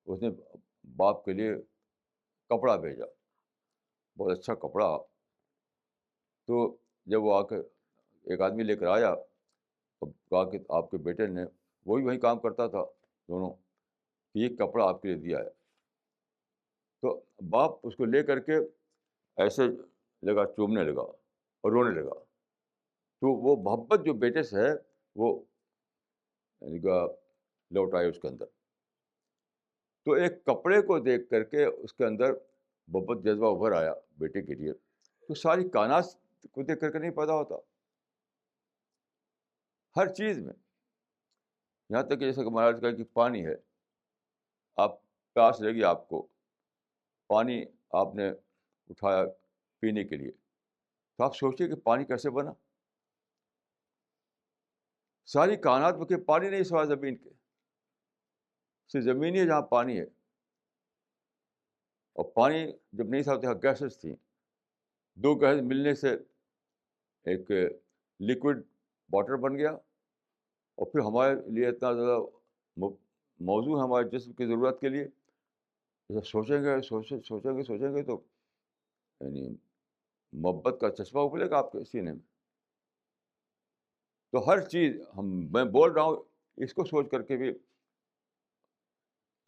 اس نے باپ کے لیے کپڑا بھیجا، بہت اچھا کپڑا۔ تو جب وہ آ کے ایک آدمی لے کر آیا، تو کہا کہ آپ کے بیٹے نے، وہی کام کرتا تھا دونوں، کہ یہ کپڑا آپ کے لیے دیا ہے۔ تو باپ اس کو لے کر کے ایسے لگا، چومنے لگا اور رونے لگا۔ تو وہ محبت جو بیٹے سے ہے وہ یعنی کہ لوٹ آئی اس کے اندر۔ تو ایک کپڑے کو دیکھ کر کے اس کے اندر محبت جذبہ ابھر آیا بیٹے کے لیے، تو ساری کائنات کو دیکھ کر کے نہیں پیدا ہوتا، ہر چیز میں۔ یہاں تک کہ جیسے کہ مہاراج کہا کہ پانی ہے، آپ پیاس لگی آپ کو، پانی آپ نے اٹھایا پینے کے لیے، تو آپ سوچیے کہ پانی کیسے بنا۔ ساری کائنات میں کہ پانی نہیں سوائے زمین کے، صرف زمین ہی ہے جہاں پانی ہے، اور پانی جب نہیں تھا تو یہاں گیسز تھیں، دو گیس ملنے سے ایک لکوڈ واٹر بن گیا، اور پھر ہمارے لیے اتنا زیادہ موضوع ہے ہمارے جسم کی ضرورت کے لیے۔ جب سوچیں گے تو یعنی محبت کا چشمہ ابلے گا آپ کے سینے میں۔ تو ہر چیز میں بول رہا ہوں، اس کو سوچ کر کے بھی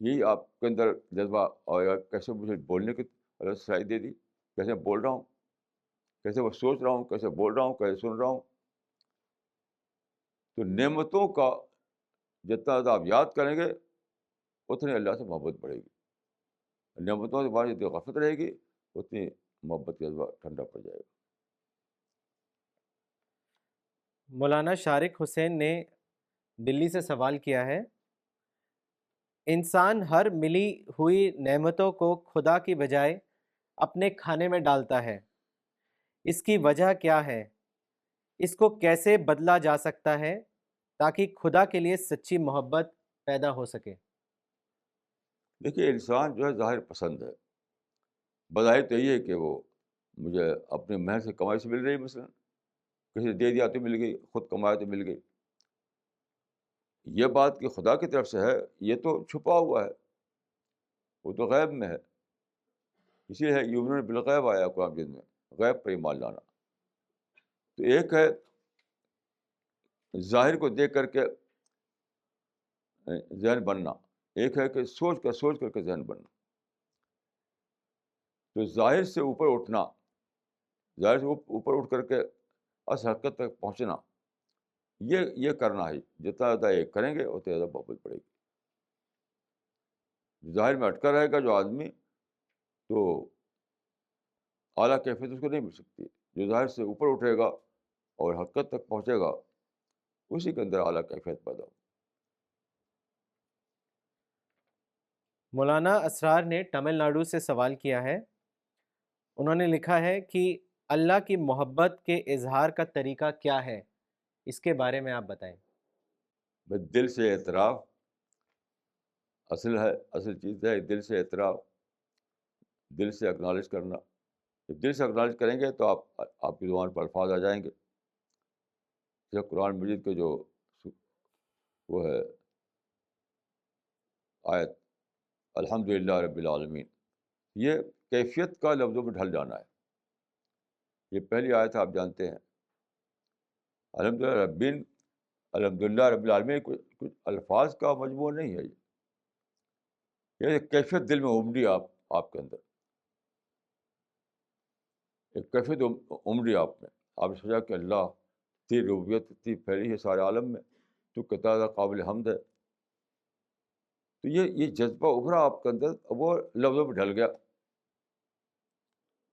یہی آپ کے اندر جذبہ آئے گا، کیسے مجھے بولنے کی اللہ صلاحیت دے دی، کیسے بول رہا ہوں، کیسے وہ سوچ رہا ہوں، کیسے بول رہا ہوں، کیسے سن رہا ہوں۔ تو نعمتوں کا جتنا زیادہ آپ یاد کریں گے، اتنی اللہ سے محبت بڑھے گی۔ نعمتوں کے بارے میں جتنی غفلت رہے گی، اتنی محبت کا جذبہ ٹھنڈا پڑ جائے گا۔ مولانا شارق حسین نے دلی سے سوال کیا ہے، انسان ہر ملی ہوئی نعمتوں کو خدا کی بجائے اپنے کھانے میں ڈالتا ہے، اس کی وجہ کیا ہے؟ اس کو کیسے بدلا جا سکتا ہے تاکہ خدا کے لیے سچی محبت پیدا ہو سکے؟ دیکھیے، انسان جو ہے ظاہر پسند ہے، بظاہر تو یہ ہے کہ وہ مجھے اپنے محنت سے کمائی سے مل رہی، مثلا کسی نے دے دیا تو مل گئی، خود کمایا تو مل گئی۔ یہ بات کہ خدا کی طرف سے ہے، یہ تو چھپا ہوا ہے، وہ تو غیب میں ہے۔ اسی لیے یؤمنون بالغیب آیا قرآن مجید میں، غیب پر ایمان لانا۔ تو ایک ہے ظاہر کو دیکھ کر کے ذہن بننا، ایک ہے کہ سوچ کر کے ذہن بننا۔ تو ظاہر سے اوپر اٹھنا، ظاہر سے اوپر اٹھ کر کے اصل حقیقت تک پہنچنا، یہ کرنا ہے۔ جتنا زیادہ یہ کریں گے اتنا زیادہ محبت پڑے گی۔ ظاہر میں اٹکا رہے گا جو آدمی، تو اعلیٰ کیفیت اس کو نہیں مل سکتی۔ جو ظاہر سے اوپر اٹھے گا اور حقیقت تک پہنچے گا، اسی کے اندر اعلیٰ کیفیت پیدا ہو۔ مولانا اسرار نے تمل ناڈو سے سوال کیا ہے. انہوں نے لکھا ہے کہ اللہ کی محبت کے اظہار کا طریقہ کیا ہے، اس کے بارے میں آپ بتائیں. بس دل سے اعتراف اصل چیز ہے. دل سے اعتراف، دل سے اکنالج کرنا. جب دل سے اکنالج کریں گے تو آپ کی زبان پر الفاظ آ جائیں گے. جیسے قرآن مجید کے جو وہ ہے آیت الحمد للہ رب العالمین، یہ کیفیت کا لفظوں میں ڈھل جانا ہے. یہ پہلی آیت آپ جانتے ہیں، الحمد للہ ربین، الحمد للہ رب العالمین کچھ الفاظ کا مجموعہ نہیں ہے. یہ ایک کیفیت دل میں امڑی آپ کے اندر، ایک کیفیت امڑی آپ میں. آپ نے سوچا کہ اللہ تیری ربوبیت اتنی پھیلی ہے سارے عالم میں، تو کتنا زیادہ قابل حمد ہے. تو یہ جذبہ ابھرا آپ کے اندر، وہ لفظوں میں ڈھل گیا.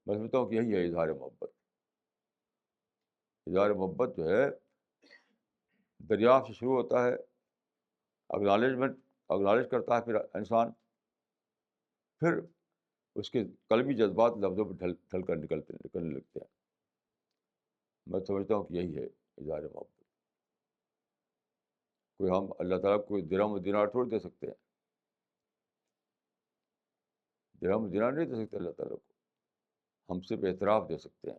میں سمجھتا ہوں کہ یہی ہے اظہار محبت. اظہار محبت جو ہے دریافت سے شروع ہوتا ہے، اگنالج کرتا ہے پھر انسان، پھر اس کے قلبی جذبات لفظوں پہ ڈھل کر نکلنے لگتے ہیں. میں سمجھتا ہوں کہ یہی ہے اظہار محبت. کوئی ہم اللہ تعالیٰ کو کوئی درہم و دینار تھوڑی دے سکتے ہیں، درہم و دینار نہیں دے سکتے اللہ تعالیٰ کو. ہم صرف اعتراف دے سکتے ہیں.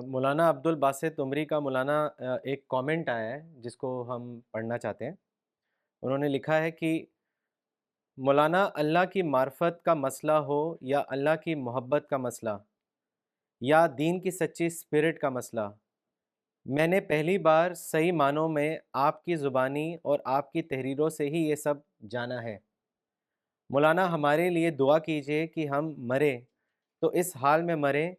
مولانا عبد الباسط عمری کا مولانا ایک کامنٹ آیا ہے جس کو ہم پڑھنا چاہتے ہیں. انہوں نے لکھا ہے کہ مولانا، اللہ کی معرفت کا مسئلہ ہو یا اللہ کی محبت کا مسئلہ یا دین کی سچی اسپرٹ کا مسئلہ، میں نے پہلی بار صحیح معنوں میں آپ کی زبانی اور آپ کی تحریروں سے ہی یہ سب جانا ہے. مولانا ہمارے لیے دعا کیجیے کہ ہم مریں تو اس حال میں مریں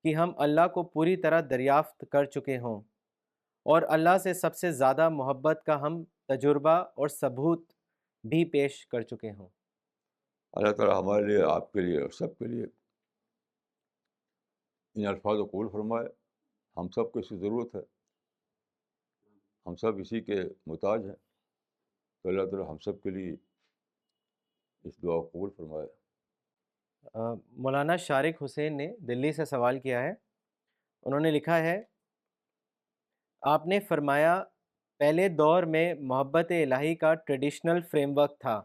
کہ ہم اللہ کو پوری طرح دریافت کر چکے ہوں اور اللہ سے سب سے زیادہ محبت کا ہم تجربہ اور ثبوت بھی پیش کر چکے ہوں. اللہ تعالیٰ ہمارے لیے، آپ کے لیے اور سب کے لیے ان الفاظ کو قبول فرمائے. ہم سب کو اس کی ضرورت ہے، ہم سب اسی کے محتاج ہیں. تو اللہ تعالیٰ ہم سب کے لیے اس دعا کو قبول فرمائے. مولانا شارق حسین نے دلی سے سوال کیا ہے. انہوں نے لکھا ہے، آپ نے فرمایا پہلے دور میں محبت الہی کا ٹریڈیشنل فریم ورک تھا،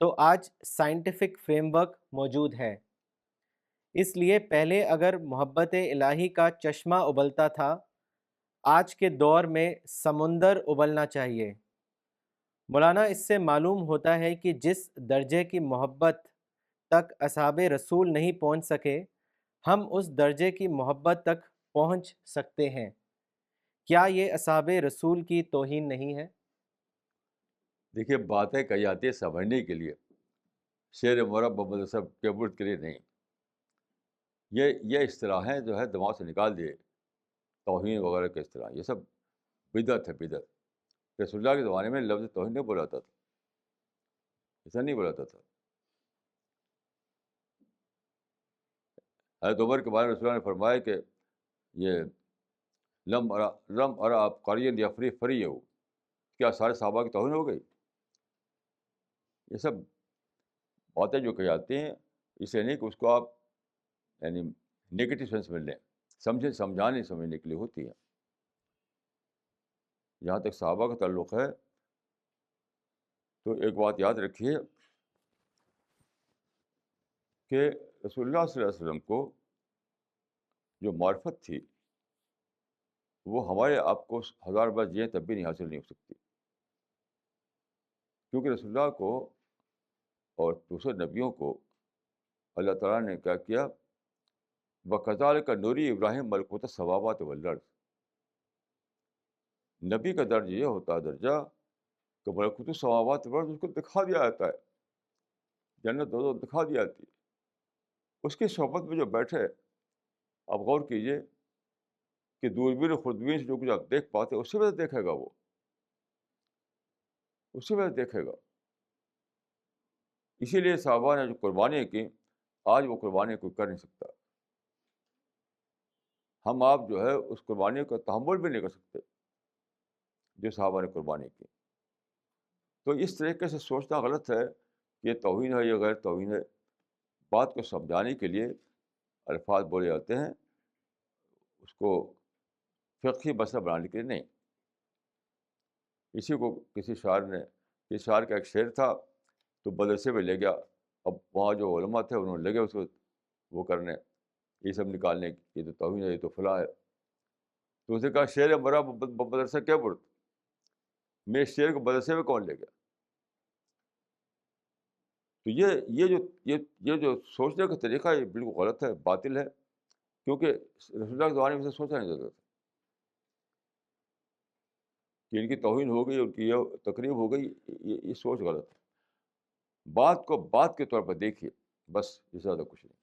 تو آج سائنٹیفک فریم ورک موجود ہے. اس لیے پہلے اگر محبت الہی کا چشمہ ابلتا تھا، آج کے دور میں سمندر ابلنا چاہیے. مولانا، اس سے معلوم ہوتا ہے کہ جس درجے کی محبت تک اصحاب رسول نہیں پہنچ سکے، ہم اس درجے کی محبت تک پہنچ سکتے ہیں. کیا یہ اصحاب رسول کی توہین نہیں ہے؟ دیکھیے، باتیں کہی جاتی ہے سمجھنے کے لیے، شعر مرب محمد صاحب کیبورڈ کے لیے نہیں. یہ اصطلاحیں جو ہے دماغ سے نکال دیے، توہین وغیرہ کے اصطلاح، یہ سب بدعت ہے، بدعت. رسول اللہ کے زمانے میں لفظ توہین نہیں بولاتا تھا، ایسا نہیں بولاتا تھا. حضرت عمر کے بارے میں رسول اللہ نے فرمایا کہ یہ لم ارا آپ قرین یا فری ہو، کیا سارے صحابہ کی توہین ہو گئی؟ یہ سب باتیں جو کہی جاتی ہیں، اس لیے نہیں کہ اس کو آپ یعنی نگیٹو سینس میں لیں، سمجھانے سمجھنے کے لیے ہوتی ہے. جہاں تک صحابہ کا تعلق ہے تو ایک بات یاد رکھیے کہ رسول اللہ صلی اللہ علیہ وسلم کو جو معرفت تھی وہ ہمارے آپ کو 1000 بار جئیں تب بھی نہیں حاصل نہیں ہو سکتی. کیونکہ رسول اللہ کو اور دوسرے نبیوں کو اللہ تعالیٰ نے کیا کیا، وَكَذَلِكَ نُرِي ابراہیم ملکوت السماوات والارض. نبی کا درجہ یہ ہوتا ہے، درجہ کہ ملکوت السماوات والارض اس کو دکھا دیا جاتا ہے، جنت دوزخ دکھا دی جاتی ہے. اس کی صحبت میں جو بیٹھے، آپ غور کیجئے کہ دوربین و خوردبین سے جو کچھ آپ دیکھ پاتے اسی وجہ سے دیکھے گا، وہ اسی وجہ سے دیکھے گا. اسی لیے صحابہ نے جو قربانی کی، آج وہ قربانی کوئی کر نہیں سکتا. ہم آپ جو ہے اس قربانی کا تحمل بھی نہیں کر سکتے جو صحابہ نے قربانی کی. تو اس طریقے سے سوچنا غلط ہے کہ یہ توہین ہے، یہ غیر توہین ہے. بات کو سمجھانے کے لیے الفاظ بولے جاتے ہیں، اس کو فقہی مسئلہ بنانے کے لیے نہیں. اسی کو کسی شاعر کا ایک شعر تھا، تو مدرسے میں لے گیا. اب وہاں جو علماء تھے انہوں نے لگے اس کو وہ کرنے، یہ سب نکالنے، یہ تو توہین ہے، یہ تو فلاں ہے. تو اسے کہا شعر مرا مدرسہ کیا برد، میرے شعر کو مدرسے میں کون لے گیا. تو یہ جو سوچنے کا طریقہ ہے یہ بالکل غلط ہے، باطل ہے، کیونکہ رسول اللہ کے زمانے میں سے سوچا نہیں جاتا تھا کہ ان کی توہین ہو گئی، ان کی یہ تقریب ہو گئی. یہ سوچ غلط ہے. بات کو بات کے طور پر دیکھیے، بس اس سے زیادہ کچھ نہیں.